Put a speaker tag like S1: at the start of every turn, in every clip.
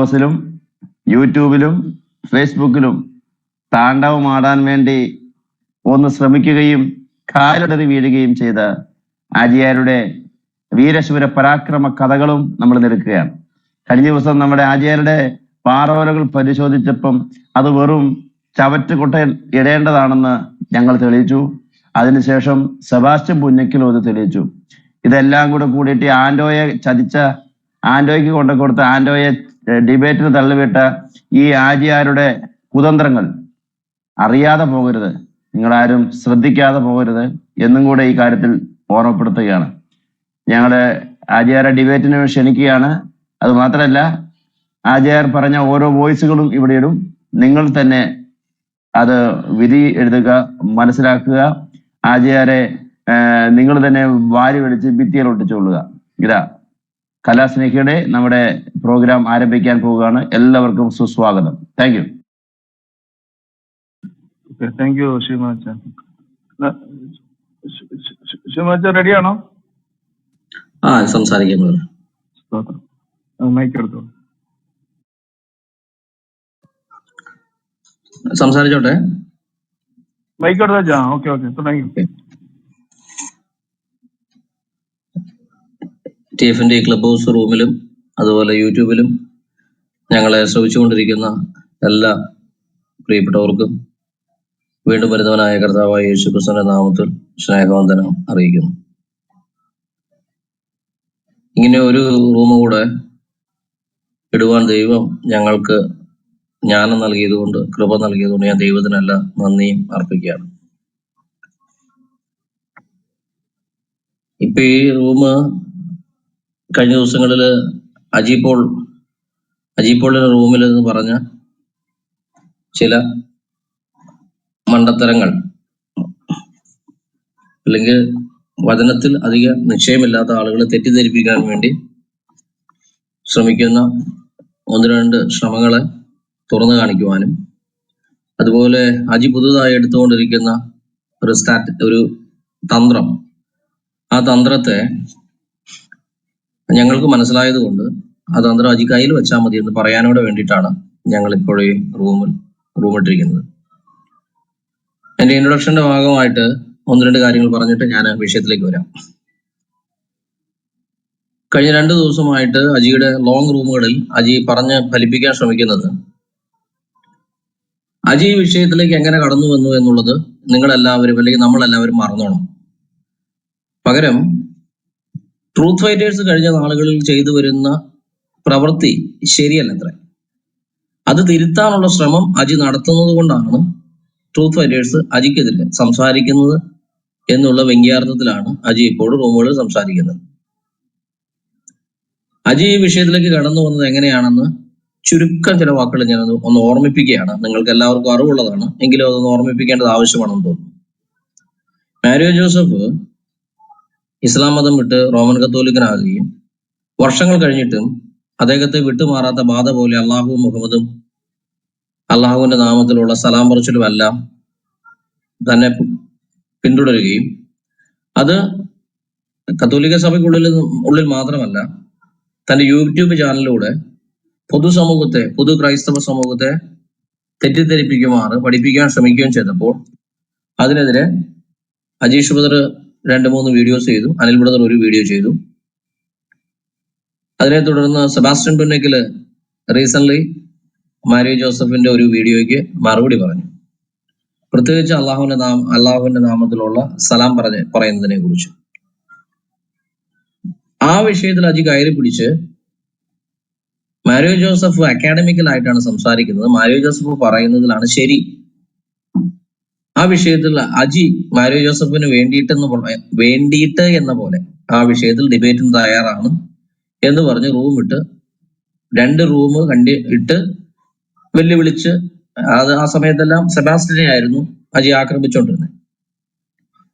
S1: ഹൗസിലും യൂട്യൂബിലും ഫേസ്ബുക്കിലും താണ്ഡവമാടാൻ വേണ്ടി ഒന്ന് ശ്രമിക്കുകയും കാലിടറി വീഴുകയും ചെയ്ത ആചാര്യരുടെ വീരശൂര പരാക്രമ കഥകളും നമ്മൾ നിരക്കുകയാണ്. കഴിഞ്ഞ ദിവസം നമ്മുടെ ആചാര്യരുടെ പാറോലകൾ പരിശോധിച്ചപ്പം അത് വെറും ചവറ്റുകൊട്ടയിൽ ഇടേണ്ടതാണെന്ന് ഞങ്ങൾ തെളിയിച്ചു. അതിനുശേഷം സെബാസ്റ്റ്യൻ പുന്നക്കിലും അത് തെളിയിച്ചു. ഇതെല്ലാം കൂടെ കൂടിയിട്ട് ആൻഡോയെ ചതിച്ച, ആൻഡോയ്ക്ക് കൊടുത്ത ആൻഡോയെ ഡിബേറ്റിന് തള്ളിവിട്ട ഈ ആചാര്യരുടെ കുതന്ത്രങ്ങൾ അറിയാതെ പോകരുത്, നിങ്ങളാരും ശ്രദ്ധിക്കാതെ പോകരുത് എന്നും കൂടെ ഈ കാര്യത്തിൽ ഓർമ്മപ്പെടുത്തുകയാണ്. ഞങ്ങളുടെ ആചാര്യ ഡിബേറ്റിന് ക്ഷണിക്കുകയാണ്. അത് മാത്രമല്ല, ആചാര്യർ പറഞ്ഞ ഓരോ വോയിസുകളും ഇവിടെ ഇടും. നിങ്ങൾ തന്നെ അത് വിധി എഴുതുക, മനസ്സിലാക്കുക. ആചാര്യെ നിങ്ങൾ തന്നെ വാരി വെടിച്ച് ഭിത്തിയിൽ ഒട്ടിച്ചുകൊള്ളുക. ഇതാ കലാസ്നേഹിയുടെ നമ്മുടെ പ്രോഗ്രാം ആരംഭിക്കാൻ പോവുകയാണ്. എല്ലാവർക്കും സുസ്വാഗതം. Thank you.
S2: താങ്ക് യു ശിവമാച്ച. ശിവമാച്ച റെഡിയാണോ?
S3: സംസാരിക്കുന്നത്
S2: മൈക്ക് എടുത്തോ.
S3: സംസാരിച്ചോട്ടെ.
S2: മൈക്ക് എടുത്താ. ഓക്കെ തുടങ്ങി.
S3: TFND ക്ലബ് ഹൗസ് റൂമിലും അതുപോലെ യൂട്യൂബിലും ഞങ്ങളെ ശ്രമിച്ചുകൊണ്ടിരിക്കുന്ന എല്ലാ പ്രിയപ്പെട്ടവർക്കും വീണ്ടും വരുന്നവനായ കർത്താവായ യേശുക്രിസ്തുവിന്റെ നാമത്തിൽ സ്നേഹവന്ദനം അറിയിക്കുന്നു. ഇങ്ങനെ ഒരു റൂം കൂടെ ഇടുവാൻ ദൈവം ഞങ്ങൾക്ക് ജ്ഞാനം നൽകിയതുകൊണ്ട്, കൃപ നൽകിയതുകൊണ്ട് ഞാൻ ദൈവത്തിനെല്ലാം നന്ദിയും അർപ്പിക്കുകയാണ്. ഇപ്പൊ ഈ റൂം കഴിഞ്ഞ ദിവസങ്ങളിൽ അജിപോളിന്റെ റൂമിൽ എന്ന് പറഞ്ഞ ചില മണ്ടത്തരങ്ങൾ, അല്ലെങ്കിൽ വചനത്തിൽ അധിക നിശ്ചയമില്ലാത്ത ആളുകളെ തെറ്റിദ്ധരിപ്പിക്കാൻ വേണ്ടി ശ്രമിക്കുന്ന ഒന്ന് രണ്ട് ശ്രമങ്ങളെ തുറന്നു കാണിക്കുവാനും, അതുപോലെ അജി പുതുതായി എടുത്തുകൊണ്ടിരിക്കുന്ന ഒരു തന്ത്രം, ആ തന്ത്രത്തെ ഞങ്ങൾക്ക് മനസ്സിലായത് കൊണ്ട് ആ തന്ത്രം അജി കയ്യിൽ വെച്ചാൽ മതി എന്ന് പറയാനോട് വേണ്ടിയിട്ടാണ് ഞങ്ങൾ ഇപ്പോഴേ റൂമിട്ടിരിക്കുന്നത്. എന്റെ ഇൻട്രൊഡക്ഷന്റെ ഭാഗമായിട്ട് ഒന്ന് രണ്ട് കാര്യങ്ങൾ പറഞ്ഞിട്ട് ഞാൻ വിഷയത്തിലേക്ക് വരാം. കഴിഞ്ഞ 2 ദിവസമായിട്ട് അജിയുടെ ലോങ് റൂമുകളിൽ അജി പറഞ്ഞ് ഫലിപ്പിക്കാൻ ശ്രമിക്കുന്നത്, അജി ഈ വിഷയത്തിലേക്ക് എങ്ങനെ കടന്നു വന്നു എന്നുള്ളത് നിങ്ങളെല്ലാവരും അല്ലെങ്കിൽ നമ്മളെല്ലാവരും മറന്നോണം. പകരം ട്രൂത്ത് ഫൈറ്റേഴ്സ് കഴിഞ്ഞ നാളുകളിൽ ചെയ്തു വരുന്ന പ്രവൃത്തി ശരിയല്ലത്രേ. അത് തിരുത്താനുള്ള ശ്രമം അജി നടത്തുന്നത് കൊണ്ടാണ് ട്രൂത്ത് ഫൈറ്റേഴ്സ് അജിക്കെതിരെ സംസാരിക്കുന്നത് എന്നുള്ള വ്യംഗ്യാർത്ഥത്തിലാണ് അജി ഇപ്പോൾ റൂമുകളിൽ സംസാരിക്കുന്നത്. അജി ഈ വിഷയത്തിലേക്ക് കടന്നു വന്നത് എങ്ങനെയാണെന്ന് ചുരുക്കം ചില വാക്കുകൾ ഞാൻ ഒന്ന് ഓർമ്മിപ്പിക്കുകയാണ്. നിങ്ങൾക്ക് എല്ലാവർക്കും അറിവുള്ളതാണ്, എങ്കിലും അതൊന്ന് ഓർമ്മിപ്പിക്കേണ്ടത് ആവശ്യമാണെന്ന് തോന്നുന്നു. മാരിയോ ജോസഫ് ഇസ്ലാം മതം വിട്ട് റോമൻ കത്തോലിക്കനാകുകയും വർഷങ്ങൾ കഴിഞ്ഞിട്ടും അദ്ദേഹത്തെ വിട്ടുമാറാത്ത ബാധ പോലെ അള്ളാഹുവും മുഹമ്മദും അള്ളാഹുവിന്റെ നാമത്തിലുള്ള സലാം പറച്ചിലും എല്ലാം തന്നെ പിന്തുടരുകയും അത് കത്തോലിക്ക സഭയ്ക്കുള്ളിൽ മാത്രമല്ല തന്റെ യൂട്യൂബ് ചാനലിലൂടെ പൊതു ക്രൈസ്തവ സമൂഹത്തെ തെറ്റിദ്ധരിപ്പിക്കുമാറ് പഠിപ്പിക്കാൻ ശ്രമിക്കുകയും ചെയ്തപ്പോൾ അതിനെതിരെ അജീഷ് ബ്രദർ 2-3 വീഡിയോസ് ചെയ്തു, അനിൽ ബ്രദർ ഒരു വീഡിയോ ചെയ്തു. അതിനെ തുടർന്ന് സെബാസ്റ്റ്യൻ പുന്നക്കില് റീസെന്റ് മാരിയോ ജോസഫിന്റെ ഒരു വീഡിയോയ്ക്ക് മറുപടി പറഞ്ഞു, പ്രത്യേകിച്ച് അള്ളാഹുവിന്റെ നാമത്തിലുള്ള സലാം പറയുന്നതിനെ കുറിച്ച്. ആ വിഷയത്തിൽ അജി കയറി പിടിച്ച് മാരിയോ ജോസഫ് അക്കാഡമിക്കലായിട്ടാണ് സംസാരിക്കുന്നത്, മാരിയോ ജോസഫ് പറയുന്നതിലാണ് ശരി. ആ വിഷയത്തിൽ അജി മാരിയോ ജോസഫിന് വേണ്ടിയിട്ട് എന്ന പോലെ ആ വിഷയത്തിൽ ഡിബേറ്റിന് തയ്യാറാണ് എന്ന് പറഞ്ഞ് റൂം ഇട്ട് 2 റൂം ഇട്ട് വെല്ലുവിളിച്ച്, അത് ആ സമയത്തെല്ലാം സെബാസ്റ്റ്യനെ ആയിരുന്നു അജി ആക്രമിച്ചുകൊണ്ടിരുന്നത്.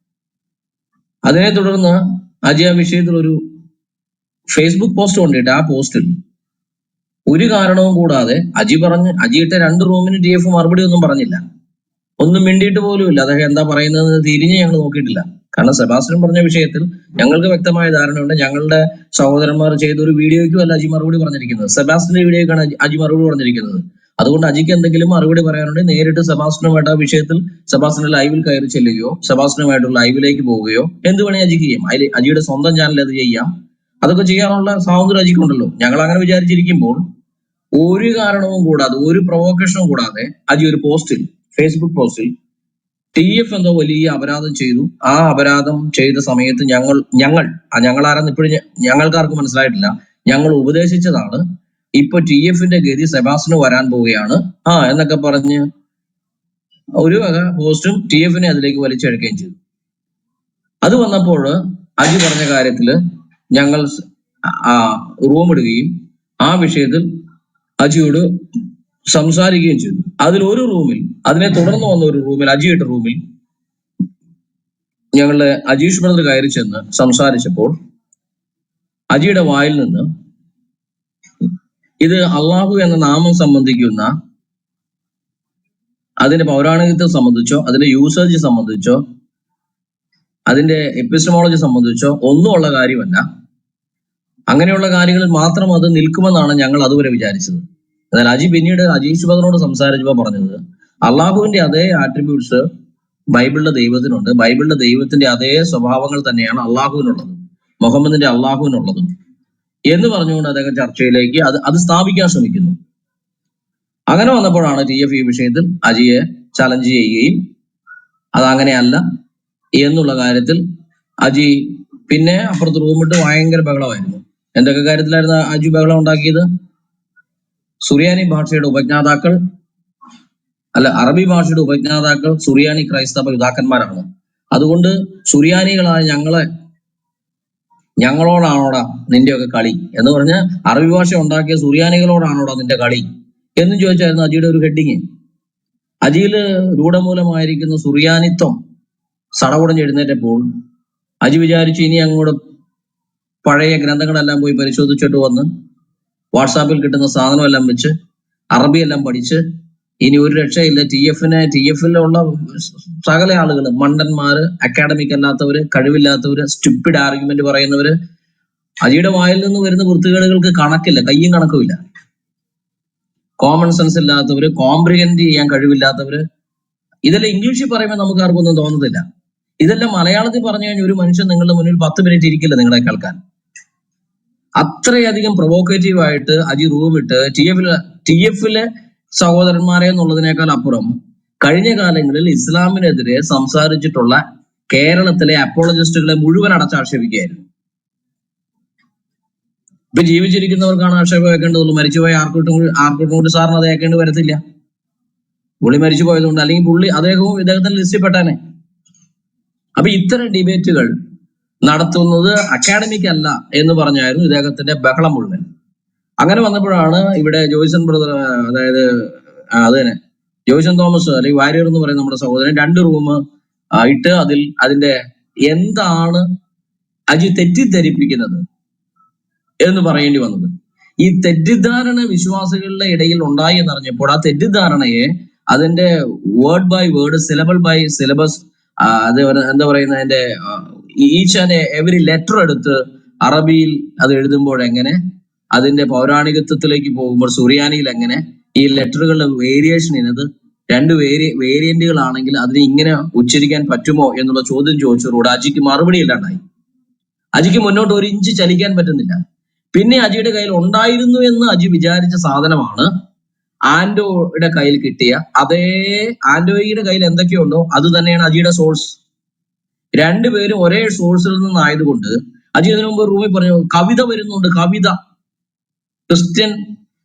S3: അതിനെ തുടർന്ന് അജി ആ വിഷയത്തിൽ ഒരു ഫേസ്ബുക്ക് പോസ്റ്റ് കൊണ്ടിട്ട് ആ പോസ്റ്റിൽ ഒരു കാരണവും കൂടാതെ അജിയിട്ട 2 റൂമിന് TF മറുപടി ഒന്നും പറഞ്ഞില്ല, ഒന്നും മിണ്ടിയിട്ട് പോലും ഇല്ല. അദ്ദേഹം എന്താ പറയുന്നത് തിരിഞ്ഞ് ഞങ്ങൾ നോക്കിയിട്ടില്ല. കാരണം സെബാസ്റ്റ്യൻ പറഞ്ഞ വിഷയത്തിൽ ഞങ്ങൾക്ക് വ്യക്തമായ ധാരണയുണ്ട്. ഞങ്ങളുടെ സഹോദരന്മാർ ചെയ്ത ഒരു വീഡിയോയ്ക്കും അല്ല അജി മറുപടി പറഞ്ഞിരിക്കുന്നത്, സെബാസ്റ്റ്യന്റെ വീഡിയോക്കാണ് അജി മറുപടി പറഞ്ഞിരിക്കുന്നത്. അതുകൊണ്ട് അജിക്ക് എന്തെങ്കിലും മറുപടി പറയാനുണ്ടെങ്കിൽ നേരിട്ട് സെബാസ്റ്റ്യനുമായിട്ട് ആ വിഷയത്തിൽ സെബാസ്റ്റ്യന്റെ ലൈവിൽ കയറി ചെല്ലുകയോ സെബാസ്റ്റ്യനുമായിട്ടുള്ള ലൈവിലേക്ക് പോവുകയോ എന്ത് വേണേ അജിക്ക് ചെയ്യാം. അതിൽ അജിയുടെ സ്വന്തം ചാനലിൽ അത് ചെയ്യാം. അതൊക്കെ ചെയ്യാനുള്ള സ്വാതന്ത്ര്യം അജിക്കുണ്ടല്ലോ. ഞങ്ങൾ അങ്ങനെ വിചാരിച്ചിരിക്കുമ്പോൾ ഒരു കാരണവും കൂടാതെ, ഒരു പ്രൊവോക്കേഷനും കൂടാതെ അജി ഒരു പോസ്റ്റിൽ, ഫേസ്ബുക്ക് പോസ്റ്റിൽ TF എന്തോ വലിയ അപരാധം ചെയ്തു, ആ അപരാധം ചെയ്ത സമയത്ത് ഞങ്ങൾ ആരെന്ന് ഇപ്പോഴും ഞങ്ങൾക്കാർക്കും മനസ്സിലായിട്ടില്ല, ഞങ്ങൾ ഉപദേശിച്ചതാണ്, ഇപ്പൊ TFന്റെ ഗതി സെബാസ്റ്റ്യന് വരാൻ പോവുകയാണ് എന്നൊക്കെ പറഞ്ഞ് ഒരു വക പോസ്റ്റും TFനെ അതിലേക്ക് വലിച്ചെടുക്കുകയും ചെയ്തു. അത് വന്നപ്പോൾ അജി പറഞ്ഞ കാര്യത്തില് ഞങ്ങൾ റൂം ഇടുകയും ആ വിഷയത്തിൽ അജിയോട് സംസാരിക്കുകയും ചെയ്തു. അതിലൊരു റൂമിൽ, അതിനെ തുടർന്ന് വന്ന ഒരു റൂമിൽ, അജിയുടെ റൂമിൽ ഞങ്ങളുടെ അജീഷ് ബ്രദർ കയറി ചെന്ന് സംസാരിച്ചപ്പോൾ അജിയുടെ വായിൽ നിന്ന് ഇത് അള്ളാഹു എന്ന നാമം സംബന്ധിക്കുന്ന അതിന്റെ പൗരാണികത്തെ സംബന്ധിച്ചോ അതിന്റെ യൂസേജ് സംബന്ധിച്ചോ അതിന്റെ എപ്പിസ്റ്റമോളജി സംബന്ധിച്ചോ ഒന്നുമുള്ള കാര്യമല്ല. അങ്ങനെയുള്ള കാര്യങ്ങളിൽ മാത്രം അത് നിൽക്കുമെന്നാണ് ഞങ്ങൾ അതുവരെ വിചാരിച്ചത്. എന്നാൽ അജി പിന്നീട് അജീഷ് ബ്രദറിനോട് സംസാരിച്ചപ്പോൾ പറഞ്ഞത് അള്ളാഹുവിന്റെ അതേ ആട്രിബ്യൂട്ട്സ് ബൈബിളിലെ ദൈവത്തിനുണ്ട്, ബൈബിളിലെ ദൈവത്തിന്റെ അതേ സ്വഭാവങ്ങൾ തന്നെയാണ് അള്ളാഹുവിനുള്ളത്, മുഹമ്മദിന്റെ അള്ളാഹുവിനുള്ളതും എന്ന് പറഞ്ഞുകൊണ്ട് അദ്ദേഹം ചർച്ചയിലേക്ക് അത് സ്ഥാപിക്കാൻ ശ്രമിക്കുന്നു. അങ്ങനെ വന്നപ്പോഴാണ് TF ഈ വിഷയത്തിൽ അജിയെ ചലഞ്ച് ചെയ്യുകയും അത് അങ്ങനെയല്ല എന്നുള്ള കാര്യത്തിൽ അജി പിന്നെ അപ്പുറത്ത് റൂമിട്ട് ഭയങ്കര ബഹളമായിരുന്നു. എന്തൊക്കെ കാര്യത്തിലായിരുന്നു അജി ബഹളം ഉണ്ടാക്കിയത്? സുറിയാനി ഭാഷയുടെ ഉപജ്ഞാതാക്കൾ അറബി ഭാഷയുടെ ഉപജ്ഞാതാക്കൾ സുറിയാനി ക്രൈസ്തവ പിതാക്കന്മാരാണ്. അതുകൊണ്ട് സുറിയാനികളായ ഞങ്ങളോടാണോടാ നിന്റെയൊക്കെ കളി എന്ന് പറഞ്ഞ് അറബി ഭാഷ ഉണ്ടാക്കിയ സുറിയാനികളോടാണോടാ നിന്റെ കളി എന്നും ചോദിച്ചായിരുന്നു അജിയുടെ ഒരു ഹെഡിങ്. അജിയില് രൂഢമൂലമായിരിക്കുന്ന സുറിയാനിത്വം സടകുടഞ്ഞ് എഴുന്നേറ്റപ്പോൾ അജി വിചാരിച്ചു ഇനി അങ്ങോട്ട് പഴയ ഗ്രന്ഥങ്ങളെല്ലാം പോയി പരിശോധിച്ചിട്ട് വന്ന് വാട്സാപ്പിൽ കിട്ടുന്ന സാധനമെല്ലാം വെച്ച് അറബിയെല്ലാം പഠിച്ച് ഇനി ഒരു രക്ഷയില്ല, TFലുള്ള സകല ആളുകൾ, മണ്ടന്മാര്, അക്കാഡമിക് അല്ലാത്തവര്, കഴിവില്ലാത്തവര്, സ്റ്റുപ്പിഡ് ആർഗ്യുമെന്റ് പറയുന്നവര്, അജിയുടെ വായിൽ നിന്ന് വരുന്ന വൃത്തികേടുകൾക്ക് കണക്കില്ല, കയ്യും കണക്കുമില്ല. കോമൺ സെൻസ് ഇല്ലാത്തവര്, കോംപ്രിഹെൻഡ് ചെയ്യാൻ കഴിവില്ലാത്തവര്, ഇതെല്ലാം ഇംഗ്ലീഷിൽ പറയുമ്പോൾ നമുക്ക് ആർക്കൊന്നും തോന്നുന്നില്ല. ഇതെല്ലാം മലയാളത്തിൽ പറഞ്ഞു കഴിഞ്ഞാൽ ഒരു മനുഷ്യൻ നിങ്ങളുടെ മുന്നിൽ 10 മിനിറ്റ് ഇരിക്കില്ല നിങ്ങളെ കേൾക്കാൻ. അത്രയധികം പ്രൊവോക്കേറ്റീവ് ആയിട്ട് അജി റൂമിട്ട് TFലെ സഹോദരന്മാരെ എന്നുള്ളതിനേക്കാൾ അപ്പുറം കഴിഞ്ഞ കാലങ്ങളിൽ ഇസ്ലാമിനെതിരെ സംസാരിച്ചിട്ടുള്ള കേരളത്തിലെ അപ്പോളജിസ്റ്റുകളെ മുഴുവൻ അടച്ചാക്ഷേപിക്കുകയായിരുന്നു. ഇപ്പൊ ജീവിച്ചിരിക്കുന്നവർക്കാണ് ആക്ഷേപം വെക്കേണ്ടതുള്ളൂ. മരിച്ചുപോയ ആർക്കൂട്ടും സാറിന് അത് കേൾക്കേണ്ടി വരത്തില്ല. പുള്ളി മരിച്ചു പോയതുകൊണ്ട്, അല്ലെങ്കിൽ പുള്ളി അദ്ദേഹവും ഇദ്ദേഹത്തിന്റെ ലിസ്റ്റിൽ പെട്ടാനെ. അപ്പൊ ഇത്തരം ഡിബേറ്റുകൾ നടത്തുന്നത് അക്കാഡമിക് അല്ല എന്ന് പറഞ്ഞായിരുന്നു ഇദ്ദേഹത്തിന്റെ ബഹളം മുഴുവൻ. അങ്ങനെ വന്നപ്പോഴാണ് ഇവിടെ ജോയ്സൺ ബ്രദർ, അതായത് അത് തന്നെ ജോയ്സൺ തോമസ് അല്ലെങ്കിൽ വാര്യർ എന്ന് പറയുന്ന നമ്മുടെ സഹോദരൻ 2 റൂം ഇട്ട് അതിന്റെ എന്താണ് അജി തെറ്റിദ്ധരിപ്പിക്കുന്നത് എന്ന് പറയേണ്ടി വന്നത്. ഈ തെറ്റിദ്ധാരണ വിശ്വാസികളുടെ ഇടയിൽ ഉണ്ടായി എന്നറിഞ്ഞപ്പോൾ ആ തെറ്റിദ്ധാരണയെ അതിന്റെ word by word, syllable by syllabus, അത് എന്താ പറയുന്നത്, അതിന്റെ ഈച്ച് ആൻഡ് എവറി ലെറ്റർ എടുത്ത് അറബിയിൽ അത് എഴുതുമ്പോൾ എങ്ങനെ, അതിന്റെ പൗരാണികത്വത്തിലേക്ക് പോകുമ്പോൾ സുറിയാനിയിൽ എങ്ങനെ, ഈ ലെറ്ററുകളുടെ വേരിയേഷൻ ഇന്നത് 2 വേരിയന്റുകളാണെങ്കിൽ അതിനെ ഇങ്ങനെ ഉച്ചരിക്കാൻ പറ്റുമോ എന്നുള്ള ചോദ്യം ചോദിച്ചതോടെ അജിക്ക് മറുപടി ഇല്ലാണ്ടായി. അജിക്ക് മുന്നോട്ട് 1 ഇഞ്ച് ചലിക്കാൻ പറ്റുന്നില്ല. പിന്നെ അജിയുടെ കയ്യിൽ ഉണ്ടായിരുന്നു എന്ന് അജി വിചാരിച്ച സാധനമാണ് ആൻഡോയുടെ കയ്യിൽ കിട്ടിയ അതേ, ആൻഡോയുടെ കയ്യിൽ എന്തൊക്കെയുണ്ടോ അത് തന്നെയാണ് അജിയുടെ സോഴ്സ്. 2 പേരും ഒരേ സോഴ്സിൽ നിന്നായതുകൊണ്ട് അജി ഇതിനു മുമ്പ് റൂമിൽ പറഞ്ഞു കവിത വരുന്നുണ്ട്, കവിത,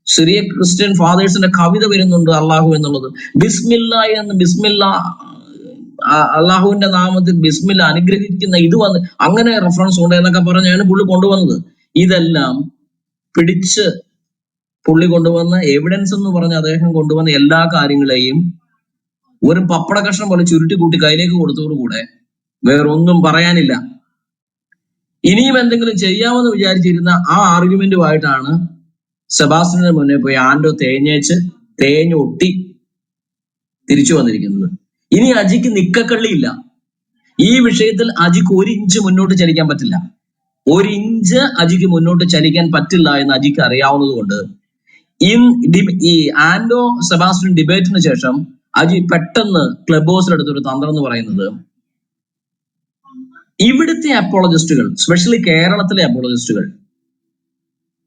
S3: സിറിയ ക്രിസ്ത്യൻ ഫാദേഴ്സിന്റെ കവിത വരുന്നുണ്ട് അള്ളാഹു എന്നുള്ളത്. ബിസ്മില്ല എന്ന്, ബിസ്മില്ല അള്ളാഹുവിന്റെ നാമത്തിൽ ബിസ്മില്ല അനുഗ്രഹിക്കുന്ന ഇത് വന്ന് അങ്ങനെ റെഫറൻസ് ഉണ്ട് എന്നൊക്കെ പറഞ്ഞാണ് പുള്ളി കൊണ്ടുവന്നത്. ഇതെല്ലാം പിടിച്ച് പുള്ളി കൊണ്ടുവന്ന എവിഡൻസ് എന്ന് പറഞ്ഞ അദ്ദേഹം കൊണ്ടുവന്ന എല്ലാ കാര്യങ്ങളെയും ഒരു പപ്പട കഷ്ണം പോലെ ചുരുട്ടി കൂട്ടി കയ്യിലേക്ക് കൊടുത്തതോടുകൂടെ വേറൊന്നും പറയാനില്ല. ഇനിയും എന്തെങ്കിലും ചെയ്യാമെന്ന് വിചാരിച്ചിരുന്ന ആ ആർഗ്യുമെന്റുമായിട്ടാണ് സെബാസ്റ്റ്യന്റെ മുന്നേ പോയി ആൻഡോ തേഞ്ഞൊട്ടി തിരിച്ചു വന്നിരിക്കുന്നത്. ഇനി അജിക്ക് നിക്കക്കള്ളിയില്ല. ഈ വിഷയത്തിൽ അജിക്ക് ഒരു ഇഞ്ച് മുന്നോട്ട് ചലിക്കാൻ പറ്റില്ല. ഒരു ഇഞ്ച് അജിക്ക് മുന്നോട്ട് ചലിക്കാൻ പറ്റില്ല എന്ന് അജിക്ക് അറിയാവുന്നത് കൊണ്ട് ഈ ആൻഡോ സെബാസ്റ്റ്യൻ ഡിബേറ്റിന് ശേഷം അജി പെട്ടെന്ന് ക്ലബ് ഹൗസിലെടുത്തൊരു തന്ത്രം എന്ന് പറയുന്നത്, ഇവിടുത്തെ അപ്പോളജിസ്റ്റുകൾ, സ്പെഷ്യലി കേരളത്തിലെ അപ്പോളജിസ്റ്റുകൾ,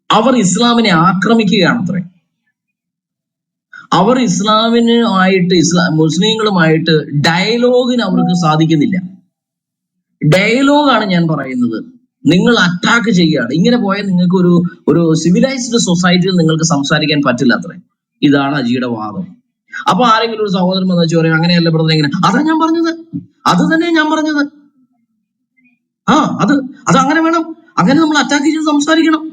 S3: അവർ ഇസ്ലാമിനെ ആക്രമിക്കുകയാണത്രേ. അവർ മുസ്ലിങ്ങളുമായിട്ട് ഡയലോഗിന് അവർക്ക് സാധിക്കുന്നില്ല. ഡയലോഗാണ് ഞാൻ പറയുന്നത്. നിങ്ങൾ അറ്റാക്ക് ചെയ്യുകയാണ്. ഇങ്ങനെ പോയാൽ നിങ്ങൾക്ക് ഒരു സിവിലൈസ്ഡ് സൊസൈറ്റിയിൽ നിങ്ങൾക്ക് സംസാരിക്കാൻ പറ്റില്ല അത്രേ. ഇതാണ് അജിയുടെ വാദം. അപ്പൊ ആരെങ്കിലും ഒരു സഹോദരൻ വന്ന് വെച്ച് പറയും, അങ്ങനെയല്ല ബ്രദർ, ഇങ്ങനെ. അതാ ഞാൻ പറഞ്ഞത്, അത് തന്നെ ഞാൻ പറഞ്ഞത്. അത് അങ്ങനെ വേണം, അങ്ങനെ നമ്മൾ അറ്റാക്ക് ചെയ്ത് സംസാരിക്കണം.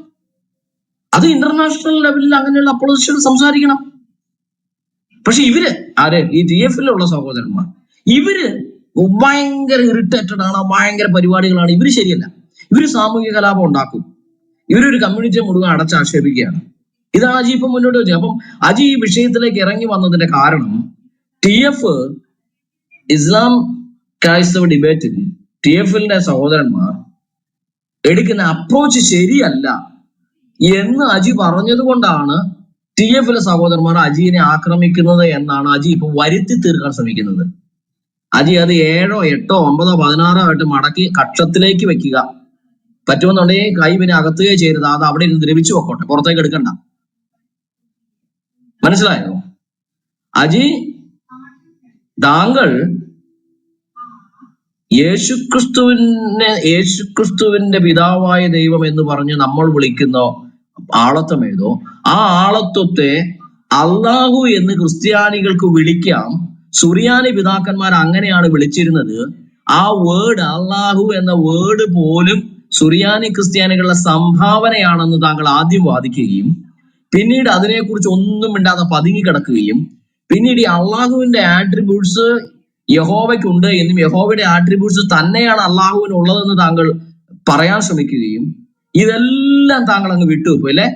S3: അത് ഇന്റർനാഷണൽ ലെവലിൽ അങ്ങനെയുള്ള അപ്പോളജിഷൻ സംസാരിക്കണം. പക്ഷെ ഇവര് ഈ TF-ലുള്ള സഹോദരന്മാർ, ഇവര് ഭയങ്കര ഇറിറ്റേറ്റഡ് ആണ്, ഭയങ്കര പരിപാടികളാണ്. ഇവര് ശരിയല്ല. ഇവര് സാമൂഹിക കലാപം ഉണ്ടാക്കും. ഇവരൊരു കമ്മ്യൂണിറ്റിയെ മുഴുവൻ അടച്ചാക്ഷേപിക്കുകയാണ്. ഇതാണ് അജി ഇപ്പം മുന്നോട്ട് വെച്ചത്. അപ്പം അജി ഈ വിഷയത്തിലേക്ക് ഇറങ്ങി വന്നതിന്റെ കാരണം, TF ഇസ്ലാം ക്രൈസ്തവ ഡിബേറ്റിൽ TF-ന്റെ സഹോദരന്മാർ എടുക്കുന്ന അപ്രോച്ച് ശരിയല്ല എന്ന് അജി പറഞ്ഞത് കൊണ്ടാണ് TF-ലെ സഹോദരന്മാർ അജിയെ ആക്രമിക്കുന്നത് എന്നാണ് അജി ഇപ്പൊ വരുത്തി തീർക്കാൻ ശ്രമിക്കുന്നത്. അജി അത് 7, 8, 9, 16 ആയിട്ട് മടക്കി കക്ഷത്തിലേക്ക് വെക്കുക. പറ്റുമെന്നുണ്ടെങ്കിൽ കൈ പിന്നെ അകത്തുകയോ ചെയ്യരുത്. അത് അവിടെ ഇരുന്ന് ദ്രവിച്ചു വെക്കോട്ടെ, പുറത്തേക്ക് എടുക്കണ്ട. മനസ്സിലായോ? അജി, താങ്കൾ യേശുക്രിസ്തുവിന്റെ പിതാവായ ദൈവം എന്ന് പറഞ്ഞ് നമ്മൾ വിളിക്കുന്ന ആളത്വം ഏതോ, ആ ആളത്വത്തെ അള്ളാഹു എന്ന് ക്രിസ്ത്യാനികൾക്ക് വിളിക്കാം. സുറിയാനി പിതാക്കന്മാർ അങ്ങനെയാണ് വിളിച്ചിരുന്നത്. ആ വേർഡ്, അള്ളാഹു എന്ന വേർഡ് പോലും സുറിയാനി ക്രിസ്ത്യാനികളുടെ സംഭാവനയാണെന്ന് താങ്കൾ ആദ്യം വാദിക്കുകയും പിന്നീട് അതിനെക്കുറിച്ച് ഒന്നും മിണ്ടാതെ പതുങ്ങി കിടക്കുകയും പിന്നീട് ഈ അള്ളാഹുവിന്റെ ആട്രിബ്യൂട്ട്സ് യഹോവയ്ക്കുണ്ട് എന്നും യഹോവയുടെ ആട്രിബ്യൂട്ട്സ് തന്നെയാണ് അള്ളാഹുവിനുള്ളതെന്ന് താങ്കൾ പറയാൻ ശ്രമിക്കുകയും ഇതെല്ലാം താങ്കൾ അങ്ങ് വിട്ടുവെക്കും അല്ലെ?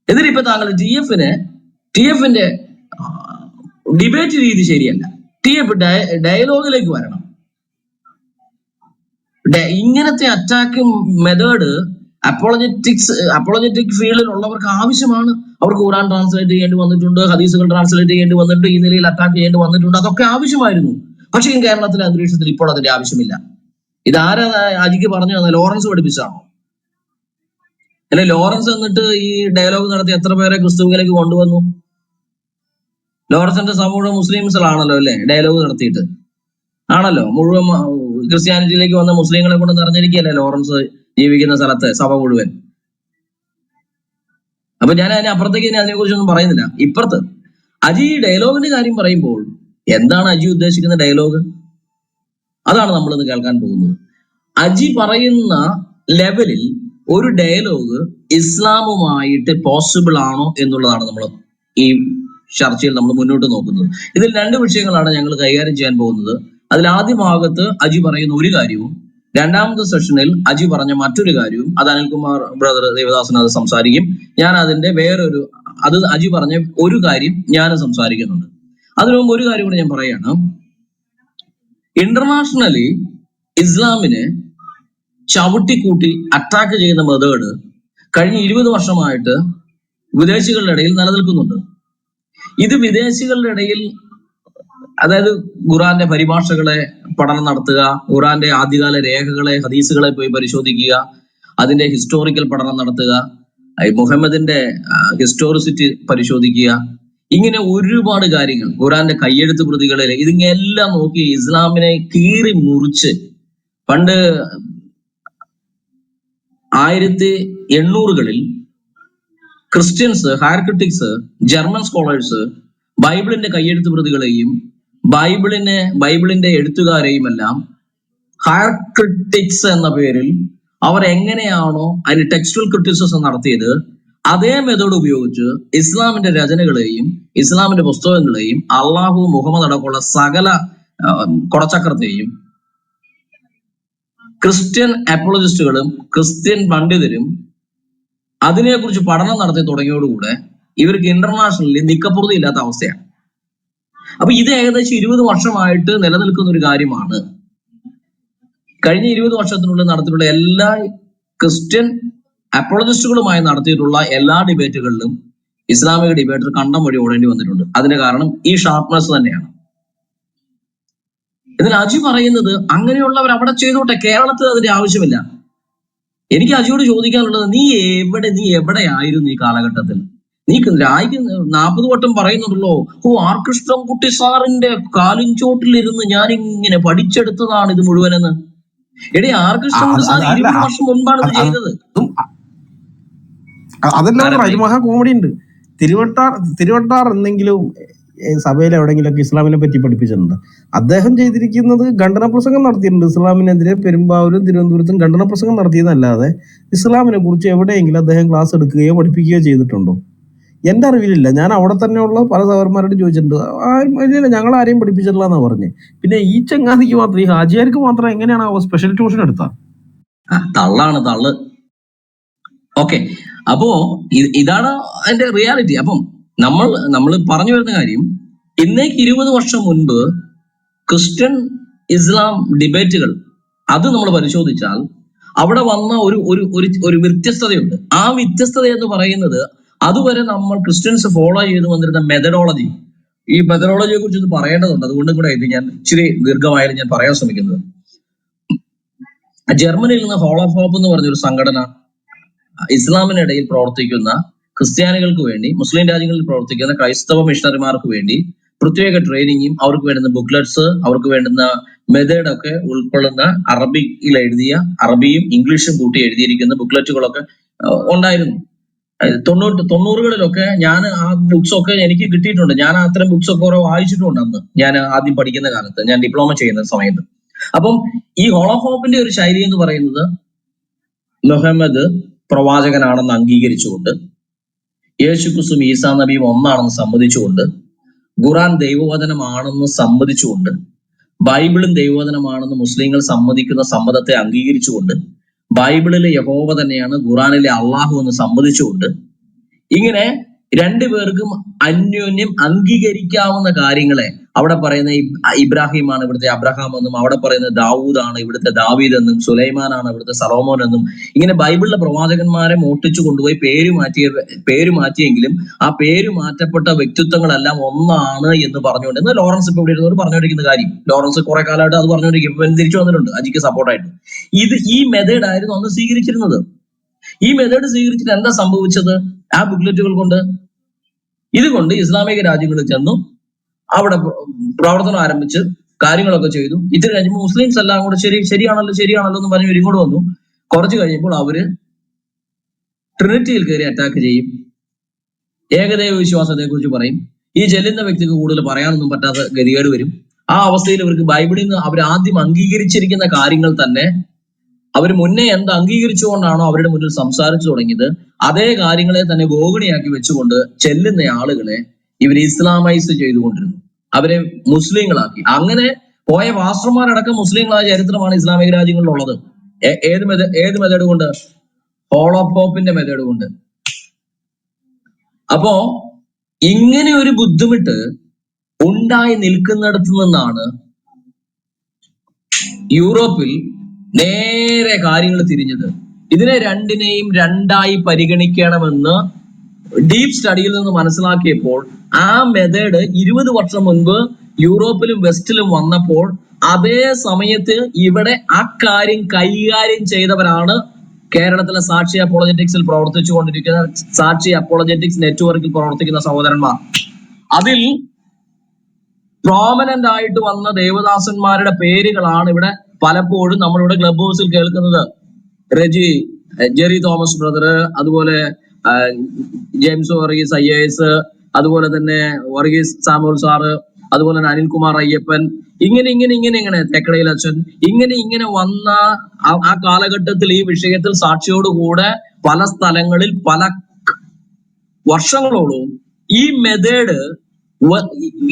S3: എന്നിട്ടിപ്പോ താങ്കൾ TF-ന്റെ ഡിബേറ്റ് രീതി ശരിയല്ല. TF ഡയലോഗിലേക്ക് വരണം. ഇങ്ങനത്തെ അറ്റാക്ക് മെത്തേഡ് അപ്പോളജറ്റിക് ഫീൽഡിൽ ഉള്ളവർക്ക് ആവശ്യമാണ്. അവർക്ക് ഖുർആൻ ട്രാൻസ്ലേറ്റ് ചെയ്യേണ്ടി വന്നിട്ടുണ്ട്, ഹദീസുകൾ ട്രാൻസ്ലേറ്റ് ചെയ്യേണ്ടി വന്നിട്ടുണ്ട്, ഈ നിലയിൽ അറ്റാക്ക് ചെയ്യേണ്ടി വന്നിട്ടുണ്ട്. അതൊക്കെ ആവശ്യമായിരുന്നു. പക്ഷേ ഈ കേരളത്തിലെ അന്തരീക്ഷത്തിൽ ഇപ്പോൾ അതിന്റെ ആവശ്യമില്ല. ഇതാരാ അജിക്ക് പറഞ്ഞു തന്നെ? ലോറൻസ് പഠിപ്പിച്ചാണോ? അല്ലെ ലോറൻസ് എന്നിട്ട് ഈ ഡയലോഗ് നടത്തി എത്ര പേരെ ക്രിസ്തുവിലേക്ക് കൊണ്ടുവന്നു? ലോറൻസിന്റെ സമൂഹം മുസ്ലിംസിലാണല്ലോ അല്ലെ ഡയലോഗ് നടത്തിയിട്ട് ആണല്ലോ. മുഴുവൻ ക്രിസ്ത്യാനിറ്റിയിലേക്ക് വന്ന മുസ്ലിങ്ങളെ കൊണ്ട് നിറഞ്ഞിരിക്കുകയല്ലേ ലോറൻസ് ജീവിക്കുന്ന സ്ഥലത്ത് സഭ മുഴുവൻ. അപ്പൊ ഞാൻ അപ്പുറത്തേക്ക് അതിനെ കുറിച്ചൊന്നും പറയുന്നില്ല. ഇപ്പുറത്ത് അജി ഡയലോഗിന്റെ കാര്യം പറയുമ്പോൾ എന്താണ് അജി ഉദ്ദേശിക്കുന്ന ഡയലോഗ്? അതാണ് നമ്മളിന്ന് കേൾക്കാൻ പോകുന്നത്. അജി പറയുന്ന ലെവലിൽ ഒരു ഡയലോഗ് ഇസ്ലാമുമായിട്ട് പോസിബിൾ ആണോ എന്നുള്ളതാണ് നമ്മൾ ഈ ചർച്ചയിൽ നമ്മൾ മുന്നോട്ട് നോക്കുന്നത്. ഇതിൽ 2 വിഷയങ്ങളാണ് ഞങ്ങൾ കൈകാര്യം ചെയ്യാൻ പോകുന്നത്. അതിൽ ആദ്യ ഭാഗത്ത് അജി പറയുന്ന ഒരു കാര്യവും രണ്ടാമത്തെ സെഷനിൽ അജി പറഞ്ഞ മറ്റൊരു കാര്യവും, അത് അനിൽകുമാർ ബ്രദർ ദേവദാസൻ അത് സംസാരിക്കും. ഞാൻ അതിന്റെ അത് അജി പറഞ്ഞ ഒരു കാര്യം ഞാൻ സംസാരിക്കുന്നുണ്ട്. അതിനു മുമ്പ് ഒരു കാര്യം കൂടെ ഞാൻ പറയാണ്. ഇന്റർനാഷണലി ഇസ്ലാമിനെ ചവിട്ടിക്കൂട്ടി അറ്റാക്ക് ചെയ്യുന്ന മെത്തേഡ് കഴിഞ്ഞ 20 വർഷമായിട്ട് വിദേശികളുടെ ഇടയിൽ നിലനിൽക്കുന്നുണ്ട്. ഇത് വിദേശികളുടെ ഇടയിൽ, അതായത് ഖുറാന്റെ പരിഭാഷകളെ പഠനം നടത്തുക, ഖുറാന്റെ ആദ്യകാല രേഖകളെ, ഹദീസുകളെ പോയി പരിശോധിക്കുക, അതിന്റെ ഹിസ്റ്റോറിക്കൽ പഠനം നടത്തുക, മുഹമ്മദിന്റെ ഹിസ്റ്റോറിസിറ്റി പരിശോധിക്കുക, ഇങ്ങനെ ഒരുപാട് കാര്യങ്ങൾ, ഖുറാന്റെ കയ്യെഴുത്ത് പ്രതികളിൽ ഇതിങ്ങെല്ലാം നോക്കി ഇസ്ലാമിനെ കീറി മുറിച്ച് പണ്ട് 1800-കളിൽ ക്രിസ്ത്യൻസ്, ഹയർ ജർമ്മൻ സ്കോളേഴ്സ് ബൈബിളിന്റെ കയ്യെഴുത്ത് പ്രതികളെയും ബൈബിളിന്റെ എഴുത്തുകാരെയും എല്ലാം ഹയർ ക്രിട്ടിക്സ് എന്ന പേരിൽ അവർ എങ്ങനെയാണോ അതിന് ടെക്സ്റ്റുവൽ ക്രിറ്റിസിസം നടത്തിയത്, അതേ മെത്തേഡ് ഉപയോഗിച്ച് ഇസ്ലാമിന്റെ രചനകളെയും ഇസ്ലാമിന്റെ പുസ്തകങ്ങളെയും അള്ളാഹു, മുഹമ്മദ് അടക്കമുള്ള സകല കൊടച്ചക്രത്തെയും ക്രിസ്ത്യൻ അപ്പോളജിസ്റ്റുകളും ക്രിസ്ത്യൻ പണ്ഡിതരും അതിനെക്കുറിച്ച് പഠനം നടത്തി തുടങ്ങിയോടുകൂടെ ഇവർക്ക് ഇന്റർനാഷണലി നിക്കപ്പുറതി ഇല്ലാത്ത അവസ്ഥയാണ്. അപ്പൊ ഇത് ഏകദേശം 20 വർഷമായിട്ട് നിലനിൽക്കുന്ന ഒരു കാര്യമാണ്. കഴിഞ്ഞ 20 വർഷത്തിനുള്ളിൽ നടത്തിയിട്ടുള്ള എല്ലാ ക്രിസ്ത്യൻ അപ്പോളജിസ്റ്റുകളുമായി നടത്തിയിട്ടുള്ള എല്ലാ ഡിബേറ്റുകളിലും ഇസ്ലാമിക ഡിബേറ്റർ കണ്ടം വഴി ഓടേണ്ടി വന്നിട്ടുണ്ട്. അതിന്റെ കാരണം ഈ ഷാർപ്നെസ് തന്നെയാണ്. എന്നാൽ അജി പറയുന്നത് അങ്ങനെയുള്ളവർ അവിടെ ചെയ്തോട്ടെ, കേരളത്തിൽ അതിന്റെ ആവശ്യമില്ല. എനിക്ക് അജിയോട് ചോദിക്കാനുള്ളത്, നീ എവിടെയായിരുന്നു ഈ കാലഘട്ടത്തിൽ? നീ 40 വട്ടം പറയുന്നുണ്ടല്ലോ, ആർ കൃഷ്ണൻകുട്ടി സാറിന്റെ കാലിൻചോട്ടിലിരുന്ന് ഞാൻ ഇങ്ങനെ പഠിച്ചെടുത്തതാണ് ഇത് മുഴുവനെന്ന്. എടേ, ആർ കൃഷ്ണൻകുട്ടി സാർ 20 വർഷം മുൻപാണ് ഇത് ചെയ്തത്.
S4: അതെല്ലാം മഹാ കോമഡി ഉണ്ട്. തിരുവട്ടാർ എന്തെങ്കിലും സഭയിൽ എവിടെയെങ്കിലൊക്കെ ഇസ്ലാമിനെ പറ്റി പഠിപ്പിച്ചിട്ടുണ്ട്. അദ്ദേഹം ചെയ്തിരിക്കുന്നത് ഖണ്ഡന പ്രസംഗം നടത്തിയിട്ടുണ്ട്. ഇസ്ലാമിനെതിരെ പെരുമ്പാവൂരും തിരുവനന്തപുരത്തും ഖണ്ഡന പ്രസംഗം നടത്തിയതല്ലാതെ ഇസ്ലാമിനെ കുറിച്ച് എവിടെയെങ്കിലും അദ്ദേഹം ക്ലാസ് എടുക്കുകയോ പഠിപ്പിക്കുകയോ ചെയ്തിട്ടുണ്ടോ? എന്റെ അറിവിലില്ല. ഞാൻ അവിടെ തന്നെയുള്ള പല സഹോദരന്മാരോട് ചോദിച്ചിട്ടുണ്ട്. ഇല്ല, ഞങ്ങൾ ആരെയും പഠിപ്പിച്ചിട്ടില്ല എന്നാ പറഞ്ഞ്. പിന്നെ ഈ ചങ്ങാതിക്ക് മാത്രം, ഈ ഹാജിയാർക്ക് മാത്രം എങ്ങനെയാണ് സ്പെഷ്യൽ ട്യൂഷൻ എടുത്താ?
S3: തള്ള്. ഓക്കെ, അപ്പോ ഇതാണ് അതിന്റെ റിയാലിറ്റി. അപ്പം നമ്മൾ പറഞ്ഞു വരുന്ന കാര്യം, ഇന്നേക്ക് 20 വർഷം മുൻപ് ക്രിസ്ത്യൻ ഇസ്ലാം ഡിബേറ്റുകൾ അത് നമ്മൾ പരിശോധിച്ചാൽ അവിടെ വന്ന ഒരു വ്യത്യസ്തതയുണ്ട്. ആ വ്യത്യസ്തത എന്ന് പറയുന്നത്, അതുവരെ നമ്മൾ ക്രിസ്ത്യൻസ് ഫോളോ ചെയ്ത് വന്നിരുന്ന മെത്തഡോളജി, ഈ മെത്തഡോളജിയെ കുറിച്ച് ഇത് പറയേണ്ടതുണ്ട്. അതുകൊണ്ട് കൂടെ ഇത് ഞാൻ ഇച്ചിരി ദീർഘമായാലും ഞാൻ പറയാൻ ശ്രമിക്കുന്നത്. ജർമ്മനിയിൽ നിന്ന് ഹോൾ ഓഫ് ഹോപ്പ് എന്ന് പറഞ്ഞൊരു സംഘടന ഇസ്ലാമിനിടയിൽ പ്രവർത്തിക്കുന്ന ക്രിസ്ത്യാനികൾക്ക് വേണ്ടി, മുസ്ലിം രാജ്യങ്ങളിൽ പ്രവർത്തിക്കുന്ന ക്രൈസ്തവ മിഷണറിമാർക്ക് വേണ്ടി പ്രത്യേക ട്രെയിനിങ്ങും അവർക്ക് വേണ്ടുന്ന ബുക്ക്ലെറ്റ്സ്, അവർക്ക് വേണ്ടുന്ന മെത്തേഡൊക്കെ ഉൾക്കൊള്ളുന്ന അറബിയും ഇംഗ്ലീഷും കൂട്ടി എഴുതിയിരിക്കുന്ന ബുക്ക്ലെറ്റുകളൊക്കെ ഉണ്ടായിരുന്നു. 90കളിലൊക്കെ ഞാൻ ആ ബുക്സ് ഒക്കെ എനിക്ക് കിട്ടിയിട്ടുണ്ട്. ഞാൻ അത്തരം ബുക്സ് ഒക്കെ കുറെ വായിച്ചിട്ടുണ്ട് അന്ന് ഞാൻ ആദ്യം പഠിക്കുന്ന കാലത്ത്, ഞാൻ ഡിപ്ലോമ ചെയ്യുന്ന സമയത്ത്. അപ്പം ഈ ഹോൾ ഓഫ് ഹോപ്പിന്റെ ഒരു ശൈലി എന്ന് പറയുന്നത്, മുഹമ്മദ് പ്രവാചകനാണെന്ന് അംഗീകരിച്ചുകൊണ്ട്, യേശുക്രിസ്തു ഈസാ നബിയും ഒന്നാണെന്ന് സമ്മതിച്ചുകൊണ്ട്, ഖുർആൻ ദൈവവചനമാണെന്ന് സമ്മതിച്ചുകൊണ്ട്, ബൈബിളും ദൈവവചനമാണെന്ന് മുസ്ലിങ്ങൾ സമ്മതിക്കുന്ന സമ്മതത്തെ അംഗീകരിച്ചുകൊണ്ട്, ബൈബിളിലെ യഹോവ തന്നെയാണ് ഖുർആനിലെ അള്ളാഹു എന്ന് സമ്മതിച്ചുകൊണ്ട്, ഇങ്ങനെ രണ്ടുപേർക്കും അന്യോന്യം അംഗീകരിക്കാവുന്ന കാര്യങ്ങളെ, അവിടെ പറയുന്ന ഇബ്രാഹിമാണ് ഇവിടുത്തെ അബ്രഹാം എന്നും, അവിടെ പറയുന്നത് ദാവൂദാണ് ഇവിടുത്തെ ദാവീദ് എന്നും, സുലൈമാനാണ് ഇവിടുത്തെ സലോമോൻ എന്നും, ഇങ്ങനെ ബൈബിളിലെ പ്രവാചകന്മാരെ മോഷ്ടിച്ചു കൊണ്ടുപോയി പേര് മാറ്റിയെങ്കിലും ആ പേര് മാറ്റപ്പെട്ട വ്യക്തിത്വങ്ങളെല്ലാം ഒന്നാണ് എന്ന് പറഞ്ഞുകൊണ്ട്, ഇന്ന് ലോറൻസ് ഇപ്പൊ ഇവിടെ ഇരുന്നവർ പറഞ്ഞുകൊണ്ടിരിക്കുന്ന കാര്യം, ലോറൻസ് കുറെ കാലമായിട്ട് അത് പറഞ്ഞുകൊണ്ടിരിക്കും. ഇപ്പൊ തിരിച്ചു വന്നിട്ടുണ്ട് അജിക്ക് സപ്പോർട്ടായിട്ട്. ഈ മെത്തേഡ് ആയിരുന്നു അന്ന് സ്വീകരിച്ചിരുന്നത്. ഈ മെത്തേഡ് സ്വീകരിച്ചിട്ട് എന്താ സംഭവിച്ചത്? ആ ബുക്ക്ലെറ്റുകൾ കൊണ്ട് ഇതുകൊണ്ട് ഇസ്ലാമിക രാജ്യങ്ങളിൽ ചെന്നു അവിടെ പ്രവർത്തനം ആരംഭിച്ച് കാര്യങ്ങളൊക്കെ ചെയ്തു. ഇത്തിരി കഴിയുമ്പോൾ മുസ്ലിംസ് എല്ലാം കൂടെ ശരിയാണല്ലോ എന്ന് പറഞ്ഞ് ഇങ്ങോട്ട് വന്നു. കുറച്ച് കഴിയുമ്പോൾ അവര് ട്രിനിറ്റിയിൽ കയറി അറ്റാക്ക് ചെയ്യും, ഏകദൈവ വിശ്വാസത്തെ കുറിച്ച് പറയും. ഈ ചെല്ലുന്ന വ്യക്തിക്ക് കൂടുതൽ പറയാനൊന്നും പറ്റാത്ത ഗതികേട് വരും. ആ അവസ്ഥയിൽ ഇവർക്ക് ബൈബിളിൽ നിന്ന് അവർ ആദ്യം അംഗീകരിച്ചിരിക്കുന്ന കാര്യങ്ങൾ തന്നെ അവർ മുന്നേ എന്ത് അംഗീകരിച്ചുകൊണ്ടാണോ അവരുടെ മുന്നിൽ സംസാരിച്ചു തുടങ്ങിയത്, അതേ കാര്യങ്ങളെ തന്നെ ഗോഗണിയാക്കി വെച്ചുകൊണ്ട് ചെല്ലുന്ന ആളുകളെ ഇവർ ഇസ്ലാമൈസ് ചെയ്തുകൊണ്ടിരുന്നു, അവരെ മുസ്ലിങ്ങളാക്കി. അങ്ങനെ പോയ പാസ്റ്റർമാരടക്കം മുസ്ലിങ്ങളായ ചരിത്രമാണ് ഇസ്ലാമിക രാജ്യങ്ങളിലുള്ളത്. ഏത് മെത്തേഡ് കൊണ്ട്? ഹോൾ ഓഫ് ഹോപ്പിന്റെ മെത്തേഡ് കൊണ്ട്. അപ്പോ ഇങ്ങനെ ഒരു ബുദ്ധിമുട്ട് ഉണ്ടായി നിൽക്കുന്നിടത്ത് നിന്നാണ് യൂറോപ്പിൽ നേരെ കാര്യങ്ങൾ തിരിഞ്ഞത്. ഇതിനെ രണ്ടിനെയും രണ്ടായി പരിഗണിക്കണമെന്ന് ഡീപ് സ്റ്റഡിയിൽ നിന്ന് മനസ്സിലാക്കിയപ്പോൾ ആ മെത്തേഡ് 20 വർഷം മുൻപ് യൂറോപ്പിലും വെസ്റ്റിലും വന്നപ്പോൾ അതേ സമയത്ത് ഇവിടെ ആ കാര്യം കൈകാര്യം ചെയ്തവരാണ് കേരളത്തിലെ സാക്ഷി അപ്പോളജറ്റിക്സിൽ പ്രവർത്തിച്ചു കൊണ്ടിരിക്കുന്ന സാക്ഷി അപ്പോളജറ്റിക്സ് നെറ്റ്വർക്കിൽ പ്രവർത്തിക്കുന്ന സഹോദരന്മാർ. അതിൽ പ്രോമനന്റ് ആയിട്ട് വന്ന ദേവദാസന്മാരുടെ പേരുകളാണ് ഇവിടെ പലപ്പോഴും നമ്മളിവിടെ ക്ലബ് ഹൗസിൽ കേൾക്കുന്നത്. ജെറി തോമസ് ബ്രദർ, അതുപോലെ ജെയിംസ് വർഗീസ് IAS, അതുപോലെ തന്നെ വർഗീസ് സാമുവൽ സാറ്, അതുപോലെ തന്നെ അനിൽകുമാർ അയ്യപ്പൻ, ഇങ്ങനെ തെക്കടയിൽ അച്ഛൻ, ഇങ്ങനെ വന്ന ആ കാലഘട്ടത്തിൽ ഈ വിഷയത്തിൽ സാക്ഷിയോടുകൂടെ പല സ്ഥലങ്ങളിൽ പല വർഷങ്ങളോളം ഈ മെത്തേഡ്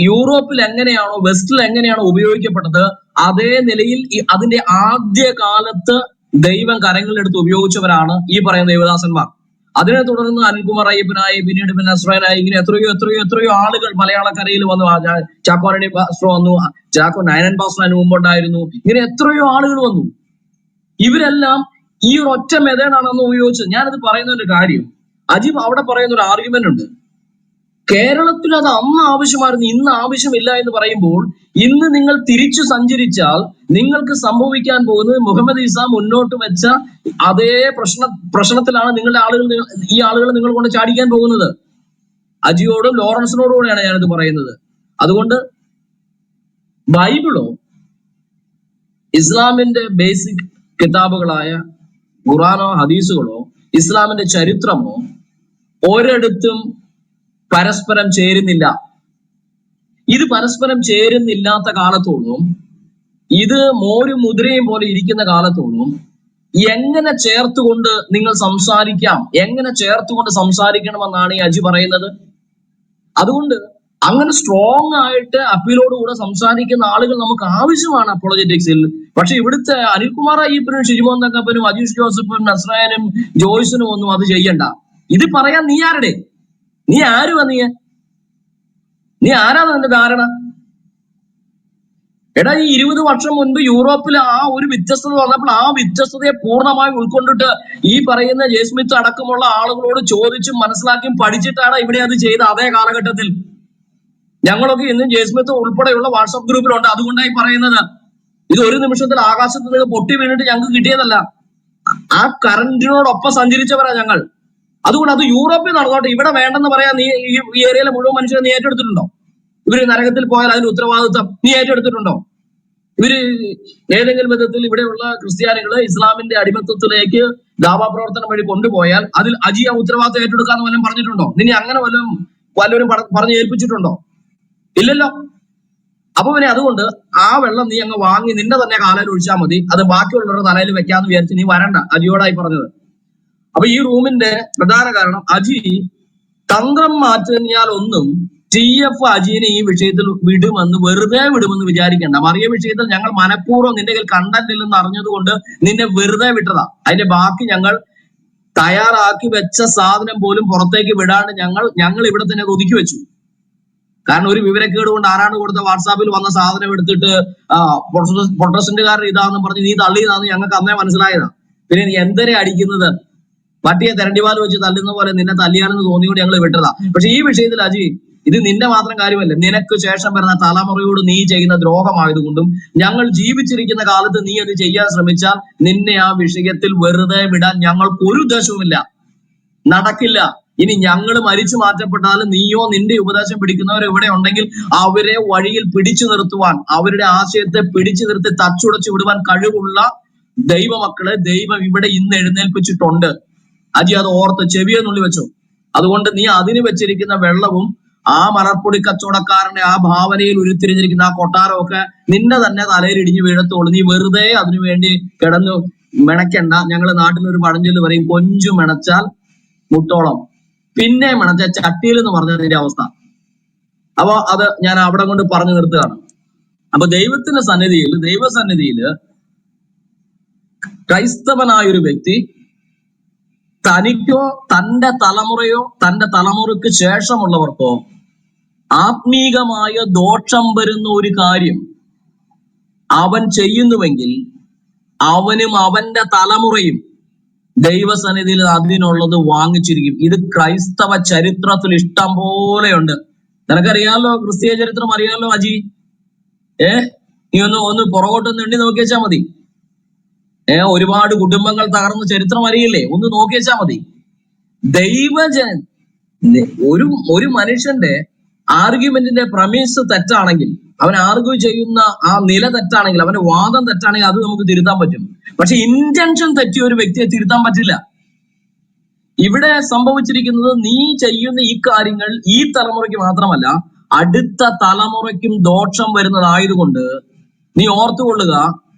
S3: യൂറോപ്പിൽ എങ്ങനെയാണോ വെസ്റ്റിൽ എങ്ങനെയാണോ ഉപയോഗിക്കപ്പെട്ടത്, അതേ നിലയിൽ അതിന്റെ ആദ്യ കാലത്ത് ദൈവം കരങ്ങളിലെടുത്ത് ഉപയോഗിച്ചവരാണ് ഈ പറയുന്ന ദേവദാസന്മാർ. അതിനെ തുടർന്ന് അനിൽകുമാർ അയ്യപ്പനായി, പിന്നീട് പിന്നെ നസ്രായനായി, ഇങ്ങനെ എത്രയോ ആളുകൾ മലയാളക്കരയിൽ വന്നു. ചാക്കോറണി പാസ്റ്റർ വന്നു, ചാക്കോ നയനൻ പാസ്റ്റർ അതിന് മുമ്പുണ്ടായിരുന്നു. ഇങ്ങനെ എത്രയോ ആളുകൾ വന്നു. ഇവരെല്ലാം ഈ ഒരു ഒറ്റ മെത്തേഡാണെന്ന് ഉപയോഗിച്ചത്. ഞാനത് പറയുന്നതിന്റെ കാര്യം, അജീബ് അവിടെ പറയുന്ന ഒരു ആർഗ്യുമെന്റ് ഉണ്ട്. കേരളത്തിൽ അത് അന്ന് ആവശ്യമായിരുന്നു, ഇന്ന് ആവശ്യമില്ല എന്ന് പറയുമ്പോൾ, ഇന്ന് നിങ്ങൾ തിരിച്ചു സഞ്ചരിച്ചാൽ നിങ്ങൾക്ക് സംഭവിക്കാൻ പോകുന്നത് മുഹമ്മദ് ഈസ മുന്നോട്ട് വെച്ച അതേ പ്രശ്നത്തിലാണ് ഈ ആളുകൾ നിങ്ങൾ കൊണ്ട് ചാടിക്കാൻ പോകുന്നത്. അജിയോടും ലോറൻസിനോടും കൂടെയാണ് ഞാനിത് പറയുന്നത്. അതുകൊണ്ട് ബൈബിളോ ഇസ്ലാമിന്റെ ബേസിക് കിതാബുകളായ ഖുറാനോ ഹദീസുകളോ ഇസ്ലാമിന്റെ ചരിത്രമോ ഒരിടത്തും പരസ്പരം ചേരുന്നില്ല. ഇത് പരസ്പരം ചേരുന്നില്ലാത്ത കാലത്തോളം, ഇത് മോരും മുദ്രയും പോലെ ഇരിക്കുന്ന കാലത്തോളം എങ്ങനെ ചേർത്തുകൊണ്ട് നിങ്ങൾ സംസാരിക്കാം, എങ്ങനെ ചേർത്തുകൊണ്ട് സംസാരിക്കണമെന്നാണ് ഈ അജി പറയുന്നത്. അതുകൊണ്ട് അങ്ങനെ സ്ട്രോങ് ആയിട്ട് അപ്പീലോടുകൂടെ സംസാരിക്കുന്ന ആളുകൾ നമുക്ക് ആവശ്യമാണ് അപ്പോളജറ്റിക്സിൽ. പക്ഷെ ഇവിടുത്തെ അനിൽകുമാർ അയ്യപ്പനും ഷിജിമോൻ തങ്കപ്പനും അജീഷ് ജോസഫും നസ്രായനും ജോയ്സിനും ഒന്നും അത് ചെയ്യണ്ട. ഇത് പറയാൻ നീ ആരുടെ? നീ ആരുവാ? നീ ആരാ? നിന്റെ ധാരണ? എടാ, ഈ 20 വർഷം മുൻപ് യൂറോപ്പിൽ ആ ഒരു വ്യത്യസ്തത വന്നപ്പോൾ ആ വ്യത്യസ്തതയെ പൂർണ്ണമായും ഉൾക്കൊണ്ടിട്ട് ഈ പറയുന്ന ജെയ്സ്മിത്ത് അടക്കമുള്ള ആളുകളോട് ചോദിച്ചും മനസ്സിലാക്കിയും പഠിച്ചിട്ടാണ് ഇവിടെ അത് ചെയ്ത. അതേ കാലഘട്ടത്തിൽ ഞങ്ങളൊക്കെ ഇന്നും ജെയ്സ്മിത്ത് ഉൾപ്പെടെയുള്ള വാട്സാപ്പ് ഗ്രൂപ്പിലുണ്ട്. അതുകൊണ്ടായി പറയുന്നത്, ഇത് ഒരു നിമിഷത്തിൽ ആകാശത്ത് നിന്ന് പൊട്ടി വീണിട്ട് ഞങ്ങൾക്ക് കിട്ടിയതല്ല. ആ കറന്റിനോടൊപ്പം സഞ്ചരിച്ചവരാ ഞങ്ങൾ. അതുകൊണ്ട് അത് യൂറോപ്പിൽ നടന്നോട്ടെ, ഇവിടെ വേണ്ടെന്ന് പറയാൻ നീ ഈ ഏരിയയിലെ മുഴുവൻ മനുഷ്യരെ നീ ഏറ്റെടുത്തിട്ടുണ്ടോ? ഇവര് നരകത്തിൽ പോയാൽ അതിന് ഉത്തരവാദിത്വം നീ ഏറ്റെടുത്തിട്ടുണ്ടോ? ഇവര് ഏതെങ്കിലും വിധത്തിൽ ഇവിടെയുള്ള ക്രിസ്ത്യാനികള് ഇസ്ലാമിന്റെ അടിമത്വത്തിലേക്ക് ദാവാ പ്രവർത്തനം വഴി കൊണ്ടുപോയാൽ അതിൽ അജിയ ഉത്തരവാദിത്വം ഏറ്റെടുക്കാന്ന് വല്ലതും പറഞ്ഞിട്ടുണ്ടോ? നിന്നെ അങ്ങനെ വല്ലവരും പറഞ്ഞു ഏൽപ്പിച്ചിട്ടുണ്ടോ? ഇല്ലല്ലോ. അപ്പൊ പിന്നെ അതുകൊണ്ട് ആ വെള്ളം നീ അങ്ങ് വാങ്ങി നിന്റെ തന്നെ കാലയിൽ ഒഴിച്ചാൽ മതി, അത് ബാക്കിയുള്ളവരുടെ തലയിൽ വെക്കാന്ന് വിചാരിച്ച് നീ വരണ്ട. അജിയോടായി പറഞ്ഞത്. അപ്പൊ ഈ റൂമിന്റെ പ്രധാന കാരണം, അജി തന്ത്രം മാറ്റിയാൽ ഒന്നും TF അജീനെ ഈ വിഷയത്തിൽ വെറുതെ വിടുമെന്ന് വിചാരിക്കേണ്ട. മറിയ വിഷയത്തിൽ ഞങ്ങൾ മനഃപൂർവ്വം നിന്റെ കയ്യിൽ കണ്ടന്റ് ഇല്ലെന്ന് അറിഞ്ഞതുകൊണ്ട് നിന്നെ വെറുതെ വിട്ടതാ. അതിന്റെ ബാക്കി ഞങ്ങൾ തയ്യാറാക്കി വെച്ച സാധനം പോലും പുറത്തേക്ക് വിടാണ്ട് ഞങ്ങൾ ഇവിടെ തന്നെ ഒതുക്കി വെച്ചു. കാരണം ഒരു വിവരക്കേട് കൊണ്ട് ആരാണ് കൊടുത്ത വാട്സാപ്പിൽ വന്ന സാധനം എടുത്തിട്ട് പ്രൊട്ടസ്റ്റന്റുകാരൻ ഇതാന്ന് പറഞ്ഞ് നീ തള്ളിയതാന്ന് ഞങ്ങൾക്ക് അന്നേ മനസ്സിലായതാ. പിന്നെ നീ എന്തരെ അടിക്കുന്നത്? പട്ടിയെ തെരണ്ടിവാല് വെച്ച് തല്ലുന്ന പോലെ നിന്നെ തല്ലിയാണെന്ന് തോന്നിയോണ്ട് ഞങ്ങൾ വിട്ടതാ. പക്ഷെ ഈ വിഷയത്തിൽ അജി, ഇത് നിന്റെ മാത്രം കാര്യമല്ല, നിനക്ക് ശേഷം വരുന്ന തലമുറയോട് നീ ചെയ്യുന്ന ദ്രോഹമായതുകൊണ്ടും ഞങ്ങൾ ജീവിച്ചിരിക്കുന്ന കാലത്ത് നീ അത് ചെയ്യാൻ ശ്രമിച്ചാൽ നിന്നെ ആ വിഷയത്തിൽ വെറുതെ വിടാൻ ഞങ്ങൾക്ക് ഒരു ഉദ്ദേശവുമില്ല. നടക്കില്ല. ഇനി ഞങ്ങൾ മരിച്ചു മാറ്റപ്പെട്ടാലും നീയോ നിന്റെ ഉപദേശം പിടിക്കുന്നവരോ ഇവിടെ ഉണ്ടെങ്കിൽ അവരെ വഴിയിൽ പിടിച്ചു നിർത്തുവാൻ, അവരുടെ ആശയത്തെ പിടിച്ചു നിർത്തി തച്ചുടച്ചു വിടുവാൻ കഴിവുള്ള ദൈവമക്കളെ ദൈവം ഇവിടെ ഇന്ന് എഴുന്നേൽപ്പിച്ചിട്ടുണ്ട്. അജി അത് ഓർത്ത് ചെവിയെന്നുള്ളി വെച്ചോ. അതുകൊണ്ട് നീ അതിന് വെച്ചിരിക്കുന്ന വെള്ളവും ആ മലർപ്പൊടി കച്ചവടക്കാരന്റെ ആ ഭാവനയിൽ ഉരുത്തിരിഞ്ഞിരിക്കുന്ന ആ കൊട്ടാരമൊക്കെ നിന്നെ തന്നെ തലയിൽ ഇടിഞ്ഞു വീഴത്തോളൂ. നീ വെറുതെ അതിനു വേണ്ടി കിടന്നു മെണക്കണ്ട. ഞങ്ങള് നാട്ടിലൊരു പഴഞ്ചൊല്ല് പറയും, കൊഞ്ചു മെണച്ചാൽ മുട്ടോളം, പിന്നെ മെണച്ചാൽ ചട്ടിയിൽ എന്ന് പറഞ്ഞതിന്റെ അവസ്ഥ. അപ്പൊ അത് ഞാൻ അവിടെ കൊണ്ട് പറഞ്ഞു നിർത്തുകയാണ്. അപ്പൊ ദൈവസന്നിധിയിൽ ക്രൈസ്തവനായൊരു വ്യക്തി തനിക്കോ തന്റെ തലമുറയോ തന്റെ തലമുറയ്ക്ക് ശേഷമുള്ളവർക്കോ ആത്മീകമായ ദോഷം വരുന്ന ഒരു കാര്യം അവൻ ചെയ്യുന്നുവെങ്കിൽ അവനും അവന്റെ തലമുറയും ദൈവസന്നിധിയിൽ അതിനുള്ളത് വാങ്ങിച്ചിരിക്കും. ഇത് ക്രൈസ്തവ ചരിത്രത്തിൽ ഇഷ്ടം പോലെയുണ്ട്. നിനക്കറിയാലോ, ക്രിസ്തീയ ചരിത്രം അറിയാലോ അജി. നീ ഒന്ന് പുറകോട്ടൊന്ന് എണ്ണി നോക്കി വെച്ചാൽ മതി. ഒരുപാട് കുടുംബങ്ങൾ തകർന്ന ചരിത്രം അറിയില്ലേ? ഒന്ന് നോക്കി വെച്ചാൽ മതി. ഒരു മനുഷ്യന്റെ ആർഗ്യുമെന്റിന്റെ പ്രമീസ് തെറ്റാണെങ്കിൽ, അവൻ ആർഗ്യൂ ചെയ്യുന്ന ആ നില തെറ്റാണെങ്കിൽ, അവന്റെ വാദം തെറ്റാണെങ്കിൽ അത് നമുക്ക് തിരുത്താൻ പറ്റും. പക്ഷെ ഇന്റൻഷൻ തെറ്റിയ ഒരു വ്യക്തിയെ തിരുത്താൻ പറ്റില്ല. ഇവിടെ സംഭവിച്ചിരിക്കുന്നത്, നീ ചെയ്യുന്ന ഈ കാര്യങ്ങൾ ഈ തലമുറയ്ക്ക് മാത്രമല്ല അടുത്ത തലമുറയ്ക്കും ദോഷം വരുന്നതായതുകൊണ്ട് നീ ഓർത്തുകൊള്ളുക,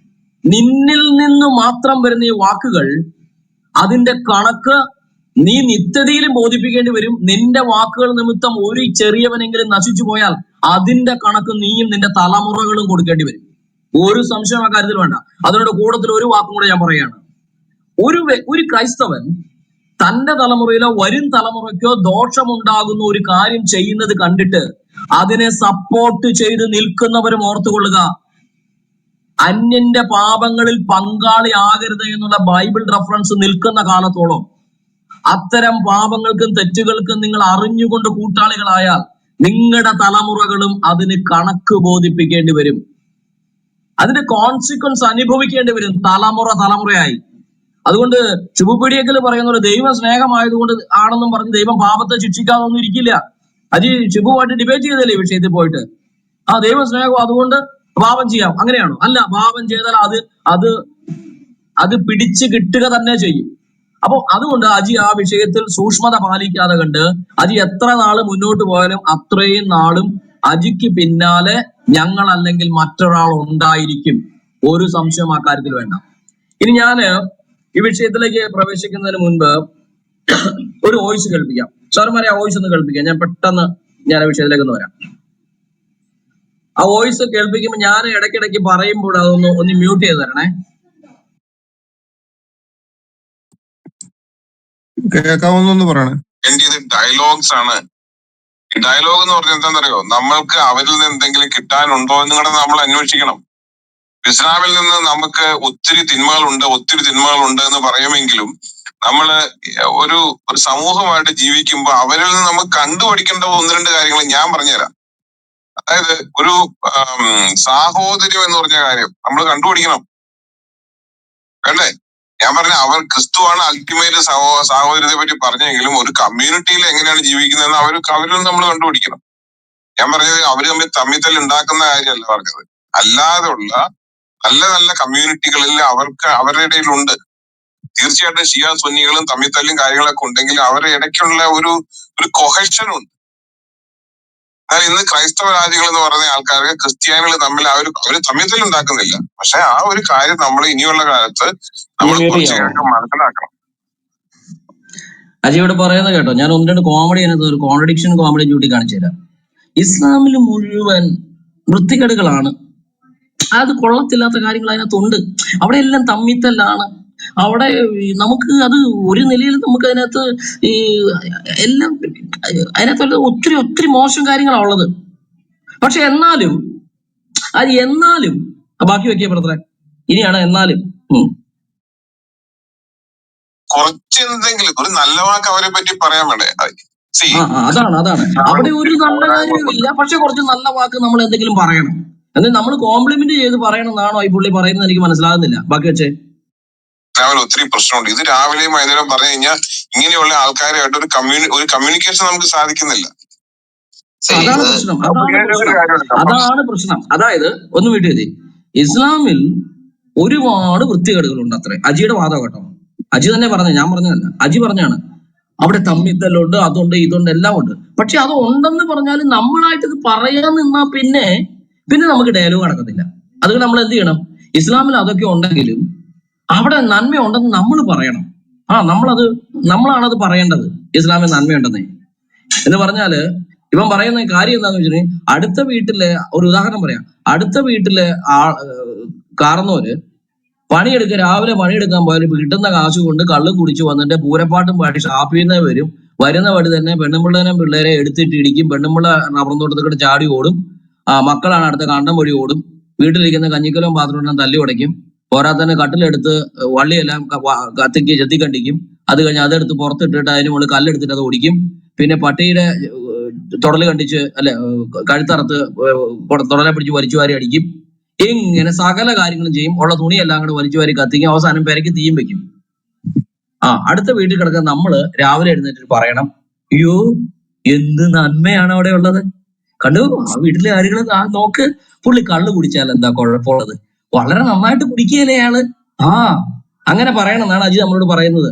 S3: നിന്നിൽ നിന്ന് മാത്രം വരുന്ന ഈ വാക്കുകൾ, അതിന്റെ കണക്ക് നീ നിത്യതയിലും ബോധിപ്പിക്കേണ്ടി വരും. നിന്റെ വാക്കുകൾ നിമിത്തം ഒരു ചെറിയവനെങ്കിലും നശിച്ചു പോയാൽ അതിന്റെ കണക്ക് നീയും നിന്റെ തലമുറകളും കൊടുക്കേണ്ടി വരും. ഒരു സംശയം ആ കാര്യത്തിൽ വേണ്ട. അതിനോട് കൂട്ടത്തിൽ ഒരു വാക്കും കൂടെ ഞാൻ പറയുകയാണ്. ഒരു ക്രൈസ്തവൻ തന്റെ തലമുറയിലോ വരും തലമുറയ്ക്കോ ദോഷമുണ്ടാകുന്ന ഒരു കാര്യം ചെയ്യുന്നത് കണ്ടിട്ട് അതിനെ സപ്പോർട്ട് ചെയ്ത് നിൽക്കുന്നവരും ഓർത്തുകൊള്ളുക, അന്യന്റെ പാപങ്ങളിൽ പങ്കാളിയാകരുത് എന്നുള്ള ബൈബിൾ റെഫറൻസ് നിൽക്കുന്ന കാലത്തോളം അത്തരം പാപങ്ങൾക്കും തെറ്റുകൾക്കും നിങ്ങൾ അറിഞ്ഞുകൊണ്ട് കൂട്ടാളികളായാൽ നിങ്ങളുടെ തലമുറകളും അതിന് കണക്ക് ബോധിപ്പിക്കേണ്ടി വരും. അതിന്റെ കോൺസിക്വൻസ് അനുഭവിക്കേണ്ടി വരും തലമുറയായി. അതുകൊണ്ട് ശുഭപീഡിയക്കൽ പറയുന്ന പോലെ ദൈവം സ്നേഹമായതുകൊണ്ട് ആണെന്നും പറഞ്ഞ് ദൈവം പാപത്തെ ശിക്ഷിക്കാതൊന്നും ഇരിക്കില്ല. അത് ശുഭുവായിട്ട് ഡിബേറ്റ് ചെയ്തല്ലേ ഈ വിഷയത്തിൽ പോയിട്ട്. ദൈവം സ്നേഹം അതുകൊണ്ട് പാപം ചെയ്യാം, അങ്ങനെയാണോ? അല്ല, പാപം ചെയ്താൽ അത് പിടിച്ചു കിട്ടുക തന്നെ ചെയ്യും. അപ്പൊ അതുകൊണ്ട് അജി ആ വിഷയത്തിൽ സൂക്ഷ്മത പാലിക്കാതെ കണ്ട് അജി എത്ര നാള് മുന്നോട്ട് പോയാലും അത്രയും നാളും അജിക്ക് പിന്നാലെ ഞങ്ങൾ അല്ലെങ്കിൽ മറ്റൊരാൾ ഉണ്ടായിരിക്കും. ഒരു സംശയം ആ കാര്യത്തിൽ വേണ്ട. ഇനി ഞാന് ഈ വിഷയത്തിലേക്ക് പ്രവേശിക്കുന്നതിന് മുൻപ് ഒരു വോയിസ് കേൾപ്പിക്കാം. സാറുമാരെ ആ വോയിസ് ഒന്ന് കേൾപ്പിക്കാം. ഞാൻ പെട്ടെന്ന് ഞാൻ ആ വിഷയത്തിലേക്ക് ഒന്ന് വരാം. ആ വോയിസ് കേൾപ്പിക്കുമ്പോൾ ഞാൻ ഇടയ്ക്കിടയ്ക്ക് പറയുമ്പോൾ ഒന്ന് മ്യൂട്ട് ചെയ്ത് തരണേ.
S5: കേൾക്കാവുന്ന പറയണേ. എന്റെ ഇത് ഡയലോഗ്സ് ആണ്. ഈ ഡയലോഗ് എന്ന് പറഞ്ഞാൽ എന്താണെന്നറിയോ? നമ്മൾക്ക് അവരിൽ നിന്ന് എന്തെങ്കിലും കിട്ടാനുണ്ടോ എന്ന് കൂടെ നമ്മൾ അന്വേഷിക്കണം. ഇസ്ലാമിൽ നിന്ന് നമുക്ക് ഒത്തിരി തിന്മകളുണ്ട് എന്ന് പറയുമെങ്കിലും നമ്മള് ഒരു സമൂഹമായിട്ട് ജീവിക്കുമ്പോൾ അവരിൽ നിന്ന് നമുക്ക് കണ്ടുപഠിക്കേണ്ട 1-2 കാര്യങ്ങൾ ഞാൻ പറഞ്ഞുതരാം. അതായത് ഒരു സാഹോദര്യം എന്ന് പറഞ്ഞ കാര്യം നമ്മൾ കണ്ടുപിടിക്കണം, വേണ്ടേ? ഞാൻ പറഞ്ഞ ക്രിസ്തുവാണ് അൾട്ടിമേറ്റ് സാഹോദര്യത്തെ പറ്റി പറഞ്ഞെങ്കിലും ഒരു കമ്മ്യൂണിറ്റിയിൽ എങ്ങനെയാണ് ജീവിക്കുന്നതെന്ന് അവരിൽ നമ്മൾ കണ്ടുപിടിക്കണം. ഞാൻ പറഞ്ഞത് അവര് തമ്മിൽ ഉണ്ടാക്കുന്ന കാര്യമല്ല പറഞ്ഞത്. അല്ലാതെയുള്ള നല്ല നല്ല കമ്മ്യൂണിറ്റികളിൽ അവരുടെ ഇടയിലുണ്ട്. തീർച്ചയായിട്ടും ഷിയ സുന്നികളും തമ്മിത്തല്ലും കാര്യങ്ങളൊക്കെ ഉണ്ടെങ്കിൽ അവരുടെ ഇടയ്ക്കുള്ള ഒരു കൊഹഷൻ ഉണ്ട്. എന്നാൽ ഇന്ന് ക്രൈസ്തവ രാജ്യങ്ങൾ എന്ന് പറയുന്ന ആൾക്കാർക്ക് ക്രിസ്ത്യാനികൾ തമ്മിൽ അവര് തമ്മിത്തല്ല് ഉണ്ടാക്കുന്നില്ല. പക്ഷെ ആ ഒരു കാര്യം നമ്മൾ ഇനിയുള്ള കാലത്ത് നമ്മൾ കുറച്ചൊക്കെ മനസ്സിലാക്കണം.
S3: അജിയോട് പറയുന്നത് കേട്ടോ. ഞാൻ 1-2 കോമഡി അതിനകത്ത് ഒരു കോൺട്രഡിക്ഷൻ കോമഡി ചൂട്ടി കാണിച്ചു തരാം. ഇസ്ലാമിൽ മുഴുവൻ വൃത്തികേടുകളാണ്, അത് കൊള്ളത്തില്ലാത്ത കാര്യങ്ങൾ അതിനകത്തുണ്ട്. അവിടെ എല്ലാം തമ്മിത്തല്ലാണ്. അവിടെ നമുക്ക് അത് ഒരു നിലയിൽ നമുക്ക് അതിനകത്ത് ഈ എല്ലാം അതിനകത്തുള്ള ഒത്തിരി മോശം കാര്യങ്ങളാണ് ഉള്ളത്. പക്ഷെ എന്നാലും ബാക്കി വെക്കിയ ബ്രദറെ, ഇനിയാണ് എന്നാലും
S5: കുറച്ചെന്തെങ്കിലും ഒരു നല്ല വാക്ക് അവരെ പറ്റി പറയാൻ വേണ്ടേ?
S3: അതാണ് അവിടെ ഒരു നല്ല കാര്യമില്ല. പക്ഷെ കുറച്ച് നല്ല വാക്ക് നമ്മൾ എന്തെങ്കിലും പറയണം. എന്നാൽ നമ്മൾ കോംപ്ലിമെന്റ് ചെയ്ത് പറയണം എന്നാണോ ഈ പുള്ളി പറയുന്നത്? എനിക്ക് മനസ്സിലാകുന്നില്ല. ബാക്കി വെച്ചേ.
S5: രാവിലെ ഒത്തിരി പ്രശ്നമുണ്ട്. ഇത് രാവിലെയും വൈകുന്നേരം പറഞ്ഞു കഴിഞ്ഞാൽ ഇങ്ങനെയുള്ള ആൾക്കാരായിട്ട് ഒരു കമ്മ്യൂണിക്കേഷൻ നമുക്ക് സാധിക്കുന്നില്ല.
S3: അതാണ് പ്രശ്നം. അതായത് ഒന്ന് വീട്ടിൽ ഇസ്ലാമിൽ ഒരുപാട് വൃത്തികേടുകളുണ്ട് അത്രേ. അജിയുടെ വാദം കേട്ടോ. അജി തന്നെ പറഞ്ഞ, ഞാൻ പറഞ്ഞതല്ല, അജി പറഞ്ഞാണ്. അവിടെ തമ്മിത്തല്ലുണ്ട്, അതുണ്ട്, ഇതുണ്ട്, എല്ലാം ഉണ്ട്. പക്ഷെ അത് ഉണ്ടെന്ന് പറഞ്ഞാലും നമ്മളായിട്ട് ഇത് പറയാൻ നിന്നാ പിന്നെ നമുക്ക് ഡയലോഗ് നടക്കത്തില്ല. അതുകൊണ്ട് നമ്മൾ എന്ത് ചെയ്യണം? ഇസ്ലാമിൽ അതൊക്കെ ഉണ്ടെങ്കിലും അവിടെ നന്മയുണ്ടെന്ന് നമ്മൾ പറയണം. നമ്മളാണത് പറയേണ്ടത്. ഇസ്ലാമിൽ നന്മയുണ്ടെന്നേ എന്ന് പറഞ്ഞാല് ഇവൻ പറയുന്ന കാര്യം എന്താന്ന് വെച്ചിട്ടുണ്ടെങ്കിൽ, അടുത്ത വീട്ടിലെ ഒരു ഉദാഹരണം പറയാം. അടുത്ത വീട്ടിലെ കാർന്നോര് രാവിലെ പണിയെടുക്കാൻ പോയാലും കിട്ടുന്ന കാശ് കൊണ്ട് കള്ള് കുടിച്ച് വന്നിട്ട് പൂരപ്പാട്ടും പാടി ഷാപ്പിൽ നിന്ന് വരും. വരുന്ന വഴി തന്നെ പിള്ളേരെ എടുത്തിട്ട് ഇടിക്കും. പെണ്ണുമ്പിള്ള റബ്ബറും തോട്ടത്തിൽ ചാടി ഓടും. മക്കളാണ് അടുത്ത കണ്ടം വഴി ഓടും. വീട്ടിലിരിക്കുന്ന കഞ്ഞിക്കലവും പാത്രം തല്ലി ഉടയ്ക്കും. പോരാത്തന്നെ കട്ടിലെടുത്ത് വള്ളിയെല്ലാം ചെത്തിക്കണ്ടിക്കും. അത് കഴിഞ്ഞ് അതെടുത്ത് പുറത്തിട്ടിട്ട് അതിന് മുകളിൽ കല്ലെടുത്തിട്ട് അത് ഓടിക്കും. പിന്നെ പട്ടിയുടെ തുടല് കണ്ടിച്ച് കഴുത്തറത്ത് തുടലെ പിടിച്ച് വലിച്ചു വാരി അടിക്കും. ഇങ്ങനെ സകല കാര്യങ്ങളും ചെയ്യും. ഉള്ള തുണിയെല്ലാം കൂടെ വലിച്ചു വാരി കത്തിക്കും. അവസാനം പെരക്ക് തീയും വെക്കും. അടുത്ത വീട്ടിൽ കിടക്കാൻ നമ്മള് രാവിലെ എഴുന്നേറ്റ് പറയണം, അയ്യോ എന്ത് നന്മയാണ് അവിടെ ഉള്ളത്, കണ്ടു ആ വീട്ടിലെ കാര്യങ്ങൾ നോക്ക്, പുള്ളി കള്ളു കുടിച്ചാൽ എന്താ കുഴപ്പമുള്ളത്, വളരെ നന്നായിട്ട് കുടിക്കുകയല്ലേ അയാള്. അങ്ങനെ പറയണം എന്നാണ് അജി നമ്മളോട് പറയുന്നത്.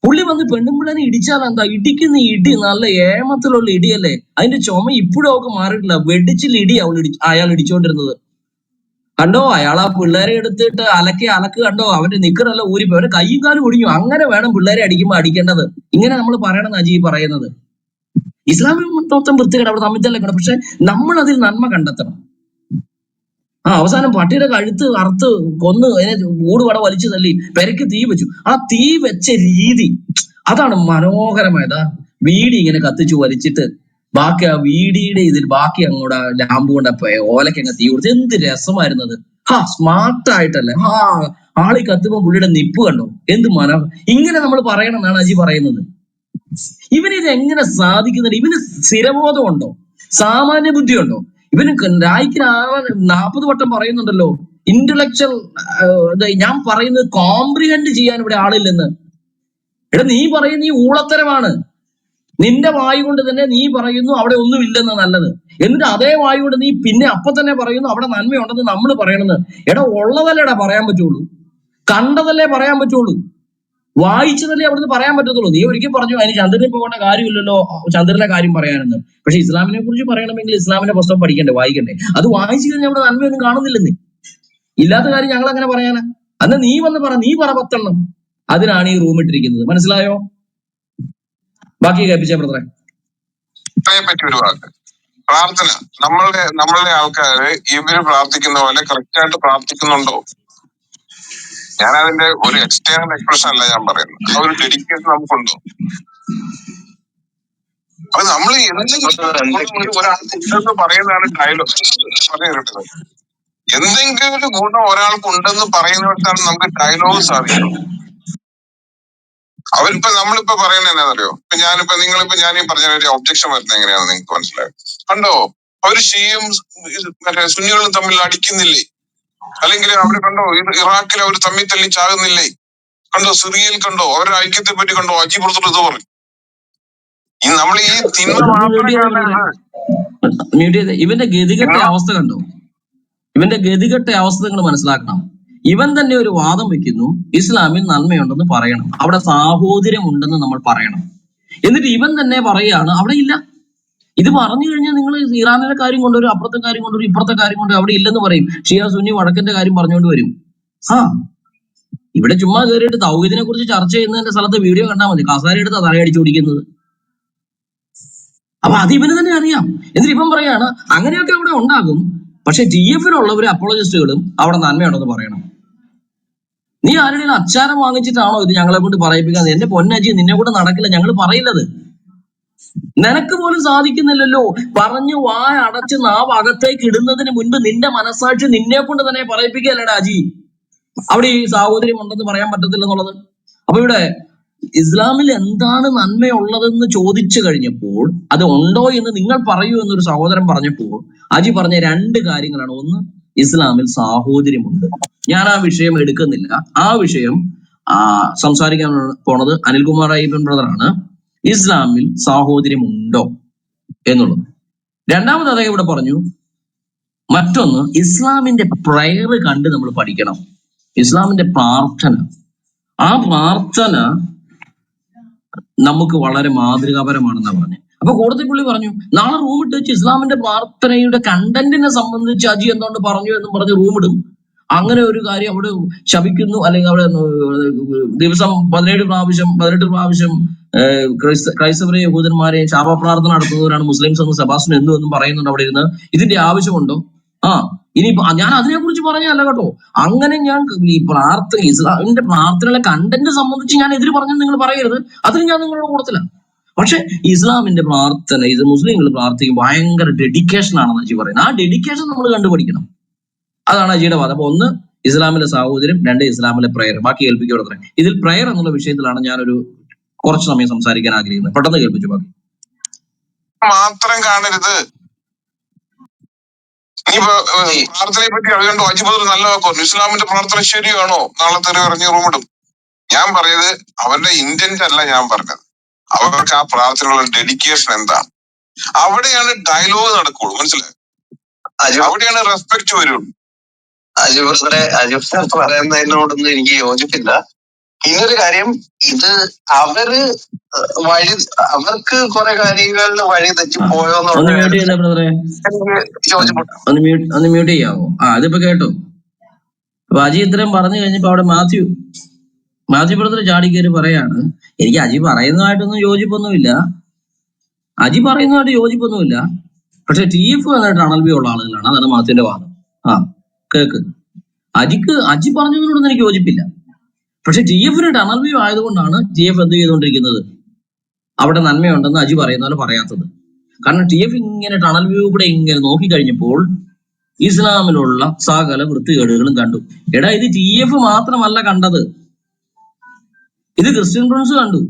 S3: പുള്ളി വന്ന് പെണ്ണുമ്പിള്ളനെ ഇടിച്ചാൽ എന്താ? ഇടിക്കുന്ന ഇടി നല്ല ഏമത്തിലുള്ള ഇടിയല്ലേ, അതിന്റെ ചുമ ഇപ്പോഴും അവൾക്ക് മാറിയിട്ടില്ല. വെടിച്ചിൽ ഇടി അയാൾ ഇടിച്ചോണ്ടിരുന്നത് കണ്ടോ. അയാൾ ആ പിള്ളേരെ എടുത്തിട്ട് അലക്ക് കണ്ടോ, അവന്റെ നിക്കറെല്ലാം ഊരിപ്പോ, അവന്റെ കൈയും കാലും ഒടിഞ്ഞു. അങ്ങനെ വേണം പിള്ളേരെ അടിക്കുമ്പോൾ അടിക്കേണ്ടത്. ഇങ്ങനെ നമ്മൾ പറയണം അജി പറയുന്നത്. ഇസ്ലാമിൽ മൊത്തം വൃത്തികേട്, അവിടെ തമ്മിത്തല്ലൊക്കെ. പക്ഷെ നമ്മൾ അതിൽ നന്മ കണ്ടെത്തണം. അവസാനം പട്ടിയുടെ കഴുത്ത് അറുത്ത് കൊന്ന് അതിനെ ഊടുപട വലിച്ചു തല്ലി പെരക്ക് തീ വെച്ചു. ആ തീ വെച്ച രീതി, അതാണ് മനോഹരമായത്. വീടി ഇങ്ങനെ കത്തിച്ചു വലിച്ചിട്ട് ബാക്കി ആ വീടിയുടെ ഇതിൽ ബാക്കി അങ്ങോട്ട് ലാമ്പ് കൊണ്ട് ഓലയ്ക്ക് അങ്ങ് തീ കൊടുത്ത് എന്ത് രസമായിരുന്നത്. സ്മാർട്ടായിട്ടല്ലേ ആളി കത്തുമ്പോ പുള്ളിയുടെ നിപ്പ് കണ്ടോ, എന്ത് ഇങ്ങനെ നമ്മൾ പറയണം എന്നാണ് അജി പറയുന്നത്. ഇവനിത് എങ്ങനെ സാധിക്കുന്നുണ്ട്? ഇവന് സ്ഥിരബോധം ഉണ്ടോ? സാമാന്യ ബുദ്ധി ഉണ്ടോ? ഇവന് രായ്ക്ക് 40 വട്ടം പറയുന്നുണ്ടല്ലോ ഇന്റലക്ച്വൽ, ഞാൻ പറയുന്നത് കോംപ്രിഹെൻഡ് ചെയ്യാൻ ഇവിടെ ആളില്ലെന്ന്. നീ പറയുന്ന ഈ ഊളത്തരമാണ്. നിന്റെ വായു കൊണ്ട് തന്നെ നീ പറയുന്നു അവിടെ ഒന്നുമില്ലെന്ന് നല്ലത്, എന്നിട്ട് അതേ വായു കൊണ്ട് നീ പിന്നെ അപ്പൊ തന്നെ പറയുന്നു അവിടെ നന്മയുണ്ടെന്ന് നമ്മൾ പറയണമെന്ന്. ഉള്ളതല്ലേടാ പറയാൻ പറ്റുള്ളൂ, കണ്ടതല്ലേ പറയാൻ പറ്റുള്ളൂ, വായിച്ചതല്ലേ അവിടുന്ന് പറയാൻ പറ്റത്തുള്ളൂ. നീ ഒരിക്കൽ പറഞ്ഞു അതിന് ചന്ദ്രനിൽ പോകേണ്ട കാര്യമില്ലല്ലോ, ചന്ദ്രനിലെ കാര്യം പറയാനെന്ന്. പക്ഷെ ഇസ്ലാമിനെ കുറിച്ച് പറയണമെങ്കിൽ ഇസ്ലാമിന്റെ പുസ്തകം പഠിക്കണ്ടേ, വായിക്കണ്ടേ? അത് വായിച്ചു കഴിഞ്ഞാൽ അവിടെ നന്മയൊന്നും കാണുന്നില്ലെന്നേ. ഇല്ലാത്ത കാര്യം ഞങ്ങൾ അങ്ങനെ പറയാനാ? അന്ന് നീ വന്ന് പറ, നീ പറ 10 എണ്ണം. അതിനാണ് ഈ റൂം ഇട്ടിരിക്കുന്നത്. മനസ്സിലായോ? ബാക്കി കേൾപ്പിച്ചേ ബ്രദറെ.
S5: പറ്റി ഒരു വാക്ക്. പ്രാർത്ഥന, നമ്മളുടെ ആൾക്കാര് ഇവര് പ്രാർത്ഥിക്കുന്ന പോലെ കറക്റ്റ് ആയിട്ട് പ്രാർത്ഥിക്കുന്നുണ്ടോ? ഞാൻ അതിന്റെ ഒരു എക്സ്റ്റേണൽ എക്സ്പ്രഷൻ അല്ല ഞാൻ പറയുന്നത്, ആ ഒരു ഡെഡിക്കേഷൻ നമുക്കുണ്ടോ? അപ്പൊ നമ്മൾ ഒരാൾക്ക് പറയുന്നതാണ് ഡയലോഗ്. പറഞ്ഞിരുന്നത് എന്തെങ്കിലും ഒരു ഗുണം ഒരാൾക്ക് ഉണ്ടെന്ന് പറയുന്നിടത്താണ് നമുക്ക് ഡയലോഗ് സാധിക്കണം. നമ്മളിപ്പോ പറയുന്നത് എന്നാന്നറിയോ? നിങ്ങളിപ്പോ ഞാൻ ഈ പറഞ്ഞ ഒരു ഒബ്ജക്ഷൻ വരുന്നത് എങ്ങനെയാണെന്ന് നിങ്ങൾക്ക് മനസ്സിലായോ? കണ്ടോ, അവര് ഷിയും മറ്റേ സുന്നികളും തമ്മിൽ അടിക്കുന്നില്ലേ? അല്ലെങ്കിൽ അവിടെ കണ്ടോ ഇറാഖിൽ അവർ തമ്മിൽ തല്ലി ചാകുന്നില്ലേ? കണ്ടോ സിറിയയിൽ കണ്ടോ അവരുടെ ഐക്യത്തെ പറ്റി കണ്ടോ അജി പുറത്തോട്ട് ഇത് പറഞ്ഞു. നമ്മൾ ഈ തിന്മ
S3: ഇവന്റെ ഗതികെട്ട അവസ്ഥ കണ്ടോ? ഇവന്റെ ഗതികെട്ട അവസ്ഥ നിങ്ങൾ മനസ്സിലാക്കണം. ഇവൻ തന്നെ ഒരു വാദം വെക്കുന്നു, ഇസ്ലാമിൽ നന്മയുണ്ടെന്ന് പറയണം, അവിടെ സാഹോദര്യം ഉണ്ടെന്ന് നമ്മൾ പറയണം. എന്നിട്ട് ഇവൻ തന്നെ പറയുകയാണ് അവിടെ ഇല്ല. ഇത് പറഞ്ഞു കഴിഞ്ഞാൽ നിങ്ങൾ ഇറാനിലെ കാര്യം കൊണ്ടുവരും, അപ്പുറത്തെ കാര്യം കൊണ്ടുവരും, ഇപ്പുറത്തെ കാര്യം കൊണ്ടുവരും, അവിടെ ഇല്ലെന്ന് പറയും. ഷിയ സുന്നി വടക്കന്റെ കാര്യം പറഞ്ഞുകൊണ്ട് വരും. ഇവിടെ ചുമ്മാ കയറിയിട്ട് തൗഹീദിനെ കുറിച്ച് ചർച്ച ചെയ്യുന്നതിന്റെ സ്ഥലത്ത് വീഡിയോ കണ്ടാൽ മതി, കസാര എടുത്താ തലയടിച്ചു ഓടിക്കുന്നത്. അപ്പൊ അത് ഇവന് തന്നെ അറിയാം. എന്നിട്ട് ഇവൻ പറയാണ് അങ്ങനെയൊക്കെ അവിടെ ഉണ്ടാകും, പക്ഷെ GF-ലുള്ളവര് അപ്പോളജിസ്റ്റുകളും അവിടെ നന്മയുണ്ടെന്ന് പറയണം. നീ ആരുടെയും അച്ചാരം വാങ്ങിച്ചിട്ടാണോ ഇത് ഞങ്ങളെ കൊണ്ട് പറയിപ്പിക്കാൻ? എന്റെ പൊന്നജി, നിന്നെ കൂടെ നടക്കില്ല, ഞങ്ങൾ പറയില്ലത്. നിനക്ക് പോലും സാധിക്കുന്നില്ലല്ലോ. പറഞ്ഞു വായ അടച്ച് നാവ് അകത്തേക്ക് ഇടുന്നതിന് മുൻപ് നിന്റെ മനസ്സാക്ഷി നിന്നെ കൊണ്ട് തന്നെ പറയിപ്പിക്കല്ലേടാ അജി അവിടെ ഈ സാഹോദര്യം ഉണ്ടെന്ന് പറയാൻ പറ്റത്തില്ല എന്നുള്ളത്. അപ്പൊ ഇവിടെ ഇസ്ലാമിൽ എന്താണ് നന്മയുള്ളതെന്ന് ചോദിച്ചു കഴിഞ്ഞപ്പോൾ അത് ഉണ്ടോ എന്ന് നിങ്ങൾ പറയൂ എന്നൊരു സഹോദരൻ പറഞ്ഞപ്പോൾ അജി പറഞ്ഞ 2 കാര്യങ്ങളാണ്. ഒന്ന്, ഇസ്ലാമിൽ സാഹോദര്യമുണ്ട്. ഞാൻ ആ വിഷയം എടുക്കുന്നില്ല. ആ വിഷയം സംസാരിക്കാൻ പോണത് അനിൽകുമാർ അയ്യപ്പൻ ബ്രദറാണ്. ഇസ്ലാമിൽ സാഹോദര്യമുണ്ടോ എന്നുള്ളത്. രണ്ടാമത് അദ്ദേഹം ഇവിടെ പറഞ്ഞു. മറ്റൊന്ന്, ഇസ്ലാമിന്റെ പ്രയർ കണ്ട് നമ്മൾ പഠിക്കണം. ഇസ്ലാമിന്റെ പ്രാർത്ഥന, ആ പ്രാർത്ഥന നമുക്ക് വളരെ മാതൃകാപരമാണെന്നാണ് പറഞ്ഞത്. അപ്പൊ കോടതിപ്പുള്ളി പറഞ്ഞു നാളെ റൂം ഇട്ട് വെച്ച് ഇസ്ലാമിന്റെ പ്രാർത്ഥനയുടെ കണ്ടന്റിനെ സംബന്ധിച്ച് അജി എന്തുകൊണ്ട് പറഞ്ഞു എന്നും പറഞ്ഞ് റൂം ഇടും. അങ്ങനെ ഒരു കാര്യം അവിടെ ശപിക്കുന്നു, അല്ലെങ്കിൽ അവിടെ ദിവസം 18 പ്രാവശ്യം ക്രൈസ്തവരെയും യഹൂദന്മാരെയും ശാപപ്രാർത്ഥന നടത്തുന്നവരാണ് മുസ്ലിംസ് എന്ന് സെബാസ്റ്റ്യൻ എന്നും പറയുന്നുണ്ട് അവിടെ ഇരുന്ന്. ഇതിന്റെ ആവശ്യമുണ്ടോ? ഇനിയിപ്പോ ഞാൻ അതിനെ കുറിച്ച് പറഞ്ഞല്ല കേട്ടോ. അങ്ങനെ ഞാൻ ഈ ഇസ്ലാമിന്റെ പ്രാർത്ഥനയുടെ കണ്ടന്റ് സംബന്ധിച്ച് ഞാൻ എതിര് പറഞ്ഞെന്ന് നിങ്ങൾ പറയരുത്, അതിന് ഞാൻ നിങ്ങളുടെ കൂട്ടത്തില്ല. പക്ഷെ ഇസ്ലാമിന്റെ പ്രാർത്ഥന, ഇത് മുസ്ലിങ്ങൾ പ്രാർത്ഥിക്കും ഭയങ്കര ഡെഡിക്കേഷൻ ആണെന്ന് അജി പറയുന്നത്. ആ ഡെഡിക്കേഷൻ നമ്മൾ കണ്ടുപിടിക്കണം. അതാണ് അജിയുടെ വാദം. അപ്പൊ 1 ഇസ്ലാമിലെ സാഹോദര്യം, 2 ഇസ്ലാമിലെ പ്രയർ. ബാക്കി കേൾപ്പിക്കുക. ഇതിൽ പ്രയർ എന്നുള്ള വിഷയത്തിലാണ് ഞാനൊരു കുറച്ച് സമയം സംസാരിക്കാൻ ആഗ്രഹിക്കുന്നത്. പെട്ടെന്ന് കേൾപ്പിച്ചു. ബാക്കി
S5: മാത്രം കാണരുത്. പ്രാർത്ഥനയെ പറ്റി അറിയണ്ടോ? അജിബദർ നല്ല വാക്കോന്നു. ഇസ്ലാമിന്റെ പ്രാർത്ഥന ശരിയാണോ? നാളെ തെറി ഇറങ്ങി റൂമിടും. ഞാൻ പറയുന്നത് അവരുടെ ഇന്റന്റ് അല്ല ഞാൻ പറഞ്ഞത്, അവർക്ക് ആ പ്രാർത്ഥനയുള്ള ഡെഡിക്കേഷൻ എന്താണ്. അവിടെയാണ് ഡയലോഗ് നടക്കുള്ളൂ. മനസ്സിലായോ? അവിടെയാണ് റെസ്പെക്ട് വരുള്ളൂ.
S6: അജിബദറെ പറയുന്നതിനോടൊന്നും എനിക്ക് യോജിപ്പില്ല. ഇന്നൊരു കാര്യം, ഇത് അവർക്ക് കുറെ കാര്യങ്ങളിൽ വഴി തെറ്റിപ്പോയോന്നുള്ളത്
S3: മ്യൂട്ട് ചെയ്യാവോ? അതിപ്പോ കേട്ടോ. അപ്പൊ അജി ഇത്രയും പറഞ്ഞു കഴിഞ്ഞപ്പോ അവിടെ മാത്യു ബ്രദർ ചാടിക്കയറി പറയാണ് എനിക്ക് അജി പറയുന്നതായിട്ടൊന്നും യോജിപ്പൊന്നുമില്ല, പക്ഷെ TF എന്നായിട്ട് അണൽബിയുള്ള ആളുകളാണ്. അതാണ് മാത്യുവിന്റെ വാദം. കേക്ക്, അജി പറഞ്ഞതിനോടൊന്നും എനിക്ക് യോജിപ്പില്ല. പക്ഷെ ടി എഫിന് ടണൽ വ്യൂ ആയതുകൊണ്ടാണ് ടി എഫ് എന്ത് ചെയ്തുകൊണ്ടിരിക്കുന്നത്, അവിടെ നന്മയുണ്ടെന്ന് അജി പറയുന്ന പോലെ പറയാത്തത്. കാരണം ടി എഫ് ഇങ്ങനെ ടണൽ വ്യൂ കൂടെ ഇങ്ങനെ നോക്കിക്കഴിഞ്ഞപ്പോൾ ഇസ്ലാമിലുള്ള സകല വൃത്തികേടുകളും കണ്ടു. എടാ, ഇത് ടി എഫ് മാത്രമല്ല കണ്ടത്, ഇത് ക്രിസ്ത്യൻ പ്രിൻസ് കണ്ടു.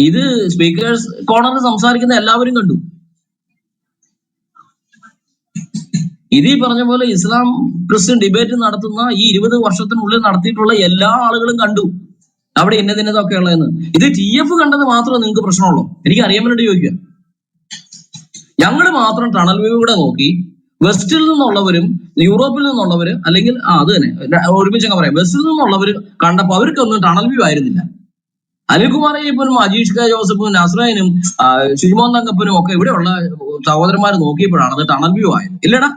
S3: ഇത് സ്പീക്കേഴ്സ് കോർണറിൽ സംസാരിക്കുന്ന എല്ലാവരും കണ്ടു. ഇത് ഈ പറഞ്ഞ പോലെ ഇസ്ലാം ക്രിസ്ത്യൻ ഡിബേറ്റ് നടത്തുന്ന ഈ 20 വർഷത്തിനുള്ളിൽ നടത്തിയിട്ടുള്ള എല്ലാ ആളുകളും കണ്ടു അവിടെ ഇന്നതൊക്കെ ഉള്ളതെന്ന്. ഇത് ടി എഫ് കണ്ടത് മാത്രമേ നിങ്ങൾക്ക് പ്രശ്നമുള്ളൂ? എനിക്ക് അറിയാൻ വേണ്ടി ചോദിക്കുക. ഞങ്ങൾ മാത്രം ടണൽ വ്യൂ കൂടെ നോക്കി വെസ്റ്റിൽ നിന്നുള്ളവരും യൂറോപ്പിൽ നിന്നുള്ളവര്, അല്ലെങ്കിൽ അത് തന്നെ ഒരുമിച്ചങ്ങ് പറയാം, വെസ്റ്റിൽ നിന്നുള്ളവര് കണ്ടപ്പോ അവർക്കൊന്നും ടണൽ വ്യൂ ആയിരുന്നില്ല. അനിൽകുമാർ അയ്യപ്പനും അജീഷ് കെ ജോസഫും നസ്രൈനും ഷിജിമോൻ തങ്കപ്പനും ഒക്കെ ഇവിടെയുള്ള സഹോദരന്മാർ നോക്കിയപ്പോഴാണ് അത് ടണൽ വ്യൂ ആയത്. ഇല്ലടാ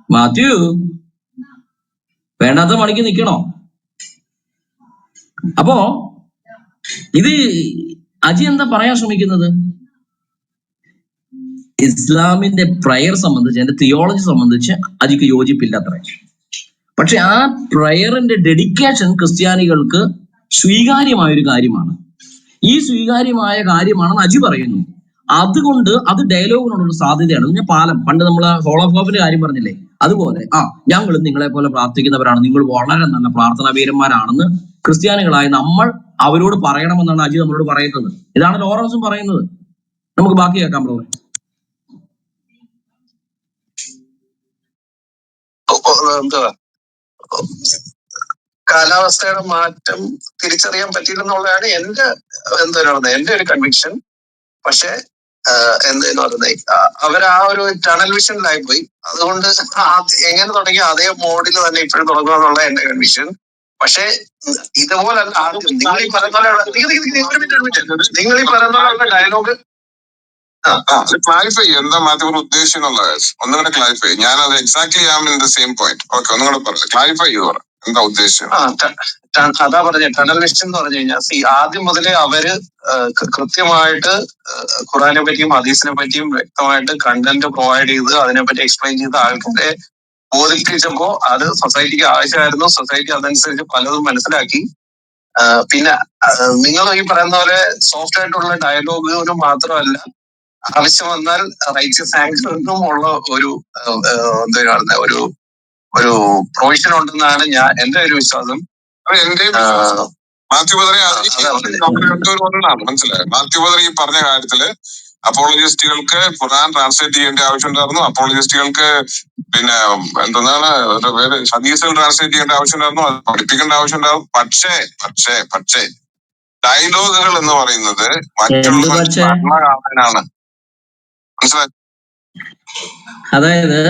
S3: മാത്യു, വേണ്ടാത്ത മണിക്ക് നിക്കണോ? അപ്പോ ഇത് അജി എന്താ പറയാൻ ശ്രമിക്കുന്നത്? ഇസ്ലാമിന്റെ പ്രയർ സംബന്ധിച്ച്, എന്റെ തിയോളജി സംബന്ധിച്ച് അജിക്ക് യോജിപ്പില്ല അത്ര. പക്ഷെ ആ പ്രയറിന്റെ ഡെഡിക്കേഷൻ ക്രിസ്ത്യാനികൾക്ക് സ്വീകാര്യമായ ഒരു കാര്യമാണ്. ഈ സ്വീകാര്യമായ കാര്യമാണെന്ന് അജി പറയുന്നു. അതുകൊണ്ട് അത് ഡയലോഗിനോടുള്ള സാധ്യതയാണ്. ഞാൻ പാലം, പണ്ട് നമ്മൾ ഹോളോകോപ്പിന്റെ കാര്യം പറഞ്ഞില്ലേ, അതുപോലെ ഞങ്ങൾ നിങ്ങളെ പോലെ പ്രാർത്ഥിക്കുന്നവരാണ്, നിങ്ങൾ വളരെ നല്ല പ്രാർത്ഥനാ വീരന്മാരാണെന്ന് ക്രിസ്ത്യാനികളായ നമ്മൾ അവരോട് പറയണമെന്നാണ് അജി നമ്മളോട് പറയുന്നത്. ഇതാണ് ലോറൻസും പറയുന്നത്. നമുക്ക് ബാക്കി കേൾക്കാം ബ്രദർ.
S6: എന്തുവാ, കാലാവസ്ഥയുടെ മാറ്റം തിരിച്ചറിയാൻ പറ്റിയില്ലെന്നുള്ളതാണ് എന്റെ ഒരു കൺവിക്ഷൻ. പക്ഷെ എന്തെന്ന് പറയുന്നത്, അവർ ആ ഒരു ടണൽ വിഷനിലായി പോയി. അതുകൊണ്ട് എങ്ങനെ തുടങ്ങി അതേ മോഡിൽ തന്നെ ഇപ്പോഴും തുടങ്ങുക എന്നുള്ള എന്റെ കൺവിക്ഷൻ. പക്ഷെ ഇതുപോലല്ല ആദ്യം നിങ്ങൾ ഈ പറയുന്ന ഡയലോഗ്
S5: ക്ലാരിഫൈ എന്താ മാത്യു ഉദ്ദേശിച്ച ഒന്നുകൂടെ ക്ലാരിഫൈ. ഞാൻ അത് exactly I am in the same point. Okay, ഒന്നുകൂടെ പറഞ്ഞു ക്ലാരിഫൈ ചെയ്തു പറ, എന്താ ഉദ്ദേശം?
S6: അതാ പറഞ്ഞ ടണൽ വിഷൻ എന്ന് പറഞ്ഞു കഴിഞ്ഞാൽ, ആദ്യം മുതലേ അവര് കൃത്യമായിട്ട് ഖുറാനെ പറ്റിയും ഹദീസിനെ പറ്റിയും വ്യക്തമായിട്ട് കണ്ടന്റ് പ്രൊവൈഡ് ചെയ്ത് അതിനെപ്പറ്റി എക്സ്പ്ലെയിൻ ചെയ്ത് ആൾക്കാരെ ബോധിപ്പിച്ചപ്പോ അത് സൊസൈറ്റിക്ക് ആവശ്യമായിരുന്നു. സൊസൈറ്റി അതനുസരിച്ച് പലതും മനസ്സിലാക്കി. പിന്നെ നിങ്ങൾ ഈ പറയുന്ന പോലെ സോഫ്റ്റ് ആയിട്ടുള്ള ഡയലോഗുകൾ മാത്രമല്ല, ആവശ്യം വന്നാൽ റൈറ്റ്സ് ആംഗിളിനും ഉള്ള ഒരു ഒരു പ്രൊവിഷൻ ഉണ്ടെന്നാണ് എന്റെ ഒരു വിശ്വാസം.
S5: എന്റെയും മാത്യു ബദറി മനസ്സിലായോ? മാത്യു ബദറി ഈ പറഞ്ഞ കാര്യത്തില് അപ്പോളജിസ്റ്റുകൾക്ക് ഖുർആൻ ട്രാൻസ്ലേറ്റ് ചെയ്യേണ്ട ആവശ്യമുണ്ടായിരുന്നു, അപ്പോളജിസ്റ്റുകൾക്ക് പിന്നെ എന്താണ് ഹദീസുകൾ ട്രാൻസ്ലേറ്റ് ചെയ്യേണ്ട ആവശ്യമുണ്ടായിരുന്നു, അത് പഠിപ്പിക്കേണ്ട ആവശ്യമുണ്ടായിരുന്നു. പക്ഷേ ഡയലോഗുകൾ എന്ന് പറയുന്നത് മറ്റുള്ളവർക്ക് നന്മ കാണാനാണ്. മനസ്സിലായി?
S3: അതായത്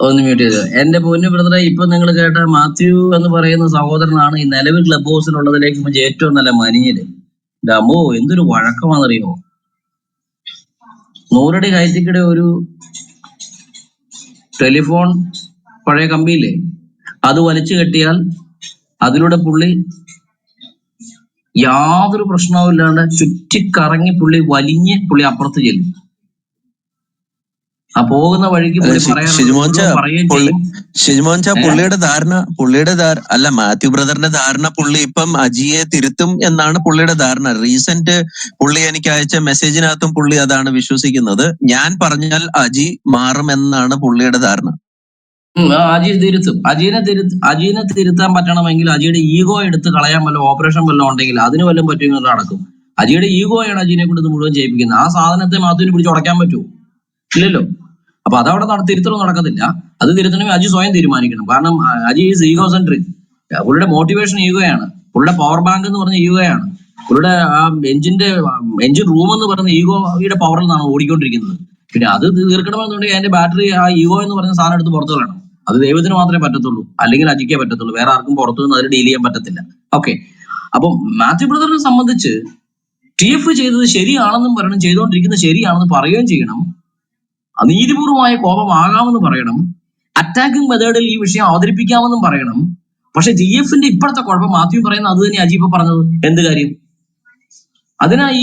S3: ഒന്ന് മ്യൂട്ട് ചെയ്തു. എന്റെ പൊന്നു ബ്രദറെ, ഇപ്പൊ നിങ്ങൾ കേട്ട മാത്യു എന്ന് പറയുന്ന സഹോദരനാണ് ഈ നിലവിൽ ക്ലബ് ഹൗസിലുള്ളതിലേക്ക് ഏറ്റവും നല്ല മനിയല്. ഡമോ എന്തൊരു വഴക്കമാണെന്നറിയോ? 100 അടി കയറ്റിക്കിടെ ഒരു ടെലിഫോൺ പഴയ കമ്പിയില്ലേ, അത് വലിച്ചു കെട്ടിയാൽ അതിലൂടെ പുള്ളി യാതൊരു പ്രശ്നവും ഇല്ലാണ്ട് ചുറ്റിക്കറങ്ങി പുള്ളി അപ്പുറത്ത് ചെല്ലും. ആ പോകുന്ന വഴിക്ക്
S7: ഷിജുമോൻച പുള്ളിയുടെ അല്ല, മാത്യു ബ്രദറിന്റെ ധാരണ പുള്ളി ഇപ്പം അജിയെ തിരുത്തും എന്നാണ് പുള്ളിയുടെ ധാരണ. റീസെന്റ് പുള്ളി എനിക്ക് അയച്ച മെസ്സേജിനകത്തും പുള്ളി അതാണ് വിശ്വസിക്കുന്നത്. ഞാൻ പറഞ്ഞാൽ അജി മാറും എന്നാണ് പുള്ളിയുടെ ധാരണ.
S3: അജി തിരുത്തും. അജീനെ തിരുത്താൻ പറ്റണമെങ്കിൽ അജിയുടെ ഈഗോ എടുത്ത് കളയാൻ വല്ല ഓപ്പറേഷൻ വല്ലതും ഉണ്ടെങ്കിൽ അതിന് വല്ലതും പറ്റുമെങ്കിൽ നടക്കും. അജിയുടെ ഈഗോയാണ് അജീനെ കൊണ്ട് ഇത് മുഴുവൻ ചെയ്യിപ്പിക്കുന്നത്. ആ സാധനത്തെ മാത്തുവിന് പിടിച്ച് ഉടയ്ക്കാൻ പറ്റുമോ? ഇല്ലല്ലോ. അപ്പൊ അതവിടെ തിരുത്തലും നടക്കത്തില്ല. അത് തിരുത്തണമെങ്കിൽ അജി സ്വയം തീരുമാനിക്കണം. കാരണം അജി ഈസ് ഈഗോ സെൻട്രിക്. പുള്ളിയുടെ മോട്ടിവേഷൻ ഈഗോയാണ്. പുള്ളിയുടെ പവർ ബാങ്ക് എന്ന് പറഞ്ഞ ഈഗോയാണ്. പുള്ളിയുടെ ആ എഞ്ചിൻ റൂം എന്ന് പറയുന്ന ഈഗോയുടെ പവറിൽ നിന്നാണ് ഓടിക്കൊണ്ടിരിക്കുന്നത്. പിന്നെ അത് തീർക്കണമെന്നുണ്ടെങ്കിൽ അതിന്റെ ബാറ്ററി, ആ ഈഗോ എന്ന് പറയുന്ന സാധനം എടുത്ത് പുറത്തു കളയണം. അത് ദൈവത്തിന് മാത്രമേ പറ്റത്തുള്ളൂ, അല്ലെങ്കിൽ അജിക്കേ പറ്റത്തുള്ളൂ. വേറെ ആർക്കും പുറത്തു നിന്ന് അതിൽ ഡീൽ ചെയ്യാൻ പറ്റത്തില്ല. ഓക്കെ, അപ്പൊ മാത്യു ബ്രദറിനെ സംബന്ധിച്ച് TF ചെയ്തത് ശരിയാണെന്നും പറയണം, ചെയ്തുകൊണ്ടിരിക്കുന്നത് ശരിയാണെന്ന് പറയുകയും ചെയ്യണം. നീതിപൂർവമായ കോപമാകാമെന്ന് പറയണം. അറ്റാക്കിംഗ് മെത്തേഡിൽ ഈ വിഷയം അവതരിപ്പിക്കാമെന്നും പറയണം. പക്ഷെ TFന്റെ ഇപ്പോഴത്തെ കുഴപ്പം മാത്യു പറയുന്ന അത് തന്നെ അജീബ് പറഞ്ഞത്. എന്ത് കാര്യം? അതിനാ ഈ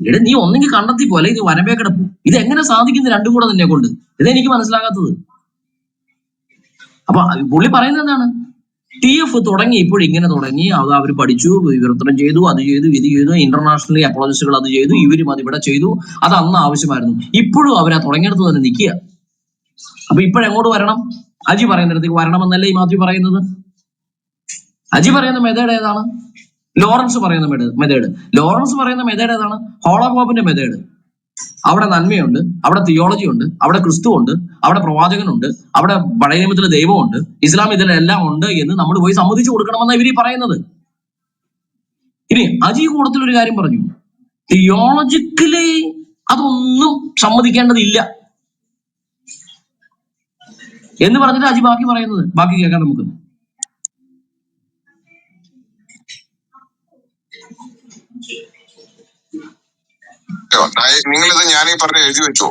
S3: ഇവിടെ നീ ഒന്നെങ്കിൽ കണ്ടെത്തി പോലെ ഇത് വരമ്പേ കിടപ്പു. ഇത് എങ്ങനെ സാധിക്കുന്നു രണ്ടും കൂടെ നിന്നെ കൊണ്ട്? ഇതെനിക്ക് മനസ്സിലാകാത്തത്. അപ്പൊ പുള്ളി പറയുന്നത് എന്താണ്? TF തുടങ്ങി ഇപ്പോഴിങ്ങനെ തുടങ്ങി, അത് അവർ പഠിച്ചു, വിവർത്തനം ചെയ്തു, അത് ചെയ്തു, ഇത് ചെയ്തു, ഇന്റർനാഷണലി അപ്പോളജിസ്റ്റുകൾ അത് ചെയ്തു, ഇവരും അത് ഇവിടെ ചെയ്തു, അത് അന്ന് ആവശ്യമായിരുന്നു. ഇപ്പോഴും അവരാ തുടങ്ങിയെടുത്ത് തന്നെ നിൽക്കുക. അപ്പൊ ഇപ്പോഴെങ്ങോട്ട് വരണം? അജി പറയുന്നിടത്തേക്ക് വരണമെന്നല്ലേ ഈ മാത്യു പറയുന്നത്? അജി പറയുന്ന മെത്തേഡ് ഏതാണ്? ലോറൻസ് പറയുന്ന മെത്തേഡ്. ലോറൻസ് പറയുന്ന മെത്തേഡ് ഏതാണ്? ഹോളോകോപ്പിന്റെ മെത്തേഡ്. അവിടെ നന്മയുണ്ട്, അവിടെ തിയോളജി ഉണ്ട്, അവിടെ ക്രിസ്തു ഉണ്ട്, അവിടെ പ്രവാചകനുണ്ട്, അവിടെ പഴയ നിയമത്തിലെ ദൈവമുണ്ട്, ഇസ്ലാം ഇതിലെല്ലാം ഉണ്ട് എന്ന് നമ്മൾ പോയി സമ്മതിച്ചു കൊടുക്കണമെന്നാണ് ഇവരീ പറയുന്നത്. ഇനി അജി കൂട്ടത്തിൽ ഒരു കാര്യം പറഞ്ഞു, തിയോളജിക്കലി അതൊന്നും സമ്മതിക്കേണ്ടതില്ല എന്ന് പറഞ്ഞിട്ട് അജി ബാക്കി പറയുന്നത്. ബാക്കി കേൾക്കാം നമുക്ക്.
S5: നിങ്ങളിത് ഞാനീ പറഞ്ഞ എഴുതി വെച്ചോ.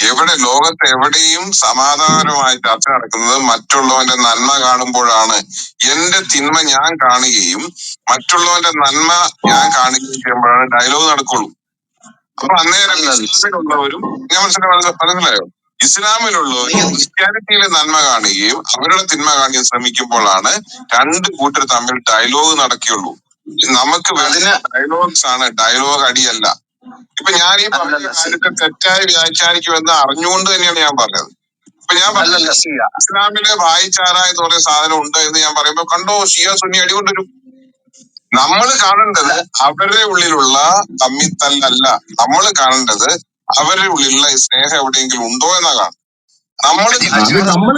S5: എവിടെ ലോകത്ത് എവിടെയും സമാധാനപരമായി ചർച്ച നടക്കുന്നത് മറ്റുള്ളവന്റെ നന്മ കാണുമ്പോഴാണ്. എന്റെ തിന്മ ഞാൻ കാണുകയും മറ്റുള്ളവന്റെ നന്മ ഞാൻ കാണുകയും ചെയ്യുമ്പോഴാണ് ഡയലോഗ് നടക്കുള്ളൂ. അപ്പൊ അന്നേരം ഇസ്ലാമിലുള്ളവരും ഞാൻ മനസ്സിലായോ? ഇസ്ലാമിലുള്ളവരും ക്രിസ്ത്യാനിറ്റിയിലെ നന്മ കാണുകയും അവരുടെ തിന്മ കാണുകയും ശ്രമിക്കുമ്പോഴാണ് രണ്ട് കൂട്ടർ തമ്മിൽ ഡയലോഗ് നടക്കുകയുള്ളൂ. നമുക്ക് വരുന്ന ഡയലോഗ്സ് ആണ്, ഡയലോഗ് അടിയല്ല. ഇപ്പൊ ഞാൻ ഈ പറഞ്ഞ കാര്യത്തെ തെറ്റായി വ്യാഖ്യാനിക്കുമെന്ന് അറിഞ്ഞുകൊണ്ട് തന്നെയാണ് ഞാൻ പറഞ്ഞത്. ഇപ്പൊ ഞാൻ പറഞ്ഞില്ല ഇസ്ലാമിലെ ഭായിച്ചാര എന്ന് പറയുന്ന സാധനം ഉണ്ട് എന്ന് ഞാൻ പറയുമ്പോ കണ്ടോ ഷിയ സുന്നി അടികൊണ്ടുവരും. നമ്മൾ കാണേണ്ടത് അവരുടെ ഉള്ളിലുള്ള തമ്മിത്തല്ലല്ല, നമ്മൾ കാണേണ്ടത് അവരുടെ ഉള്ളിലുള്ള ഈ സ്നേഹം എവിടെയെങ്കിലും ഉണ്ടോ എന്നാ കാണും.
S3: നമ്മൾ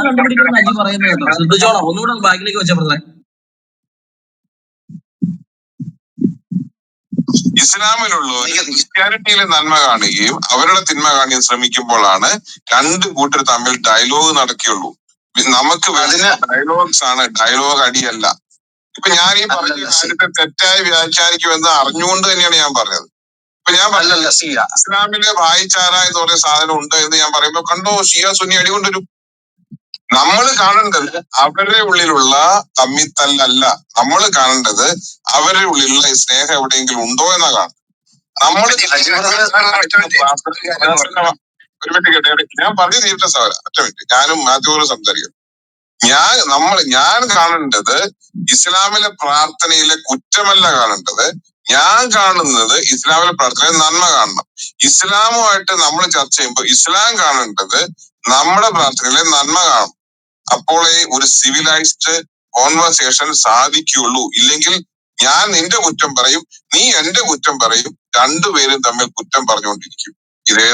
S3: കണ്ടുപിടിക്കുന്ന അജി പറയുന്നത് കേട്ടോ, ശ്രദ്ധിച്ചോളാം. ഒന്നുകൂടെ ബാക്കിലേക്ക് വെച്ച പറഞ്ഞേ.
S5: ഇസ്ലാമിലുള്ളവർ ക്രിസ്ത്യാനിറ്റിയിലെ നന്മ കാണുകയും അവരുടെ തിന്മ കാണുകയും ശ്രമിക്കുമ്പോഴാണ് രണ്ട് കൂട്ടർ തമ്മിൽ ഡയലോഗ് നടക്കുകയുള്ളൂ. നമുക്ക് വരുന്ന ഡയലോഗ്സ് ആണ്, ഡയലോഗ് അടിയല്ല. ഇപ്പൊ ഞാൻ ഈ പറഞ്ഞ കാര്യത്തെ തെറ്റായി വ്യാഖ്യാനിക്കുമെന്ന് അറിഞ്ഞുകൊണ്ട് തന്നെയാണ് ഞാൻ പറഞ്ഞത്. ഇപ്പൊ ഞാൻ പറഞ്ഞില്ല ഇസ്ലാമിലെ ഭായിച്ചാര എന്ന് പറയുന്ന സാധനം ഉണ്ട് എന്ന് ഞാൻ പറയുമ്പോ കണ്ടോ ഷിയ സുന്നി അടികൊണ്ടുവരും. നമ്മൾ കാണേണ്ടത് അവരുടെ ഉള്ളിലുള്ള തമ്മിത്തല്ലല്ല, നമ്മൾ കാണേണ്ടത് അവരുടെ ഉള്ളിലുള്ള ഈ സ്നേഹം എവിടെയെങ്കിലും ഉണ്ടോ എന്നാ കാണും. നമ്മൾ ഒരു മിനിറ്റ് കേട്ടെ, ഞാൻ പറഞ്ഞു തീർത്ത സവര, ഒറ്റ മിനിറ്റ്, ഞാനും മാത്യുവോട് സംസാരിക്കും. ഞാൻ കാണേണ്ടത് ഇസ്ലാമിലെ പ്രാർത്ഥനയിലെ കുറ്റമല്ല കാണേണ്ടത്, ഞാൻ കാണുന്നത് ഇസ്ലാമിലെ പ്രാർത്ഥനയിലെ നന്മ കാണണം. ഇസ്ലാമുമായിട്ട് നമ്മൾ ചർച്ച ചെയ്യുമ്പോൾ ഇസ്ലാം കാണേണ്ടത് നമ്മുടെ പ്രാർത്ഥനയിലെ നന്മ കാണും. അപ്പോഴേ ഒരു സിവിലൈസ്ഡ് കോൺവെർസേഷൻ സാധിക്കുള്ളൂ. ഇല്ലെങ്കിൽ ഞാൻ നിന്റെ കുറ്റം പറയും, നീ എന്റെ കുറ്റം പറയും, രണ്ടുപേരും തമ്മിൽ കുറ്റം പറഞ്ഞുകൊണ്ടിരിക്കും. ഇതേ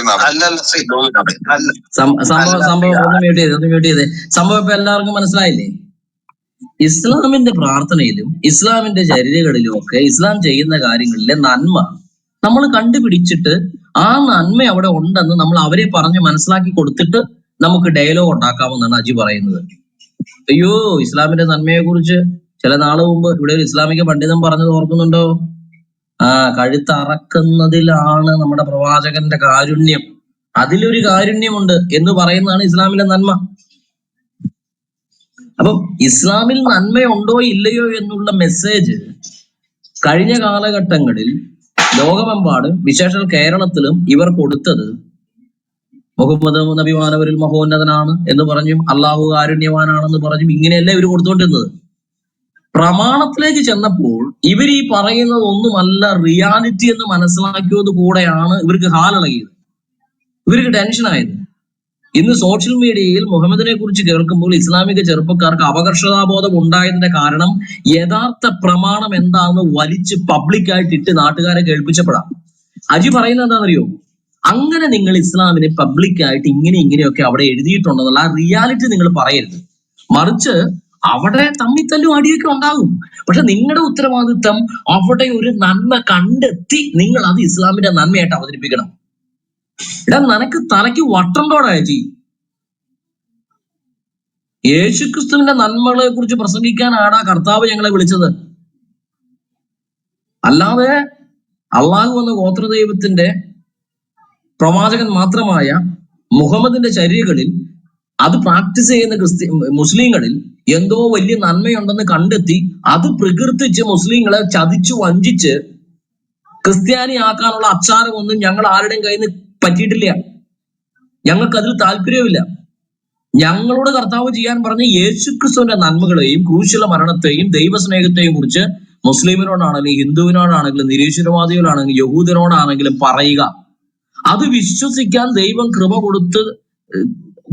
S3: സംഭവം ഇപ്പൊ എല്ലാവർക്കും മനസ്സിലായില്ലേ? ഇസ്ലാമിന്റെ പ്രാർത്ഥനയിലും ഇസ്ലാമിന്റെ ചര്യകളിലും ഒക്കെ ഇസ്ലാം ചെയ്യുന്ന കാര്യങ്ങളിലെ നന്മ നമ്മൾ കണ്ടുപിടിച്ചിട്ട് ആ നന്മ അവിടെ ഉണ്ടെന്ന് നമ്മൾ അവരെ പറഞ്ഞ് മനസ്സിലാക്കി കൊടുത്തിട്ട് നമുക്ക് ഡയലോഗ് ഉണ്ടാക്കാമെന്നാണ് അജി പറയുന്നത്. അയ്യോ, ഇസ്ലാമിന്റെ നന്മയെ കുറിച്ച് ചില നാള് മുമ്പ് ഇവിടെ ഒരു ഇസ്ലാമിക പണ്ഡിതൻ പറഞ്ഞത് ഓർക്കുന്നുണ്ടോ? കഴുത്തറക്കുന്നതിലാണ് നമ്മുടെ പ്രവാചകന്റെ കാരുണ്യം, അതിലൊരു കാരുണ്യമുണ്ട് എന്ന് പറയുന്നതാണ് ഇസ്ലാമിലെ നന്മ. അപ്പം ഇസ്ലാമിൽ നന്മയുണ്ടോ ഇല്ലയോ എന്നുള്ള മെസ്സേജ് കഴിഞ്ഞ കാലഘട്ടങ്ങളിൽ ലോകമെമ്പാടും വിശേഷാൽ കേരളത്തിലും ഇവർ കൊടുത്തത് മുഹമ്മദ് നബി മാനവരിൽ മഹോന്നതനാണ് എന്ന് പറഞ്ഞും അള്ളാഹു കാരുണ്യവാനാണെന്ന് പറഞ്ഞും ഇങ്ങനെയല്ല ഇവർ കൊടുത്തുകൊണ്ടിരുന്നത്. പ്രമാണത്തിലേക്ക് ചെന്നപ്പോൾ ഇവർ ഈ പറയുന്നത് ഒന്നുമല്ല റിയാലിറ്റി എന്ന് മനസ്സിലാക്കിയത് കൂടെയാണ് ഇവർക്ക് ഹാലിളകിയത്, ഇവർക്ക് ടെൻഷനായത്. ഇന്ന് സോഷ്യൽ മീഡിയയിൽ മുഹമ്മദിനെ കുറിച്ച് കേൾക്കുമ്പോൾ ഇസ്ലാമിക ചെറുപ്പക്കാർക്ക് അപകർഷതാബോധം ഉണ്ടായതിന്റെ കാരണം യഥാർത്ഥ പ്രമാണം എന്താണെന്ന് വലിച്ച് പബ്ലിക്കായിട്ട് ഇട്ട് നാട്ടുകാരെ കേൾപ്പിച്ചപ്പോഴാണ്. അജി പറയുന്നത് എന്താണെന്നറിയോ? അങ്ങനെ നിങ്ങൾ ഇസ്ലാമിനെ പബ്ലിക്കായിട്ട് ഇങ്ങനെയൊക്കെ അവിടെ എഴുതിയിട്ടുണ്ടെന്നുള്ള ആ റിയാലിറ്റി നിങ്ങൾ പറയരുത്. മറിച്ച് അവിടെ തമ്മിത്തല്ലും അടിയൊക്കെ ഉണ്ടാകും, പക്ഷെ നിങ്ങളുടെ ഉത്തരവാദിത്തം അവിടെ ഒരു നന്മ കണ്ടെത്തി നിങ്ങൾ അത് ഇസ്ലാമിന്റെ നന്മയായിട്ട് അവതരിപ്പിക്കണം. എടാ, നിനക്ക് തലയ്ക്ക് വട്ടണ്ടോടാ അജി? യേശുക്രിസ്തുവിന്റെ നന്മകളെ കുറിച്ച് പ്രസംഗിക്കാനാണ് കർത്താവ് ഞങ്ങളെ വിളിച്ചത്. അല്ലാതെ അള്ളാഹു എന്ന ഗോത്രദൈവത്തിന്റെ പ്രവാചകൻ മാത്രമായ മുഹമ്മദിന്റെ ചര്യകളിൽ അത് പ്രാക്ടീസ് ചെയ്യുന്ന മുസ്ലിങ്ങളിൽ എന്തോ വലിയ നന്മയുണ്ടെന്ന് കണ്ടെത്തി അത് പ്രകീർത്തിച്ച് മുസ്ലിങ്ങളെ ചതിച്ചു വഞ്ചിച്ച് ക്രിസ്ത്യാനി ആക്കാനുള്ള അച്ചാരമൊന്നും ഞങ്ങൾ ആരുടെയും കയ്യിൽ നിന്ന് പറ്റിയിട്ടില്ല. ഞങ്ങൾക്ക് അതിൽ താല്പര്യമില്ല. ഞങ്ങളോട് കർത്താവ് ചെയ്യാൻ പറഞ്ഞ യേശുക്രിസ്തുവിന്റെ നന്മകളെയും ക്രൂശിലെ മരണത്തെയും ദൈവസ്നേഹത്തെയും കുറിച്ച് മുസ്ലിമിനോടാണെങ്കിലും ഹിന്ദുവിനോടാണെങ്കിലും നിരീശ്വരവാദികളാണെങ്കിലും യഹൂദനോടാണെങ്കിലും പറയുക. അത് വിശ്വസിക്കാൻ ദൈവം കൃപ കൊടുത്ത്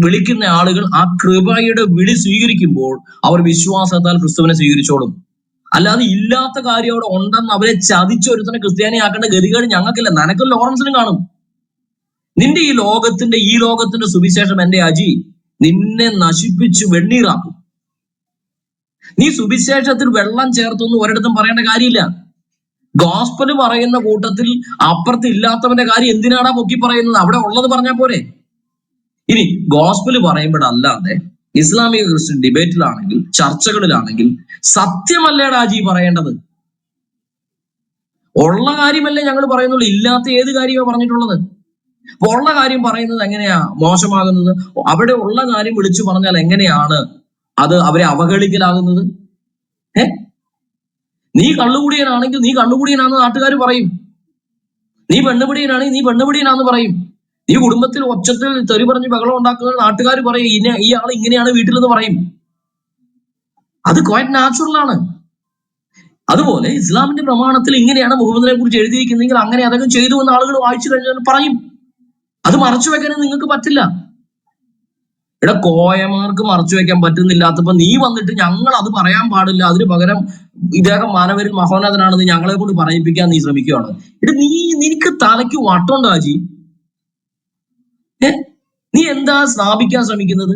S3: വിളിക്കുന്ന ആളുകൾ ആ കൃപയുടെ വിളി സ്വീകരിക്കുമ്പോൾ അവർ വിശ്വാസത്താൽ ക്രിസ്തുവിനെ സ്വീകരിച്ചോളും. അല്ലാതെ ഇല്ലാത്ത കാര്യം അവിടെ ഉണ്ടെന്ന് അവരെ ചതിച്ചൊരുത്തനെ ക്രിസ്ത്യാനിയാക്കേണ്ട ഗതികേട് ഞങ്ങൾക്കില്ല. നിനക്കും ലോറൻസിനും കാണും. നിന്റെ ഈ ലോകത്തിന്റെ സുവിശേഷം എന്റെ അജി നിന്നെ നശിപ്പിച്ച് വെണ്ണീറാക്കും. നീ സുവിശേഷത്തിൽ വെള്ളം ചേർത്തൊന്നും ഒരിടത്തും പറയേണ്ട കാര്യമില്ല. ഗോസ്പല് പറയുന്ന കൂട്ടത്തിൽ അപ്പുറത്ത് ഇല്ലാത്തവന്റെ കാര്യം എന്തിനാടാ പൊക്കി പറയുന്നത്? അവിടെ ഉള്ളത് പറഞ്ഞാൽ പോരെ. ഇനി ഗോസ്പല് പറയുമ്പോഴല്ലാതെ ഇസ്ലാമിക ക്രിസ്ത്യൻ ഡിബേറ്റിലാണെങ്കിൽ ചർച്ചകളിലാണെങ്കിൽ സത്യമല്ലേടാ അജി പറയേണ്ടത്? ഉള്ള കാര്യമല്ലേ ഞങ്ങൾ പറയുന്നുള്ളൂ, ഇല്ലാത്ത ഏത് കാര്യമാണ് പറഞ്ഞിട്ടുള്ളത്? അപ്പൊ ഉള്ള കാര്യം പറയുന്നത് എങ്ങനെയാ മോശമാകുന്നത്? അവിടെ ഉള്ള കാര്യം വിളിച്ചു പറഞ്ഞാൽ എങ്ങനെയാണ് അത് അവരെ അവഹേളിക്കലാകുന്നത്? നീ കള്ളുകുടിയനാണെങ്കിൽ നീ കള്ളുകുടിയനാന്ന് നാട്ടുകാർ പറയും. നീ പെണ്ണുപിടിയനാണെങ്കിൽ നീ പെണ്ണുപിടിയനാന്ന് പറയും. നീ കുടുംബത്തിൽ ഒച്ചത്തിൽ തെറി പറഞ്ഞ് ബഹളം ഉണ്ടാക്കുന്നത് നാട്ടുകാർ പറയും. ഈ ആൾ ഇങ്ങനെയാണ് വീട്ടിലെന്ന് പറയും. അത് ക്വൈറ്റ് നാച്ചുറൽ ആണ്. അതുപോലെ ഇസ്ലാമിന്റെ പ്രമാണത്തിൽ ഇങ്ങനെയാണ് മുഹമ്മദിനെ കുറിച്ച് എഴുതിയിരിക്കുന്നെങ്കിൽ അങ്ങനെ അതൊക്കെ ചെയ്തു എന്ന് ആളുകൾ വായിച്ചു കഴിഞ്ഞാൽ പറയും. അത് മറച്ചു വെക്കാനും നിങ്ങൾക്ക് പറ്റില്ല. ഇവിടെ കോയമാർക്ക് മറച്ചു വെക്കാൻ പറ്റുന്നില്ലാത്തപ്പോ നീ വന്നിട്ട് ഞങ്ങൾ അത് പറയാൻ പാടില്ല, അതിന് പകരം ഇദ്ദേഹം മാനവരിൽ മഹോന്നതനാണെന്ന് ഞങ്ങളെ കൊണ്ട് പറയിപ്പിക്കാൻ നീ ശ്രമിക്കുകയാണ്. ഇവിടെ നിനക്ക് തലയ്ക്ക് വട്ടമുണ്ടോ ആജി? നീ എന്താ സ്ഥാപിക്കാൻ ശ്രമിക്കുന്നത്?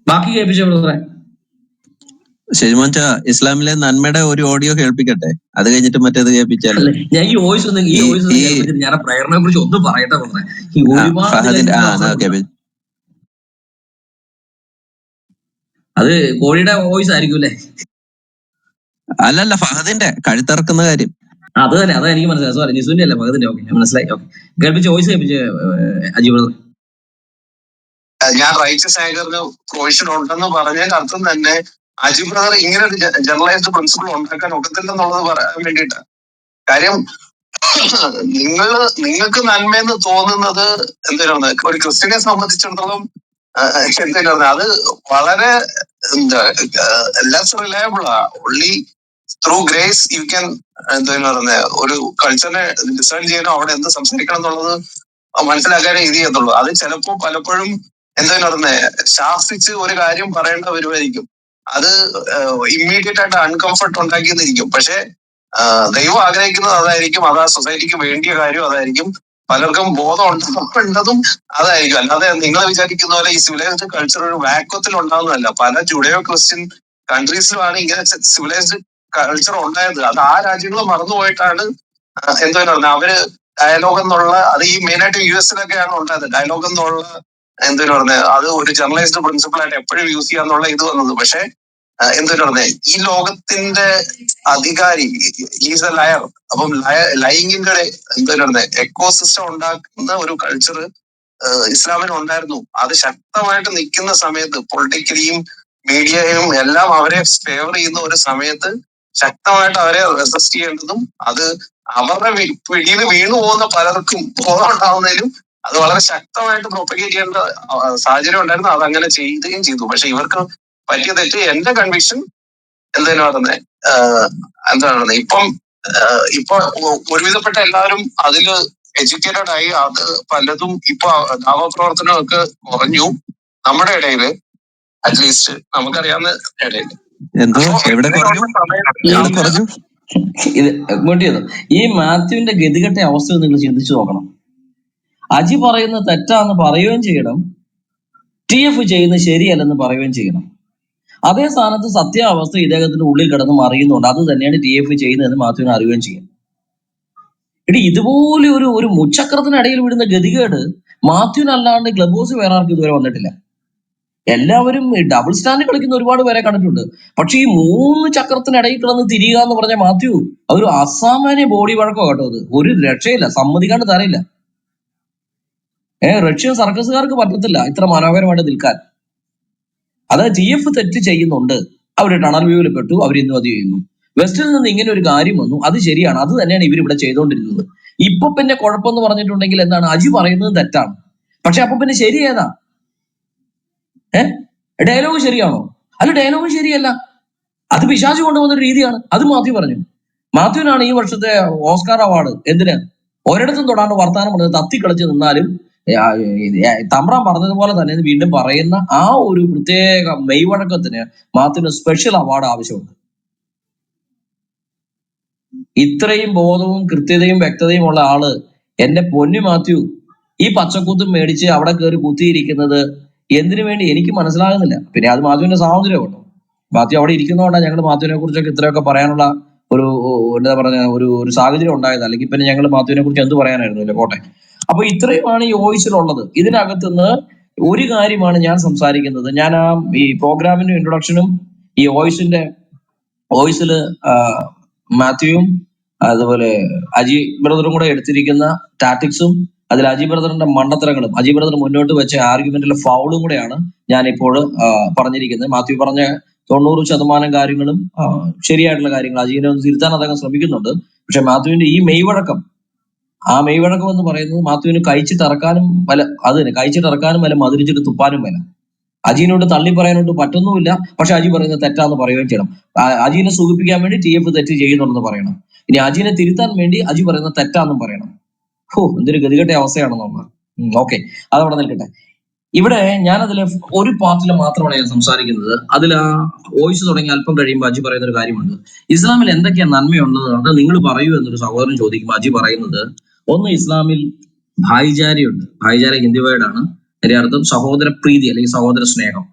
S3: ബാക്കി കേൾപ്പിച്ചേ.
S7: ഷെജിമോൻച, ഇസ്ലാമിലെ നന്മയുടെ ഒരു ഓഡിയോ കേൾപ്പിക്കട്ടെ, അത് കഴിഞ്ഞിട്ട് മറ്റേത് കേൾപ്പിച്ചാലോ?
S3: ഞാൻ ഈ വോയിസ് കേൾപ്പിച്ചിട്ട് ഞാൻ പ്രേരണയെ കുറിച്ച് ഒന്നും പറയട്ടെ പറഞ്ഞേ. ഈ ഒരുപാട് അത് കോഴിയുടെ വോയിസ് ആയിരിക്കും അല്ലേ?
S7: അല്ലല്ല, ഫഹദിന്റെ കഴുത്തിറക്കുന്ന കാര്യം.
S3: അത് തന്നെ, അതാ എനിക്ക് മനസ്സിലായി. സോറി, നിസുവിന്റെ അല്ല, ഫഹദിന്റെ. ഓക്കെ, മനസ്സിലായി. ഓക്കെ, കേൾപ്പിച്ച് വോയിസ് കേൾപ്പിച്ച് അജി ബ്രദർ.
S6: ഞാൻ റൈറ്റ്സ് ആങ്കറിന് പ്രൊവിഷൻ ഉണ്ടെന്ന് പറഞ്ഞതിന്റെ അർത്ഥം തന്നെ അജി ബ്രദർ ഇങ്ങനെ ഒരു ജനറലൈസ്ഡ് പ്രിൻസിപ്പിൾ ഉണ്ടാക്കാൻ ഒക്കത്തില്ലെന്നുള്ളത് പറയാൻ വേണ്ടിയിട്ടാണ്. കാര്യം നിങ്ങൾക്ക് നന്മയെന്ന് തോന്നുന്നത് എന്തിനാണ്? ഒരു ക്രിസ്ത്യനെ സംബന്ധിച്ചിടത്തോളം എന്തിനാണ് അത് വളരെ ലെസ് റിലയബിൾ ആ. Only through grace you can എന്താ പറയുന്നത്, ഒരു കൾച്ചറിനെ ഡിസൈൻ ചെയ്യാനോ അവിടെ എന്ത് സംസാരിക്കണം എന്നുള്ളത് മനസ്സിലാക്കാനേ ഇത് ചെയ്യത്തുള്ളൂ. അത് ചിലപ്പോ പലപ്പോഴും എന്താ പറയുന്നത്, ശാസിച്ച് ഒരു കാര്യം പറയേണ്ട വരുമായിരിക്കും. അത് ഇമ്മീഡിയറ്റ് ആയിട്ട് അൺകംഫർട്ട് ഉണ്ടാക്കിയെന്നിരിക്കും. പക്ഷെ ദൈവം ആഗ്രഹിക്കുന്നത് അതായിരിക്കും, അത് ആ സൊസൈറ്റിക്ക് വേണ്ടിയ കാര്യം അതായിരിക്കും. പലർക്കും ബോധം ഉണ്ടാവേണ്ടതും അതായിരിക്കും. അല്ലാതെ നിങ്ങൾ വിചാരിക്കുന്ന പോലെ ഈ സിവിലൈസ്ഡ് കൾച്ചർ ഒരു വാക്വത്തിൽ ഉണ്ടാകുന്നതല്ല. പല ജുഡയോ ക്രിസ്ത്യൻ കൺട്രീസിലുമാണ് ഇങ്ങനെ സിവിലൈസ്ഡ് കൾച്ചർ ഉണ്ടായത്. അത് ആ രാജ്യങ്ങൾ മറന്നുപോയിട്ടാണ് എന്താ പറയുക, അവര് ഡയലോഗ് എന്നുള്ള, അത് ഈ മെയിനായിട്ട് US-ലൊക്കെയാണ് ഉണ്ടായത്. ഡയലോഗ് എന്നുള്ള എന്തിനു പറഞ്ഞത്, അത് ഒരു ജനറലൈസ്ഡ് പ്രിൻസിപ്പിൾ ആയിട്ട് എപ്പോഴും യൂസ് ചെയ്യാന്നുള്ള ഇത് വന്നത്. പക്ഷെ എന്തിനു പറഞ്ഞത്, ഈ ലോകത്തിന്റെ അധികാരി ഈസ് എ ലയർ. അപ്പം ലൈംഗിന്റെ എന്തിനു പറഞ്ഞത് എക്കോസിസ്റ്റം ഉണ്ടാക്കുന്ന ഒരു കൾച്ചർ ഇസ്ലാമിന് ഉണ്ടായിരുന്നു. അത് ശക്തമായിട്ട് നിൽക്കുന്ന സമയത്ത് പൊളിറ്റിക്കലിയും മീഡിയയും എല്ലാം അവരെ ഫേവർ ചെയ്യുന്ന ഒരു സമയത്ത് ശക്തമായിട്ട് അവരെ റെസിസ്റ്റ് ചെയ്യേണ്ടതും, അത് അവരുടെ പിടിയിൽ വീണു പോകുന്ന പലർക്കും ബോധം ഉണ്ടാവുന്നതിലും അത് വളരെ ശക്തമായിട്ട് പ്രൊപ്പഗേറ്റ് ചെയ്യേണ്ട സാഹചര്യം ഉണ്ടായിരുന്നു. അത് അങ്ങനെ ചെയ്യുകയും ചെയ്തു. പക്ഷെ ഇവർക്ക് പറ്റിയ തെറ്റ്, എന്റെ കൺവിക്ഷൻ എന്തിനു പറയുന്നത്, എന്താണ് പറയുന്നത്, ഇപ്പൊ ഒരുവിധപ്പെട്ട എല്ലാവരും അതില് എഡ്യൂക്കേറ്റഡ് ആയി. അത് പലതും ഇപ്പൊ ദാവപ്രവർത്തനമൊക്കെ കുറഞ്ഞു നമ്മുടെ ഇടയില്, അറ്റ്ലീസ്റ്റ് നമുക്കറിയാവുന്ന ഇടയിൽ.
S7: എവിടെ കുറഞ്ഞു?
S3: ഈ മാത്യുവിന്റെ ഗതികെട്ട അവസ്ഥ നിങ്ങൾ ചിന്തിച്ചു നോക്കണം. അജി പറയുന്നത് തെറ്റാന്ന് പറയുകയും ചെയ്യണം, TF ചെയ്യുന്നത് ശരിയല്ലെന്ന് പറയുകയും ചെയ്യണം. അതേ സ്ഥാനത്ത് സത്യാവസ്ഥ ഇദ്ദേഹത്തിന്റെ ഉള്ളിൽ കിടന്ന് മറിയുന്നുണ്ട്. അത് തന്നെയാണ് TF ചെയ്യുന്നതെന്ന് മാത്യുവിനെ അറിയുകയും ചെയ്യും. ഇതുപോലെ ഒരു മുച്ചക്രത്തിനിടയിൽ വിടുന്ന ഗതികേട് മാത്യുവിനല്ലാണ്ട് ക്ലബ് ഹൗസ് വേറെ ആർക്കും ഇതുവരെ വന്നിട്ടില്ല. എല്ലാവരും ഡബിൾ സ്റ്റാൻഡ് കളിക്കുന്ന ഒരുപാട് പേരെ കണ്ടിട്ടുണ്ട്. പക്ഷെ ഈ 3 ചക്രത്തിനിടയിൽ കിടന്ന് തിരിയുക എന്ന് പറഞ്ഞ മാത്യു, അതൊരു അസാമാന്യ ബോഡി വഴക്കോ കേട്ടോ. അത് ഒരു രക്ഷയില്ല, സമ്മതിക്കാണ്ട് തരയില്ല. റഷ്യൻ സർക്കസുകാർക്ക് പറ്റത്തില്ല ഇത്ര മനോഹരമായിട്ട് നിൽക്കാൻ. അത് TF തെറ്റ് ചെയ്യുന്നുണ്ട്, അവര് ടണൽ വ്യൂവിൽ പെട്ടു, അവർ ഇന്നും അത് ചെയ്യുന്നു. വെസ്റ്റിൽ നിന്ന് ഇങ്ങനെ ഒരു കാര്യം വന്നു, അത് ശരിയാണ്, അത് തന്നെയാണ് ഇവർ ഇവിടെ ചെയ്തുകൊണ്ടിരുന്നത്. ഇപ്പൊ പിന്നെ കുഴപ്പമെന്ന് പറഞ്ഞിട്ടുണ്ടെങ്കിൽ എന്താണ്, അജി പറയുന്നത് തെറ്റാണ്. പക്ഷെ അപ്പൊ പിന്നെ ശരി ഏതാ? ഡയലോഗ് ശരിയാണോ? അല്ല, ഡയലോഗ് ശരിയല്ല. അത് പിശാച് കൊണ്ടുവന്ന ഒരു രീതിയാണ്. അത് മാത്യു പറഞ്ഞു. മാത്യുവിനാണ് ഈ വർഷത്തെ ഓസ്കാർ അവാർഡ്. എന്തിന്? ഒരിടത്തും തൊടാണ്ട് വർത്താനം പറഞ്ഞത് തത്തിക്കളിച്ച് നിന്നാലും തമ്പ്രാൻ പറഞ്ഞതുപോലെ തന്നെ വീണ്ടും പറയുന്ന ആ ഒരു പ്രത്യേക മെയ്വഴക്കത്തിന് മാത്യുവിന് സ്പെഷ്യൽ അവാർഡ് ആവശ്യമുണ്ട്. ഇത്രയും ബോധവും കൃത്യതയും വ്യക്തതയും ഉള്ള ആള്, എന്റെ പൊന്നു മാത്യു, ഈ പച്ചക്കുത്തും മേടിച്ച് അവിടെ കയറി കുത്തിയിരിക്കുന്നത് എന്തിനു വേണ്ടി എനിക്ക് മനസ്സിലാകുന്നില്ല. പിന്നെ അത് മാത്യുവിന്റെ സ്വാതന്ത്ര്യമുണ്ടോ? മാത്യു അവിടെ ഇരിക്കുന്നതുകൊണ്ടാണ് ഞങ്ങൾ മാത്യുവിനെ കുറിച്ചൊക്കെ ഇത്രയൊക്കെ പറയാനുള്ള ഒരു എന്താ പറഞ്ഞ ഒരു സാഹചര്യം ഉണ്ടായത്. അല്ലെങ്കിൽ പിന്നെ ഞങ്ങൾ മാത്യുവിനെ കുറിച്ച് എന്ത് പറയാനായിരുന്നു? അല്ലേ, പോട്ടെ. അപ്പൊ ഇത്രയുമാണ് ഈ വോയിസിലുള്ളത്. ഇതിനകത്തുനിന്ന് ഒരു കാര്യമാണ് ഞാൻ സംസാരിക്കുന്നത്. ഞാൻ ആ ഈ പ്രോഗ്രാമിന്റെ ഇൻട്രൊഡക്ഷനും ഈ വോയിസിൽ മാത്യുവും അതുപോലെ അജി ബ്രദറും കൂടെ എടുത്തിരിക്കുന്ന ടാറ്റിക്സും അതിൽ അജി ബ്രദറിന്റെ മണ്ടത്തരങ്ങളും അജി ബ്രദർ മുന്നോട്ട് വെച്ച ആർഗ്യുമെന്റിലെ ഫൗളും കൂടെയാണ് ഞാൻ ഇപ്പോൾ പറഞ്ഞിരിക്കുന്നത്. മാത്യു പറഞ്ഞ 90% കാര്യങ്ങളും ശരിയായിട്ടുള്ള കാര്യങ്ങൾ. അജീനെ ഒന്ന് തിരുത്താൻ അദ്ദേഹം ശ്രമിക്കുന്നുണ്ട്. പക്ഷെ മാത്യുവിന്റെ ഈ മെയ്വഴക്കം, ആ മെയ്വഴക്കം എന്ന് പറയുന്നത് മാത്യുവിന് കഴിച്ചിട്ടിറക്കാനും വല്ല മധുരിച്ചിട്ട് തുപ്പാനും വല്ല. അജീനോട് തള്ളി പറയാനോട്ട് പറ്റുന്നുമില്ല. പക്ഷെ അജി പറയുന്നത് തെറ്റാന്ന് പറയുകയും ചെയ്യണം. അജീനെ സൂചിപ്പിക്കാൻ വേണ്ടി TF തെറ്റ് ചെയ്യുന്നുണ്ടെന്ന് പറയണം. ഇനി അജീനെ തിരുത്താൻ വേണ്ടി അജി പറയുന്നത് തെറ്റാന്നും പറയണം. എന്തൊരു ഗതികെട്ട അവസ്ഥയാണെന്നുള്ളത്. ഓക്കെ, അതവിടെ നിൽക്കട്ടെ. ഇവിടെ ഞാനതിൽ ഒരു പാർട്ടിൽ മാത്രമാണ് ഞാൻ സംസാരിക്കുന്നത്. അതിൽ ആ വോയിസ് തുടങ്ങി അല്പം കഴിയുമ്പോൾ അജി പറയുന്ന ഒരു കാര്യമുണ്ട്. ഇസ്ലാമിൽ എന്തൊക്കെയാ നന്മയുള്ളത് അത് നിങ്ങൾ പറയൂ എന്നൊരു സഹോദരൻ ചോദിക്കുമ്പോൾ അജി പറയുന്നത്, ഒന്ന്, ഇസ്ലാമിൽ ഭായിചാരയുണ്ട്. ഭായിചാര ഹിന്ദി വേർഡാണ്. അതിന്റെ അർത്ഥം സഹോദര പ്രീതി അല്ലെങ്കിൽ സഹോദര സ്നേഹം.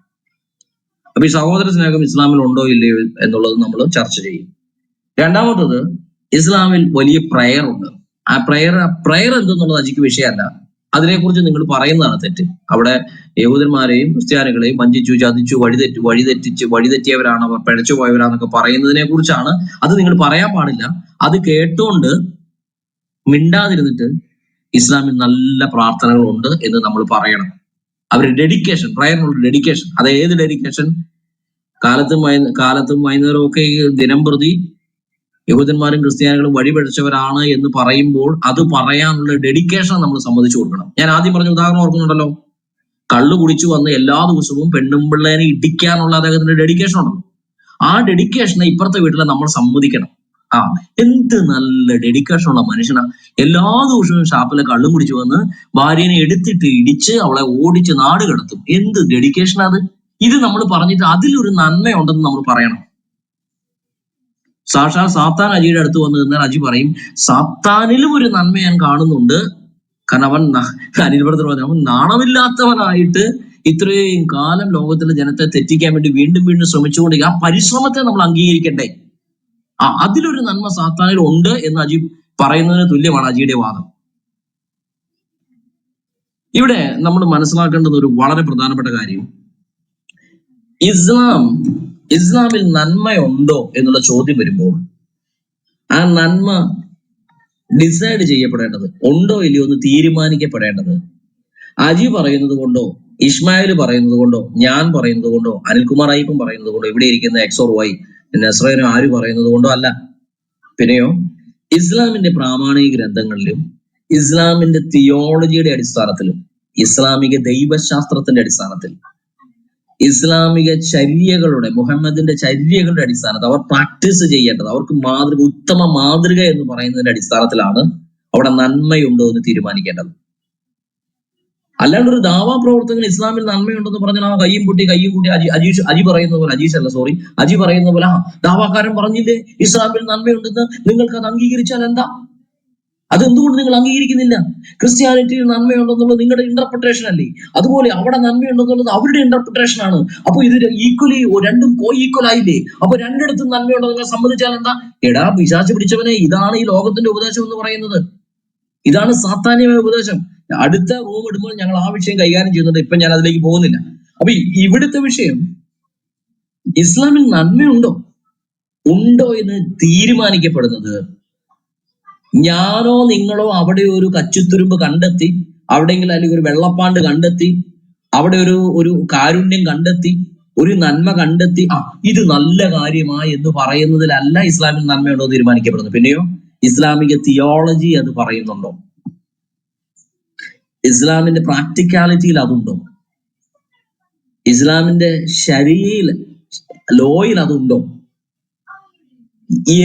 S3: അപ്പൊ ഈ സഹോദര സ്നേഹം ഇസ്ലാമിൽ ഉണ്ടോ ഇല്ലയോ എന്നുള്ളത് നമ്മൾ ചർച്ച ചെയ്യും. രണ്ടാമത്തത്, ഇസ്ലാമിൽ വലിയ പ്രയർ ഉണ്ട്. ആ പ്രയർ എന്തെന്നുള്ളത് അജിക്ക് വിഷയമല്ല. അതിനെക്കുറിച്ച് നിങ്ങൾ പറയുന്നതാണ് തെറ്റ്. അവിടെ യഹൂദന്മാരെയും ക്രിസ്ത്യാനികളെയും വഞ്ചിച്ചു, ചതിച്ചു, വഴിതെറ്റിയവരാണ് അവർ, പിഴച്ചു പോയവരാന്നൊക്കെ പറയുന്നതിനെ കുറിച്ചാണ്. അത് നിങ്ങൾ പറയാൻ പാടില്ല. അത് കേട്ടുകൊണ്ട് മിണ്ടാതിരുന്നിട്ട് ഇസ്ലാമിൽ നല്ല പ്രാർത്ഥനകളുണ്ട് എന്ന് നമ്മൾ പറയണം. അവർ ഡെഡിക്കേഷൻ, പ്രയറിനുള്ള ഡെഡിക്കേഷൻ. അത് ഏത് ഡെഡിക്കേഷൻ? കാലത്തും വൈകുന്നേരവും ഒക്കെ ദിനം പ്രതി യഹൂദന്മാരും ക്രിസ്ത്യാനികളും വഴിപിഴച്ചവരാണ് എന്ന് പറയുമ്പോൾ അത് പറയാനുള്ള ഡെഡിക്കേഷൻ നമ്മൾ സമ്മതിച്ചു കൊടുക്കണം. ഞാൻ ആദ്യം പറഞ്ഞ ഉദാഹരണം ഓർക്കുന്നുണ്ടല്ലോ. കള്ളു കുടിച്ചു വന്ന് എല്ലാ ദിവസവും പെണ്ണും പിള്ളേനെ ഇടിക്കാനുള്ള അദ്ദേഹത്തിന്റെ ഡെഡിക്കേഷൻ ഉണ്ടല്ലോ. ആ ഡെഡിക്കേഷനെ ഇപ്പുറത്തെ വീട്ടിലെ നമ്മൾ സമ്മതിക്കണം. എന്ത് നല്ല ഡെഡിക്കേഷൻ ഉള്ള മനുഷ്യനാ. എല്ലാ ദിവസവും ഷാപ്പിലെ കള്ളും കുടിച്ചു വന്ന് ഭാര്യനെ എടുത്തിട്ട് ഇടിച്ച് അവളെ ഓടിച്ച് നാട് കടത്തും. എന്ത് ഡെഡിക്കേഷൻ അത്! ഇത് നമ്മൾ പറഞ്ഞിട്ട് അതിലൊരു നന്മയുണ്ടെന്ന് നമ്മൾ പറയണം. സാക്ഷാൽ സാത്താൻ അജിയുടെ അടുത്ത് വന്നു നിന്നാൽ അജി പറയും, സാത്താനിലും ഒരു നന്മ ഞാൻ കാണുന്നുണ്ട്. കാരണം അനിൽ ബ്രദർ പറഞ്ഞു, അവൻ നാണമില്ലാത്തവനായിട്ട് ഇത്രയും കാലം ലോകത്തിലെ ജനത്തെ തെറ്റിക്കാൻ വേണ്ടി വീണ്ടും വീണ്ടും ശ്രമിച്ചുകൊണ്ടിരിക്കുക. ആ പരിശ്രമത്തെ നമ്മൾ അംഗീകരിക്കണ്ടേ? അതിലൊരു നന്മ സാത്താനിൽ ഉണ്ട് എന്ന് അജി പറയുന്നതിന് തുല്യമാണ് അജിയുടെ വാദം. ഇവിടെ നമ്മൾ മനസ്സിലാക്കേണ്ടുന്ന ഒരു വളരെ പ്രധാനപ്പെട്ട കാര്യം, ഇസ്ലാമിൽ നന്മയുണ്ടോ എന്നുള്ള ചോദ്യം വരുമ്പോൾ ആ നന്മ ഡിസൈഡ് ചെയ്യപ്പെടേണ്ടത്, ഉണ്ടോ ഇല്ലയോ എന്ന് തീരുമാനിക്കപ്പെടേണ്ടത് അജി പറയുന്നത് കൊണ്ടോ, ഇസ്മായിൽ പറയുന്നത് കൊണ്ടോ, ഞാൻ പറയുന്നത് കൊണ്ടോ, അനിൽകുമാർ അയ്യപ്പൻ പറയുന്നത് കൊണ്ടോ, ഇവിടെ ഇരിക്കുന്ന എക്സ് ഓർ വൈ നസ്രേനോ ആര് പറയുന്നത് കൊണ്ടോ അല്ല. പിന്നെയോ ഇസ്ലാമിന്റെ പ്രാമാണിക ഗ്രന്ഥങ്ങളിലും ഇസ്ലാമിന്റെ തിയോളജിയുടെ അടിസ്ഥാനത്തിലും ഇസ്ലാമിക ദൈവശാസ്ത്രത്തിന്റെ അടിസ്ഥാനത്തിൽ ഇസ്ലാമിക ചര്യകളുടെ, മുഹമ്മദിന്റെ ചര്യകളുടെ അടിസ്ഥാനത്തിൽ അവർ പ്രാക്ടീസ് ചെയ്യേണ്ടത്, അവർക്ക് ഉത്തമ മാതൃക എന്ന് പറയുന്നതിന്റെ അടിസ്ഥാനത്തിലാണ് അവിടെ നന്മയുണ്ടോ എന്ന് തീരുമാനിക്കേണ്ടത്. അല്ലാണ്ട് ഒരു ദാവാ പ്രവർത്തകൻ ഇസ്ലാമിൽ നന്മയുണ്ടെന്ന് പറഞ്ഞാൽ ആ കയ്യും കൂട്ടി അജി പറയുന്ന പോലെ ദാവാക്കാരൻ പറഞ്ഞില്ലേ ഇസ്ലാമിൽ നന്മയുണ്ടെന്ന്, നിങ്ങൾക്ക് അത് അംഗീകരിച്ചാൽ എന്താ? അതെന്തുകൊണ്ട് നിങ്ങൾ അംഗീകരിക്കുന്നില്ല? ക്രിസ്ത്യാനിറ്റിയിൽ നന്മയുണ്ടെന്നുള്ളത് നിങ്ങളുടെ ഇന്റർപ്രിട്ടേഷൻ അല്ലേ? അതുപോലെ അവിടെ നന്മയുണ്ടെന്നുള്ളത് അവരുടെ ഇന്റർപ്രിട്ടേഷൻ ആണ്. അപ്പൊ ഇത് ഈക്വലി, രണ്ടും കോ ഈക്വൽ ആയില്ലേ? അപ്പൊ രണ്ടിടത്തും നന്മയുണ്ടെന്ന് നിങ്ങൾ സമ്മതിച്ചാൽ എന്താ? എടാ പിശാച് പിടിച്ചവനെ, ഇതാണ് ഈ ലോകത്തിന്റെ ഉപദേശം എന്ന് പറയുന്നത്. ഇതാണ് സാത്താന്യമായ ഉപദേശം. അടുത്ത റൂം ഇടുമ്പോൾ ഞങ്ങൾ ആ വിഷയം കൈകാര്യം ചെയ്യുന്നുണ്ട്. ഇപ്പൊ ഞാൻ അതിലേക്ക് പോകുന്നില്ല. അപ്പൊ ഇവിടുത്തെ വിഷയം ഇസ്ലാമിൽ നന്മയുണ്ടോ എന്ന് തീരുമാനിക്കപ്പെടുന്നത് ഞാനോ നിങ്ങളോ അവിടെ ഒരു കച്ചുത്തുരുമ്പ് കണ്ടെത്തി, അവിടെയെങ്കിലും അല്ലെങ്കിൽ ഒരു വെള്ളപ്പാണ്ട് കണ്ടെത്തി, അവിടെ ഒരു കാരുണ്യം കണ്ടെത്തി, ഒരു നന്മ കണ്ടെത്തി ഇത് നല്ല കാര്യമായി എന്ന് പറയുന്നതിലല്ല ഇസ്ലാമിൽ നന്മയുണ്ടോ തീരുമാനിക്കപ്പെടുന്നത്. പിന്നെയോ ഇസ്ലാമിക തിയോളജി അത് പറയുന്നുണ്ടോ, ഇസ്ലാമിന്റെ പ്രാക്ടിക്കാലിറ്റിയിൽ അതുണ്ടോ, ഇസ്ലാമിന്റെ ശരീയിൽ ലോയിൽ അതുണ്ടോ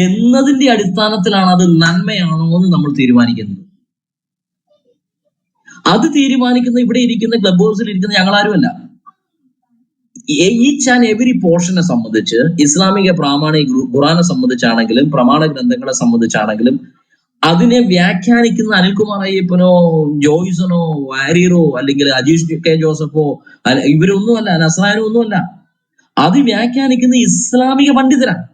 S3: എന്നതിന്റെ അടിസ്ഥാനത്തിലാണ് അത് നന്മയാണോ എന്ന് നമ്മൾ തീരുമാനിക്കുന്നത്. അത് തീരുമാനിക്കുന്ന ഇവിടെ ഇരിക്കുന്ന ക്ലബ് ഹൗസിൽ ഇരിക്കുന്ന ഞങ്ങളാരുമല്ല. ഈച്ച് ആൻഡ് എവരി പോർഷനെ സംബന്ധിച്ച് ഇസ്ലാമിക പ്രാമാണിക ഖുറാനെ സംബന്ധിച്ചാണെങ്കിലും പ്രമാണ ഗ്രന്ഥങ്ങളെ സംബന്ധിച്ചാണെങ്കിലും അതിനെ വ്യാഖ്യാനിക്കുന്ന അനിൽകുമാർ അയ്യപ്പനോ ജോയ്സണോ വാരിയറോ അല്ലെങ്കിൽ അജീഷ് കെ ജോസഫോ ഇവരൊന്നുമല്ല, നസ്രായനോ ഒന്നുമല്ല. അത് വ്യാഖ്യാനിക്കുന്ന ഇസ്ലാമിക പണ്ഡിതരാണ്.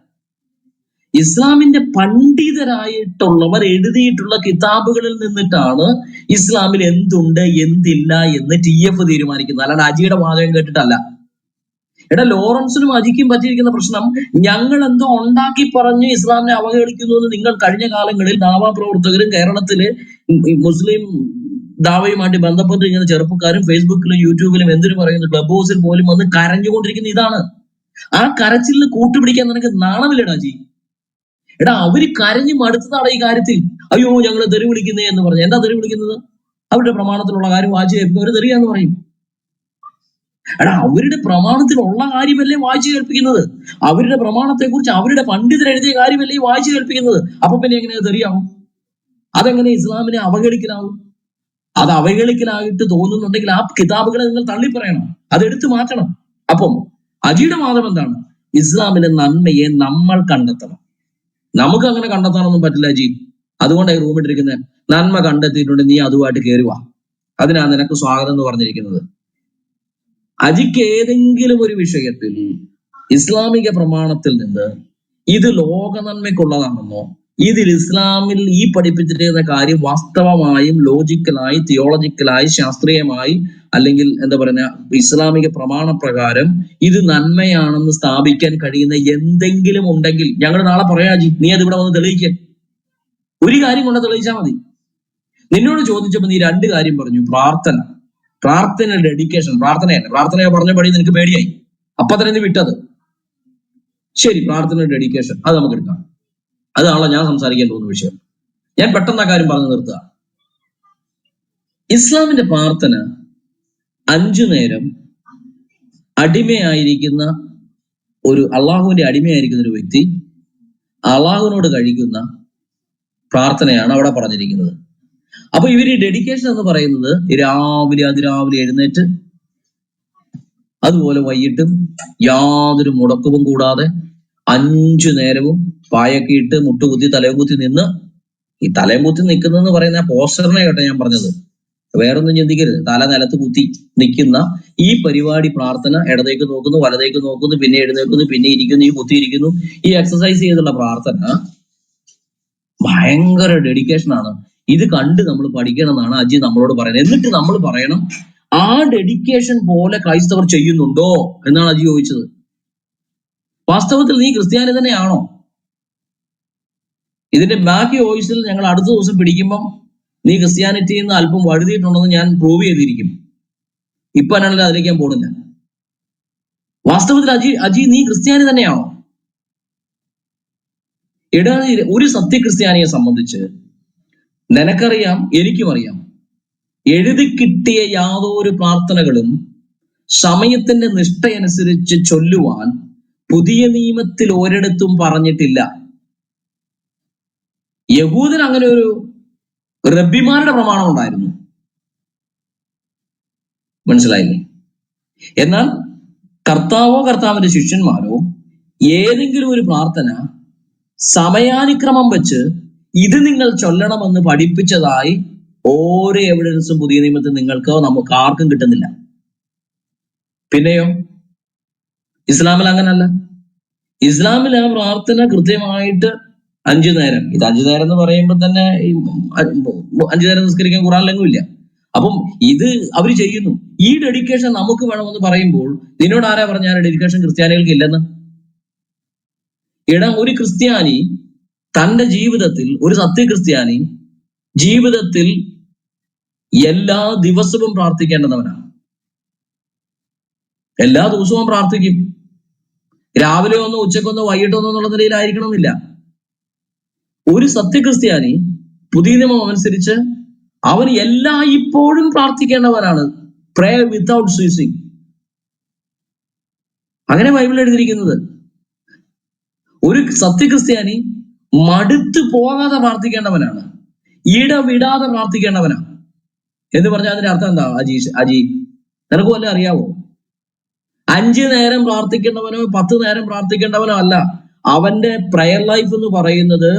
S3: ഇസ്ലാമിന്റെ പണ്ഡിതരായിട്ടുള്ളവർ എഴുതിയിട്ടുള്ള കിതാബുകളിൽ നിന്നിട്ടാണ് ഇസ്ലാമിൽ എന്തുണ്ട് എന്തില്ല എന്ന് TF തീരുമാനിക്കുന്നത്, അല്ലാണ്ട് അജിയുടെ വാദം കേട്ടിട്ടല്ല. ലോറൻസിനും അജിക്കും പറ്റിയിരിക്കുന്ന പ്രശ്നം ഞങ്ങൾ എന്തോ ഉണ്ടാക്കി പറഞ്ഞ് ഇസ്ലാമിനെ അവഹേളിക്കുന്നു എന്ന് നിങ്ങൾ കഴിഞ്ഞ കാലങ്ങളിൽ ദാവാ പ്രവർത്തകരും കേരളത്തില് മുസ്ലിം ദാവയുമായിട്ട് ബന്ധപ്പെട്ട് ഇങ്ങനെ ചെറുപ്പക്കാരും ഫേസ്ബുക്കിലും യൂട്യൂബിലും എന്തിനു പറയുന്നു ക്ലബ് ഹൗസിൽ പോലും വന്ന് കരഞ്ഞുകൊണ്ടിരിക്കുന്ന ഇതാണ്. ആ കരച്ചിലിന് കൂട്ടുപിടിക്കാൻ നിനക്ക് നാണമില്ലടാ ജി. അവര് കരഞ്ഞു മടുത്തതാണ് ഈ കാര്യത്തിൽ. അയ്യോ ഞങ്ങൾ തെറി വിളിക്കുന്നേ എന്ന് പറഞ്ഞു. എന്താ തെറി വിളിക്കുന്നത്? അവരുടെ പ്രമാണത്തിലുള്ള കാര്യം വായിച്ചു കേൾപ്പിക്കും, അവര് തെറിയാന്ന് പറയും. അവരുടെ പ്രമാണത്തിലുള്ള കാര്യമല്ലേ വായിച്ചു കേൾപ്പിക്കുന്നത്, അവരുടെ പ്രമാണത്തെ കുറിച്ച് അവരുടെ പണ്ഡിതർ എഴുതിയ കാര്യമല്ലേ വായിച്ചു കേൾപ്പിക്കുന്നത്. അപ്പൊ പിന്നെ എങ്ങനെ തെറിയാവും? അതെങ്ങനെ ഇസ്ലാമിനെ അവഹേളിക്കലാവും? അത് അവഹേളിക്കലായിട്ട് തോന്നുന്നുണ്ടെങ്കിൽ ആ കിതാബുകളെ നിങ്ങൾ തള്ളിപ്പറയണം, അതെടുത്തു മാറ്റണം. അപ്പം അജിയുടെ വാദം എന്താണ്? ഇസ്ലാമിലെ നന്മയെ നമ്മൾ കണ്ടെത്തണം. നമുക്ക് അങ്ങനെ കണ്ടെത്താനൊന്നും പറ്റില്ല അജി. അതുകൊണ്ടായി റൂമിട്ടിരിക്കുന്നത് നന്മ കണ്ടെത്തിയിട്ടുണ്ട്, നീ അതുമായിട്ട് കയറുക, അതിനാ നിനക്ക് സ്വാഗതം എന്ന് പറഞ്ഞിരിക്കുന്നത്. അജിക്ക് ഏതെങ്കിലും ഒരു വിഷയത്തിൽ ഇസ്ലാമിക പ്രമാണത്തിൽ നിന്ന് ഇത് ലോക നന്മയ്ക്കുള്ളതാണെന്നോ ഇതിൽ ഇസ്ലാമിൽ ഈ പഠിപ്പിച്ചിരിക്കുന്ന കാര്യം വാസ്തവമായും ലോജിക്കലായി തിയോളജിക്കലായി ശാസ്ത്രീയമായി അല്ലെങ്കിൽ എന്താ പറയുക ഇസ്ലാമിക പ്രമാണപ്രകാരം ഇത് നന്മയാണെന്ന് സ്ഥാപിക്കാൻ കഴിയുന്ന എന്തെങ്കിലും ഉണ്ടെങ്കിൽ ഞങ്ങൾ നാളെ പറയാ ജി, നീ അത് ഇവിടെ വന്ന് തെളിയിക്കാൻ. ഒരു കാര്യം കൊണ്ട് തെളിയിച്ചാൽ മതി. നിന്നോട് ചോദിച്ചപ്പോൾ നീ 2 കാര്യം പറഞ്ഞു. പ്രാർത്ഥന ഡെഡിക്കേഷൻ, പ്രാർത്ഥനയെ പറഞ്ഞപടി നിനക്ക് പേടിയായി, അപ്പൊ തന്നെ നീ വിട്ടത്. ശരി, പ്രാർത്ഥന ഡെഡിക്കേഷൻ അത് നമുക്ക് എടുക്കാം. അതാണല്ലോ ഞാൻ സംസാരിക്കാൻ പോകുന്ന വിഷയം. ഞാൻ പെട്ടെന്ന് ആ കാര്യം പറഞ്ഞു നിർത്തുക. ഇസ്ലാമിന്റെ പ്രാർത്ഥന 5 നേരം അടിമയായിരിക്കുന്ന അള്ളാഹുവിന്റെ അടിമയായിരിക്കുന്ന ഒരു വ്യക്തി അള്ളാഹുവിനോട് കഴിക്കുന്ന പ്രാർത്ഥനയാണ് അവിടെ പറഞ്ഞിരിക്കുന്നത്. അപ്പൊ ഇവര് ഡെഡിക്കേഷൻ എന്ന് പറയുന്നത് അതിരാവിലെ എഴുന്നേറ്റ് അതുപോലെ വൈകിട്ടും യാതൊരു മുടക്കവും കൂടാതെ 5 നേരവും പായൊക്കെ ഇട്ട് മുട്ടുകുത്തി തലയും കുത്തി നിന്ന്, ഈ തലയും കുത്തി നിൽക്കുന്നെന്ന് പറയുന്ന പോസ്റ്ററിനെ കേട്ടോ ഞാൻ പറഞ്ഞത്, വേറൊന്നും ചിന്തിക്കരുത്. തല നിലത്ത് കുത്തി നിൽക്കുന്ന ഈ പരിപാടി പ്രാർത്ഥന, ഇടതേക്ക് നോക്കുന്നു വലതേക്ക് നോക്കുന്നു പിന്നെ എഴുന്നേൽക്കുന്നു പിന്നെ ഇരിക്കുന്നു ഈ കുത്തിയിരിക്കുന്നു, ഈ എക്സസൈസ് ചെയ്തുള്ള പ്രാർത്ഥന ഭയങ്കര ഡെഡിക്കേഷൻ ആണ്. ഇത് കണ്ട് നമ്മൾ പഠിക്കണം എന്നാണ് അജി നമ്മളോട് പറയുന്നത്. എന്നിട്ട് നമ്മൾ പറയണം ആ ഡെഡിക്കേഷൻ പോലെ ക്രൈസ്തവർ ചെയ്യുന്നുണ്ടോ എന്നാണ് അജി ചോദിച്ചത്. വാസ്തവത്തിൽ നീ ക്രിസ്ത്യാനി തന്നെയാണോ? ഇതിന്റെ ബാക്കി വോയിസിൽ ഞങ്ങൾ അടുത്ത ദിവസം പിടിക്കുമ്പം നീ ക്രിസ്ത്യാനിറ്റിയിൽ നിന്ന് അല്പം വഴുതിയിട്ടുണ്ടെന്ന് ഞാൻ പ്രൂവ് ചെയ്തിരിക്കും. ഇപ്പൊ എന്നാലും അതിലേക്ക് ഞാൻ പോണില്ല. വാസ്തവത്തിൽ അജി നീ ക്രിസ്ത്യാനി തന്നെയാണോ? ഒരു സത്യക്രിസ്ത്യാനിയെ സംബന്ധിച്ച് നിനക്കറിയാം, എനിക്കും അറിയാം, എഴുതി കിട്ടിയ യാതൊരു പ്രാർത്ഥനകളും സമയത്തിന്റെ നിഷ്ഠയനുസരിച്ച് ചൊല്ലുവാൻ പുതിയ നിയമത്തിൽ ഒരിടത്തും പറഞ്ഞിട്ടില്ല. യഹൂദൻ അങ്ങനെ ഒരു റബ്ബിമാരുടെ പ്രമാണം ഉണ്ടായിരുന്നു, മനസ്സിലായില്ലേ? എന്നാൽ കർത്താവിന്റെ ശിഷ്യന്മാരോ ഏതെങ്കിലും ഒരു പ്രാർത്ഥന സമയാനുക്രമം വെച്ച് ഇത് നിങ്ങൾ ചൊല്ലണമെന്ന് പഠിപ്പിച്ചതായി ഓരോ എവിഡൻസും പുതിയ നിയമത്തിൽ നിങ്ങൾക്ക് നമുക്ക് ആർക്കും കിട്ടുന്നില്ല. പിന്നെയോ ഇസ്ലാമിൽ അങ്ങനല്ല. ഇസ്ലാമിൽ ആ പ്രാർത്ഥന കൃത്യമായിട്ട് 5 നേരം, ഇത് 5 നേരം എന്ന് പറയുമ്പോൾ തന്നെ 5 നേരം നിസ്കരിക്കാൻ ഖുറാനിലെങ്ങും ഇല്ല. അപ്പം ഇത് അവര് ചെയ്യുന്നു. ഈ ഡെഡിക്കേഷൻ നമുക്ക് വേണമെന്ന് പറയുമ്പോൾ നിന്നോട് ആരാ പറഞ്ഞ ആ ഡെഡിക്കേഷൻ ക്രിസ്ത്യാനികൾക്ക് ഇല്ലെന്ന്? ഒരു ക്രിസ്ത്യാനി തന്റെ ജീവിതത്തിൽ, ഒരു സത്യക്രിസ്ത്യാനി ജീവിതത്തിൽ എല്ലാ ദിവസവും പ്രാർത്ഥിക്കേണ്ടവനാണ്. എല്ലാ ദിവസവും പ്രാർത്ഥിക്കും. രാവിലെ ഒന്നോ ഉച്ചക്കൊന്നോ വൈകിട്ടൊന്നോ എന്നുള്ള നിലയിലായിരിക്കണമെന്നില്ല. ഒരു സത്യക്രിസ്ത്യാനി പുതിയ നിയമം അനുസരിച്ച് അവൻ ഇപ്പോഴും പ്രാർത്ഥിക്കേണ്ടവനാണ്. പ്രേ വിത്തൗട്ട് സീസിങ്. അങ്ങനെ ബൈബിൾ എഴുതിയിരിക്കുന്നത്. ഒരു സത്യക്രിസ്ത്യാനി മടുത്തു പോകാതെ പ്രാർത്ഥിക്കേണ്ടവനാണ്, ഇടവിടാതെ പ്രാർത്ഥിക്കേണ്ടവനാണ്. എന്ന് പറഞ്ഞാൽ അതിന്റെ അർത്ഥം എന്താ? അജി നിനക്ക് വല്ല അറിയാവോ? 5 നേരം പ്രാർത്ഥിക്കേണ്ടവനോ 10 നേരം പ്രാർത്ഥിക്കേണ്ടവനോ അല്ല. അവന്റെ പ്രയർ ലൈഫ് എന്ന് പറയുന്നത്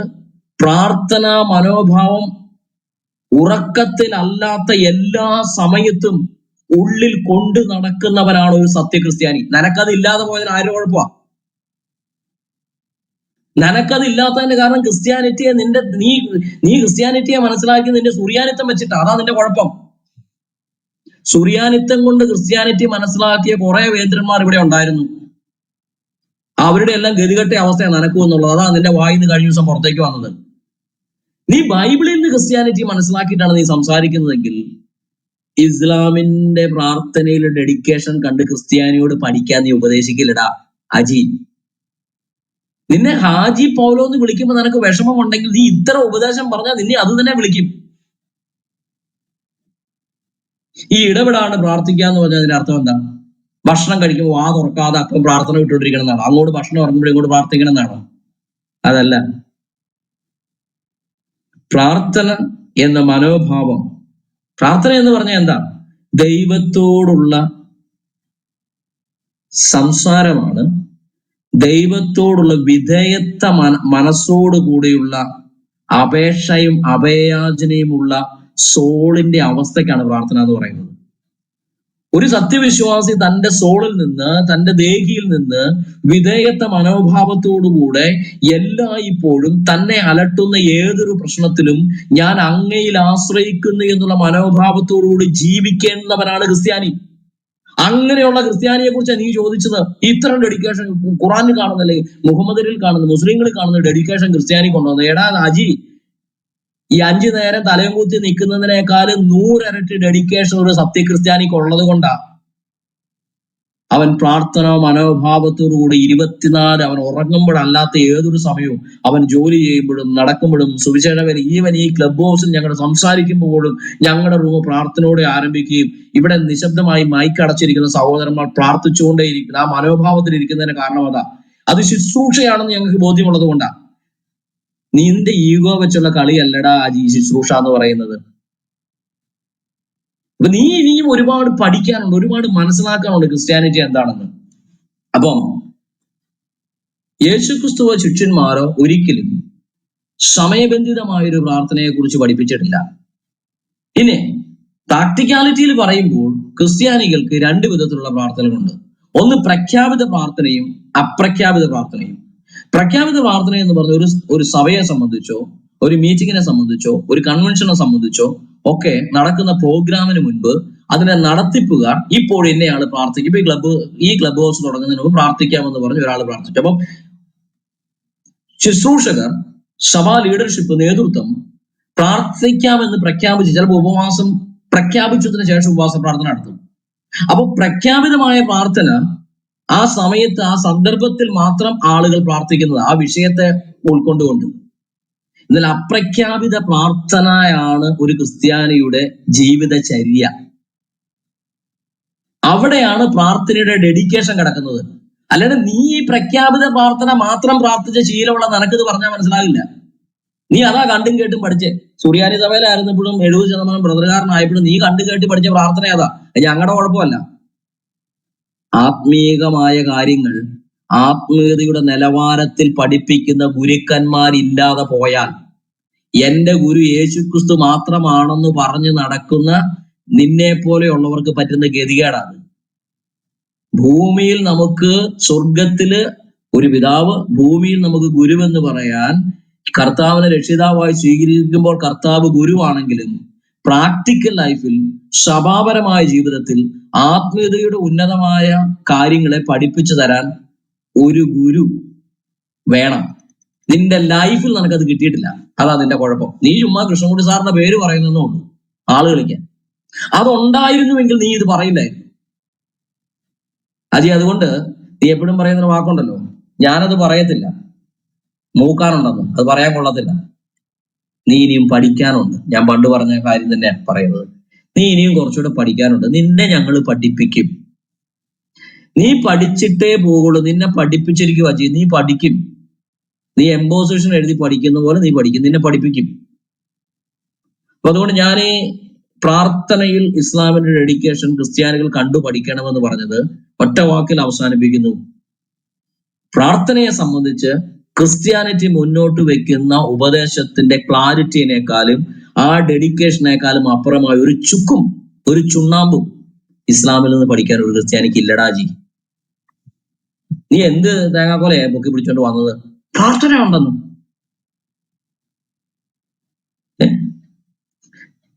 S3: പ്രാർത്ഥനാ മനോഭാവം ഉറക്കത്തിലല്ലാത്ത എല്ലാ സമയത്തും ഉള്ളിൽ കൊണ്ട് നടക്കുന്നവനാണ് ഒരു സത്യക്രിസ്ത്യാനി. നിനക്കത് ഇല്ലാതെ പോയതിന് ആരും കുഴപ്പമാ? നിനക്കത് ഇല്ലാത്തതിന്റെ കാരണം ക്രിസ്ത്യാനിറ്റിയെ നീ ക്രിസ്ത്യാനിറ്റിയെ മനസ്സിലാക്കി നിന്റെ സുറിയാനിത്തം വെച്ചിട്ടാ. അതാ നിന്റെ കുഴപ്പം. സുറിയാനിത്തം കൊണ്ട് ക്രിസ്ത്യാനിറ്റി മനസ്സിലാക്കിയ കുറെ വേന്ദ്രന്മാർ ഇവിടെ ഉണ്ടായിരുന്നു. അവരുടെ എല്ലാം ഗതികെട്ട അവസ്ഥയാണ് നിനക്കും എന്നുള്ളത്. അതാ നിന്റെ വായിന്ന് കഴിഞ്ഞ ദിവസം പുറത്തേക്ക് വന്നത്. നീ ബൈബിളിൽ നിന്ന് ക്രിസ്ത്യാനിറ്റി മനസ്സിലാക്കിയിട്ടാണ് നീ സംസാരിക്കുന്നതെങ്കിൽ ഇസ്ലാമിന്റെ പ്രാർത്ഥനയിലെ ഡെഡിക്കേഷൻ കണ്ട് ക്രിസ്ത്യാനിയോട് പഠിക്കാൻ നീ ഉപദേശിക്കില്ലടാ അജി. നിന്നെ ഹാജി പൗലോ എന്ന് വിളിക്കുമ്പോൾ നിനക്ക് വിഷമം ഉണ്ടെങ്കിൽ നീ ഇത്ര ഉപദേശം പറഞ്ഞാൽ നിന്നെ അത് തന്നെ വിളിക്കും. ഈ ഇടപെടാണ്ട് പ്രാർത്ഥിക്കുക എന്ന് പറഞ്ഞാൽ അതിന്റെ അർത്ഥം എന്താ? ഭക്ഷണം കഴിക്കുമ്പോൾ വാ തുറക്കാതെ അപ്പം പ്രാർത്ഥന വിട്ടുകൊണ്ടിരിക്കണം എന്നാണോ? അങ്ങോട്ട് ഭക്ഷണം ഇറങ്ങുമ്പോൾ ഇങ്ങോട്ട് പ്രാർത്ഥിക്കണം എന്നാണോ? അതല്ല. പ്രാർത്ഥന എന്ന മനോഭാവം, പ്രാർത്ഥന എന്ന് പറഞ്ഞാൽ എന്താ? ദൈവത്തോടുള്ള സംസാരമാണ്. ദൈവത്തോടുള്ള വിധേയത്വ മനസ്സോടു കൂടിയുള്ള അപേക്ഷയും അഭയാചനയുമുള്ള സോളിന്റെ അവസ്ഥക്കാണ് പ്രാർത്ഥന എന്ന് പറയുന്നത്. ഒരു സത്യവിശ്വാസി തന്റെ സോളിൽ നിന്ന്, തന്റെ ദേഹിയിൽ നിന്ന് വിധേയത്വ മനോഭാവത്തോടുകൂടെ ഇപ്പോഴും തന്നെ അലട്ടുന്ന ഏതൊരു പ്രശ്നത്തിലും ഞാൻ അങ്ങയിൽ ആശ്രയിക്കുന്നു എന്നുള്ള മനോഭാവത്തോടുകൂടി ജീവിക്കേണ്ടവനാണ് ക്രിസ്ത്യാനി. അങ്ങനെയുള്ള ക്രിസ്ത്യാനിയെ കുറിച്ചാണ് നീ ചോദിച്ചത്. ഇത്തരം ഡെഡിക്കേഷൻ ഖുറാനിൽ കാണുന്നല്ലേ, മുഹമ്മദിൽ കാണുന്ന, മുസ്ലിങ്ങളിൽ കാണുന്ന ഡെഡിക്കേഷൻ ക്രിസ്ത്യാനി കൊണ്ടുവന്നത്. എടാ അജി, ഈ 5 നേരം തലയും കുത്തി നിൽക്കുന്നതിനേക്കാളും 100 ഇരട്ടി ഡെഡിക്കേഷൻ ഒരു സത്യക്രിസ്ത്യാനിക്ക് ഉള്ളത് കൊണ്ടാ അവൻ പ്രാർത്ഥന മനോഭാവത്തോടുകൂടി 24 അവൻ ഉറങ്ങുമ്പോഴല്ലാത്ത ഏതൊരു സമയവും, അവൻ ജോലി ചെയ്യുമ്പോഴും നടക്കുമ്പോഴും സുവിശേഷകൻ ഈവൻ ഈ ക്ലബ് ഹൗസിൽ ഞങ്ങൾ സംസാരിക്കുമ്പോഴും ഞങ്ങളുടെ റൂം പ്രാർത്ഥനയോടെ ആരംഭിക്കുകയും ഇവിടെ നിശബ്ദമായി മൈക്ക് അടച്ചിരിക്കുന്ന സഹോദരന്മാർ പ്രാർത്ഥിച്ചുകൊണ്ടേയിരിക്കുന്ന ആ മനോഭാവത്തിൽ ഇരിക്കുന്നതിന് കാരണം അതാ. അത് ശുശ്രൂഷയാണെന്ന് ഞങ്ങൾക്ക് ബോധ്യമുള്ളത് കൊണ്ടാ. നിന്റെ ഈഗോ വെച്ചുള്ള കളിയല്ലടാ ഈ ശുശ്രൂഷ എന്ന് പറയുന്നത്. അപ്പൊ നീ ഇനിയും ഒരുപാട് പഠിക്കാനുണ്ട്, ഒരുപാട് മനസ്സിലാക്കാനുണ്ട് ക്രിസ്ത്യാനിറ്റി എന്താണെന്ന്. അപ്പം യേശുക്രിസ്തുവോ ശിഷ്യന്മാരോ ഒരിക്കലും സമയബന്ധിതമായൊരു പ്രാർത്ഥനയെ കുറിച്ച് പഠിപ്പിച്ചിട്ടില്ല. ഇനി പ്രാക്ടിക്കാലിറ്റിയിൽ പറയുമ്പോൾ ക്രിസ്ത്യാനികൾക്ക് 2 വിധത്തിലുള്ള പ്രാർത്ഥനകളുണ്ട്. ഒന്ന് പ്രഖ്യാപിത പ്രാർത്ഥനയും അപ്രഖ്യാപിത പ്രാർത്ഥനയും. പ്രഖ്യാപിത പ്രാർത്ഥന എന്ന് പറഞ്ഞ ഒരു സഭയെ സംബന്ധിച്ചോ ഒരു മീറ്റിങ്ങിനെ സംബന്ധിച്ചോ ഒരു കൺവെൻഷനെ സംബന്ധിച്ചോ ഒക്കെ നടക്കുന്ന പ്രോഗ്രാമിന് മുൻപ് അതിനെ നടത്തിപ്പുകാർ ഇപ്പോൾ ഇന്നയാള് പ്രാർത്ഥിക്കും. ഈ ക്ലബ് ഹൗസ് തുടങ്ങുന്നതിന് മുമ്പ് പ്രാർത്ഥിക്കാമെന്ന് പറഞ്ഞ് ഒരാൾ പ്രാർത്ഥിക്കും. അപ്പം ശുശ്രൂഷകർ, സഭാ ലീഡർഷിപ്പ്, നേതൃത്വം പ്രാർത്ഥിക്കാമെന്ന് പ്രഖ്യാപിച്ച് ചിലപ്പോൾ ഉപവാസം പ്രഖ്യാപിച്ചതിന് ശേഷം ഉപവാസ പ്രാർത്ഥന നടത്തും. അപ്പൊ പ്രഖ്യാപിതമായ പ്രാർത്ഥന ആ സമയത്ത് ആ സന്ദർഭത്തിൽ മാത്രം ആളുകൾ പ്രാർത്ഥിക്കുന്നത് ആ വിഷയത്തെ ഉൾക്കൊണ്ടുകൊണ്ട്. എന്നാൽ അപ്രഖ്യാപിത പ്രാർത്ഥനയാണ് ഒരു ക്രിസ്ത്യാനിയുടെ ജീവിതചര്യ. അവിടെയാണ് പ്രാർത്ഥനയുടെ ഡെഡിക്കേഷൻ കിടക്കുന്നത്. അല്ലാതെ നീ ഈ പ്രഖ്യാപിത പ്രാർത്ഥന മാത്രം പ്രാർത്ഥിച്ച ശീലമുള്ള നിനക്കിത് പറഞ്ഞാൽ മനസ്സിലാവില്ല. നീ അതാ കണ്ടും കേട്ടും പഠിച്ചേ. സുറിയാനി സഭയിലായിരുന്നപ്പോഴും 70% ബ്രദറുകാരനായപ്പോഴും നീ കണ്ടു കേട്ട് പഠിച്ച പ്രാർത്ഥന അതാ. ഞങ്ങളുടെ കുഴപ്പമല്ല. ആത്മീയമായ കാര്യങ്ങൾ ആത്മീയതയുടെ നിലവാരത്തിൽ പഠിപ്പിക്കുന്ന ഗുരുക്കന്മാരില്ലാതെ പോയാൽ, എന്റെ ഗുരു യേശുക്രിസ്തു മാത്രമാണെന്ന് പറഞ്ഞു നടക്കുന്ന നിന്നെ പോലെയുള്ളവർക്ക് പറ്റുന്ന ഗതികേടാണ്. ഭൂമിയിൽ നമുക്ക് സ്വർഗത്തില് ഒരു പിതാവ്, ഭൂമിയിൽ നമുക്ക് ഗുരുവെന്ന് പറയാൻ കർത്താവിനെ രക്ഷിതാവായി സ്വീകരിക്കുമ്പോൾ കർത്താവ് ഗുരുവാണെങ്കിലും പ്രാക്ടിക്കൽ ലൈഫിൽ സഭാപരമായ ജീവിതത്തിൽ ആത്മീയതയുടെ ഉന്നതമായ കാര്യങ്ങളെ പഠിപ്പിച്ചു തരാൻ ഒരു ഗുരു വേണം. നിന്റെ ലൈഫിൽ നിനക്കത് കിട്ടിയിട്ടില്ല. അതാ നിന്റെ കുഴപ്പം. നീ ചുമ്മാ കൃഷ്ണൻകുട്ടി സാറിന്റെ പേര് പറയുന്നേ ഉള്ളൂ ആള് കളിക്കാൻ. അതുണ്ടായിരുന്നുവെങ്കിൽ നീ ഇത് പറയില്ലായിരുന്നു. അജി, അതുകൊണ്ട് നീ എപ്പോഴും പറയുന്നൊരു വാക്കുണ്ടല്ലോ, ഞാനത് പറയത്തില്ല, മൂക്കാനുണ്ടെന്ന് അത് പറയാൻ കൊള്ളത്തില്ല. നീ ഇനിയും പഠിക്കാനുണ്ട്. ഞാൻ പണ്ട് പറഞ്ഞ കാര്യം തന്നെയാണ് പറയുന്നത്. നീ ഇനിയും കുറച്ചുകൂടെ പഠിക്കാനുണ്ട്. നിന്നെ ഞങ്ങൾ പഠിപ്പിക്കും. നീ പഠിച്ചിട്ടേ പോകുള്ളൂ. നിന്നെ പഠിപ്പിച്ചിരിക്കുക ചെയ്യും. നീ പഠിക്കും. നീ എംപോസിഷൻ എഴുതി പഠിക്കുന്ന പോലെ നീ പഠിക്കും. നിന്നെ പഠിപ്പിക്കും. അപ്പൊ അതുകൊണ്ട് ഞാൻ ഈ പ്രാർത്ഥനയിൽ ഇസ്ലാമിന്റെ ഡെഡിക്കേഷൻ ക്രിസ്ത്യാനികൾ കണ്ടു പഠിക്കണമെന്ന് പറഞ്ഞത് ഒറ്റ വാക്കിൽ അവസാനിപ്പിക്കുന്നു. പ്രാർത്ഥനയെ സംബന്ധിച്ച് ക്രിസ്ത്യാനിറ്റി മുന്നോട്ട് വെക്കുന്ന ഉപദേശത്തിന്റെ ക്ലാരിറ്റിനേക്കാളും ആ ഡെഡിക്കേഷനേക്കാളും അപ്പുറമായ ഒരു ചുക്കും ഒരു ചുണ്ണാമ്പും ഇസ്ലാമിൽ നിന്ന് പഠിക്കാൻ ഒരു ക്രിസ്ത്യാനിക്ക് ഇല്ലടാജി. നീ എന്ത് തേങ്ങാക്കോലെ പൊക്കി പിടിച്ചോണ്ട് വന്നത്? പ്രാർത്ഥന ഉണ്ടെന്ന്.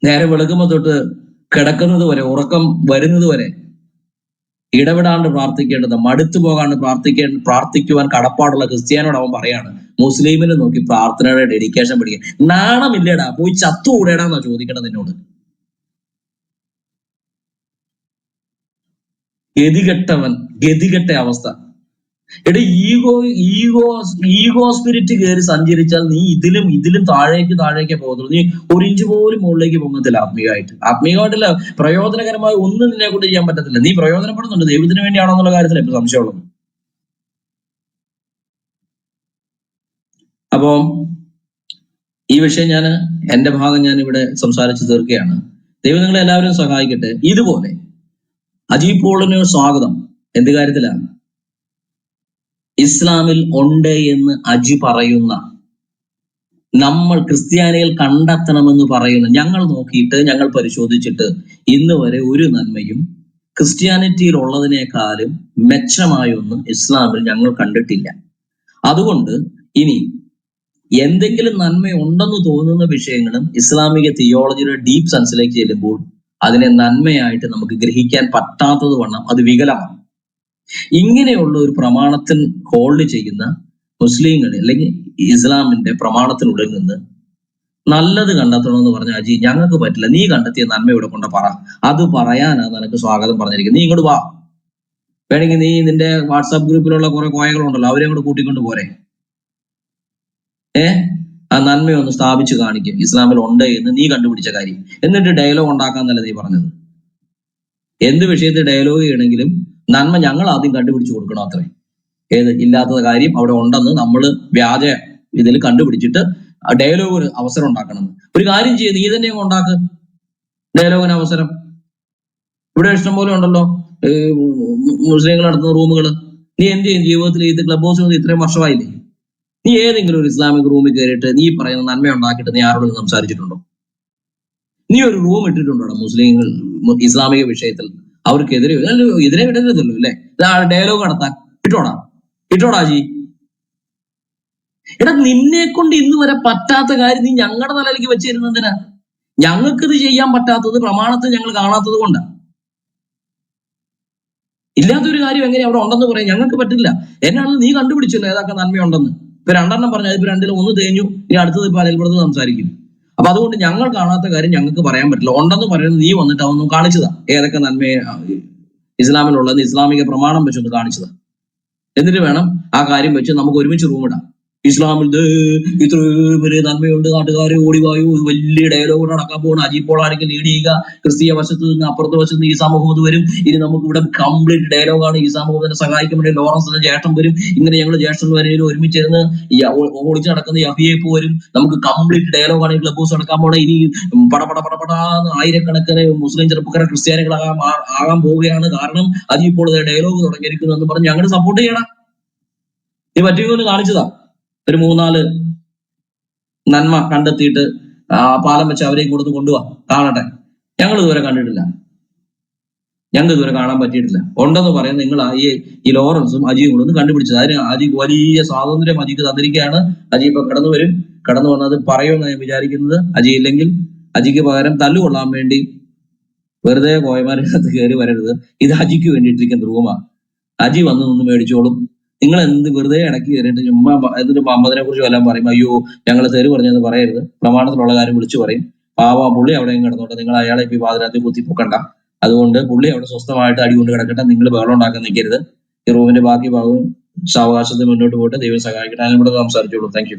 S3: നേരെ വെളുക്കുമ്പോ തൊട്ട് കിടക്കുന്നത് വരെ, ഉറക്കം വരുന്നത് വരെ ഇടപെടാണ്ട് പ്രാർത്ഥിക്കേണ്ടത്, മടുത്തു പോകാണ്ട് പ്രാർത്ഥിക്കുവാൻ കടപ്പാടുള്ള ക്രിസ്ത്യാനോട് അവൻ പറയാണ് മുസ്ലിമിനെ നോക്കി പ്രാർത്ഥനയുടെ ഡെഡിക്കേഷൻ പഠിക്കുക. നാണമില്ലേടാ, പോയി ചത്തുകൂടേടാന്നാ ചോദിക്കണം നിന്നോട്. ഗതികെട്ട അവസ്ഥ. എടാ, ഈഗോ സ്പിരിറ്റ് കയറി സഞ്ചരിച്ചാൽ നീ ഇതിലും താഴേക്ക് പോകത്തുള്ളൂ. നീ ഒരു ഇഞ്ച് പോലും മുകളിലേക്ക് പൊങ്ങത്തില്ല. ആത്മീയമായിട്ടല്ല, പ്രയോജനകരമായ ഒന്നും നിന്നെ കൊണ്ട് ചെയ്യാൻ പറ്റത്തില്ല. നീ പ്രയോജനപ്പെടുന്നുണ്ട്, ദൈവത്തിന് വേണ്ടിയാണോ എന്നുള്ള കാര്യത്തിൽ ഇപ്പൊ സംശയമുള്ളത്. അപ്പോ ഈ വിഷയം എന്റെ ഭാഗം ഞാൻ ഇവിടെ സംസാരിച്ച് തീർക്കുകയാണ്. ദൈവം നിങ്ങളെ എല്ലാവരും സഹായിക്കട്ടെ. ഇതുപോലെ അജീബ് പോളിന് സ്വാഗതം. എന്ത് കാര്യത്തിലാണ്? ഇസ്ലാമിൽ ഉണ്ട് എന്ന് അജി പറയുന്ന, നമ്മൾ ക്രിസ്ത്യാനികൾ കണ്ടെത്തണമെന്ന് പറയുന്ന, ഞങ്ങൾ നോക്കിയിട്ട് ഞങ്ങൾ പരിശോധിച്ചിട്ട് ഇന്ന് വരെ ഒരു നന്മയും ക്രിസ്ത്യാനിറ്റിയിൽ ഉള്ളതിനേക്കാളും മെച്ചമായൊന്നും ഇസ്ലാമിൽ ഞങ്ങൾ കണ്ടിട്ടില്ല. അതുകൊണ്ട് ഇനി എന്തെങ്കിലും നന്മയുണ്ടെന്ന് തോന്നുന്ന വിഷയങ്ങളും ഇസ്ലാമിക തിയോളജിയുടെ ഡീപ് സെൻസിലേക്ക് ചെല്ലുമ്പോൾ അതിനെ നന്മയായിട്ട് നമുക്ക് ഗ്രഹിക്കാൻ പറ്റാത്തത് വണ്ണം അത് വികലമാണ്. ഇങ്ങനെയുള്ള ഒരു പ്രമാണത്തിൽ ഹോൾഡ് ചെയ്യുന്ന മുസ്ലിങ്ങൾ അല്ലെങ്കിൽ ഇസ്ലാമിന്റെ പ്രമാണത്തിനുള്ളിൽ നിന്ന് നല്ലത് കണ്ടെത്തണമെന്ന് പറഞ്ഞ അജി ഞങ്ങൾക്ക് പറ്റില്ല, നീ കണ്ടെത്തിയ നന്മ ഇവിടെ കൊണ്ട് പറ, അത് പറയാനാണ് നിനക്ക് സ്വാഗതം പറഞ്ഞിരിക്കുന്നത്. നീ ഇങ്ങോട്ട് വാ. വേണമെങ്കിൽ നീ നിന്റെ വാട്സാപ്പ് ഗ്രൂപ്പിലുള്ള കുറെ കോയകളുണ്ടല്ലോ, അവരെ കൂടെ കൂട്ടിക്കൊണ്ട് പോരെ. ആ നന്മയൊന്ന് സ്ഥാപിച്ചു കാണിക്കും ഇസ്ലാമിൽ ഉണ്ട് എന്ന് നീ കണ്ടുപിടിച്ച കാര്യം. എന്നിട്ട് ഡയലോഗ് ഉണ്ടാക്കാന്നല്ല നീ പറഞ്ഞത്. എന്ത് വിഷയത്തിൽ ഡയലോഗ് ചെയ്യണമെങ്കിലും നന്മ ഞങ്ങൾ ആദ്യം കണ്ടുപിടിച്ചു കൊടുക്കണം. അത്രേ. ഇല്ലാത്ത കാര്യം അവിടെ ഉണ്ടെന്ന് നമ്മൾ വ്യാജ ഇതിൽ കണ്ടുപിടിച്ചിട്ട് ഡയലോഗിന് അവസരം ഉണ്ടാക്കണം. ഒരു കാര്യം ചെയ്യ, നീ തന്നെ ഉണ്ടാക്ക് ഡയലോഗിന് അവസരം. ഇവിടെ ഇഷ്ടംപോലെ ഉണ്ടല്ലോ മുസ്ലിങ്ങൾ നടത്തുന്ന റൂമുകൾ. നീ എന്ത് ചെയ്യും ജീവിതത്തിൽ? ഇത് ക്ലബ് ഹൗസിൽ നിന്ന് ഇത്രയും വർഷമായില്ലേ? നീ ഏതെങ്കിലും ഒരു ഇസ്ലാമിക് റൂമിൽ കയറിയിട്ട് നീ പറയുന്ന നന്മ ഉണ്ടാക്കിയിട്ട് നീ ആരോടും സംസാരിച്ചിട്ടുണ്ടോ? നീ ഒരു റൂം ഇട്ടിട്ടുണ്ടോ മുസ്ലിങ്ങൾ ഇസ്ലാമിക വിഷയത്തിൽ? അവർക്കെതിരെ ഇടരുതല്ലോ അല്ലെ? ഡയലോഗ് നടത്താൻ ഇട്ടോടാ ജി. എടാ, നിന്നെ കൊണ്ട് ഇന്ന് വരെ പറ്റാത്ത കാര്യം നീ ഞങ്ങളുടെ തലയിലേക്ക് വെച്ചിരുന്നതിനാ? ഞങ്ങൾക്കിത് ചെയ്യാൻ പറ്റാത്തത് പ്രമാണത്തിൽ ഞങ്ങൾ കാണാത്തത് കൊണ്ടാണ്. ഇല്ലാത്തൊരു കാര്യം എങ്ങനെ അവിടെ ഉണ്ടെന്ന് പറയാം? ഞങ്ങൾക്ക് പറ്റില്ല. എന്നാണ് നീ കണ്ടുപിടിച്ചല്ലോ ഏതൊക്കെ നന്മയുണ്ടെന്ന്. ഇപ്പൊ 2 പറഞ്ഞു, അതിപ്പോ 2 1 തേഞ്ഞു. ഇനി അടുത്തത് ഇപ്പൊ അനിൽപ്രദത്ത് സംസാരിക്കും. അപ്പൊ അതുകൊണ്ട് ഞങ്ങൾ കാണാത്ത കാര്യം ഞങ്ങൾക്ക് പറയാൻ പറ്റില്ല. ഉണ്ടെന്ന് പറയുന്നത് നീ വന്നിട്ട് അതൊന്നും കാണിച്ചതാ. ഏതൊക്കെ നന്മ ഇസ്ലാമിലുള്ളത് ഇസ്ലാമിക പ്രമാണം വെച്ചൊന്ന് കാണിച്ചതാ. എന്നിട്ട് വേണം ആ കാര്യം വെച്ച് നമുക്ക് ഒരുമിച്ച് റൂം ഇടാം. ഇസ്ലാമിൽ ഇത്ര വലിയ നന്മയുണ്ട്, നാട്ടുകാരെ ഓടിവായു, വലിയ ഡയലോഗ് നടക്കാൻ പോകുന്ന അജീബ് പോളായിരിക്കും ലീഡ് ചെയ്യുക. ക്രിസ്തീയ വശത്ത് നിന്ന് അപ്പുറത്തെ വശത്ത് നിന്ന് ഈസാ മുഹമ്മദ് വരും. ഇനി നമുക്ക് ഇവിടെ കംപ്ലീറ്റ് ഡയലോഗാണ്. ഈസാ മുഹമ്മദിനെ സഹായിക്കാൻ വേണ്ടി ലോറൻസിന്റെ ജ്യേഷ്ഠൻ വരും. ഇങ്ങനെ ഞങ്ങൾ ജ്യേഷ്ഠൻ വരെയും ഒരുമിച്ചിരുന്ന് ഒളിച്ച് നടക്കുന്ന യഹിയേപ്പ് വരും. നമുക്ക് കംപ്ലീറ്റ് ഡയലോഗാണ് ഈ ക്ലബ് ഹൗസ് നടക്കാൻ പോണേ. ഇനി പടപടാന്ന് ആയിരക്കണക്കിന് മുസ്ലിം ചെറുപ്പക്കാരെ ക്രിസ്ത്യാനികളാകാൻ പോവുകയാണ്. കാരണം അജീബ് പോൾ ഡയലോഗ് തുടങ്ങിയിരിക്കുന്നു എന്ന് പറഞ്ഞ് ഞങ്ങൾ സപ്പോർട്ട് ചെയ്യണം. നീ പറ്റുമെന്ന് കാണിച്ചതാ. ഒരു 3-4 നന്മ കണ്ടെത്തിയിട്ട് പാലം വെച്ച് അവരെയും കൊടുത്ത് കൊണ്ടുപോവാ, കാണട്ടെ. ഞങ്ങൾ ഇതുവരെ കണ്ടിട്ടില്ല, ഞങ്ങൾക്ക് ഇതുവരെ കാണാൻ പറ്റിയിട്ടില്ല. ഉണ്ടെന്ന് പറയാൻ നിങ്ങൾ ഈ ലോറൻസും അജിയും കൂടെ ഒന്ന് കണ്ടുപിടിച്ചത്. അതിന് അജിക്ക് വലിയ സ്വാതന്ത്ര്യം അജിക്ക് തന്നിരിക്കുകയാണ്. അജി ഇപ്പൊ കടന്നു വന്നത് പറയുമെന്ന് ഞാൻ വിചാരിക്കുന്നത്. അജി ഇല്ലെങ്കിൽ അജിക്ക് പകരം തല്ലുകൊള്ളാൻ വേണ്ടി വെറുതെ കോയമാരകത്ത് കയറി വരരുത്. ഇത് അജിക്ക് വേണ്ടിയിട്ടിരിക്കുന്ന റൂമാണ്. അജി വന്ന് നിന്ന് മേടിച്ചോളും. നിങ്ങൾ എന്ത് വെറുതെ ഇടയ്ക്ക് കയറിയിട്ട് ചുമ്മാ എന്നിട്ട് മുഹമ്മദിനെ കുറിച്ച് വല്ലതും പറയും, അയ്യോ ഞങ്ങൾ തെറി പറഞ്ഞെന്ന് പറയരുത്. പ്രമാണത്തിലുള്ള കാര്യം വിളിച്ചു പറയും. പുള്ളി അവിടെയും കിടന്നോട്ടെ. നിങ്ങൾ അയാളെ ഇപ്പൊ പാതിരാത്രി കുത്തിപ്പൊക്കണ്ട. അതുകൊണ്ട് പുള്ളി അവിടെ സ്വസ്ഥമായിട്ട് അടി കൊണ്ട് കിടക്കട്ടെ. നിങ്ങൾ ബഹളം ഉണ്ടാക്കാൻ നിൽക്കരുത്. ഈ റൂമിന്റെ ബാക്കി ഭാഗവും സാവകാശത്തിൽ മുന്നോട്ട് പോയിട്ട് ദൈവം സഹായിക്കട്ടെ. ഞാനും ഇവിടെ സംസാരിച്ചോളൂ. Thank U.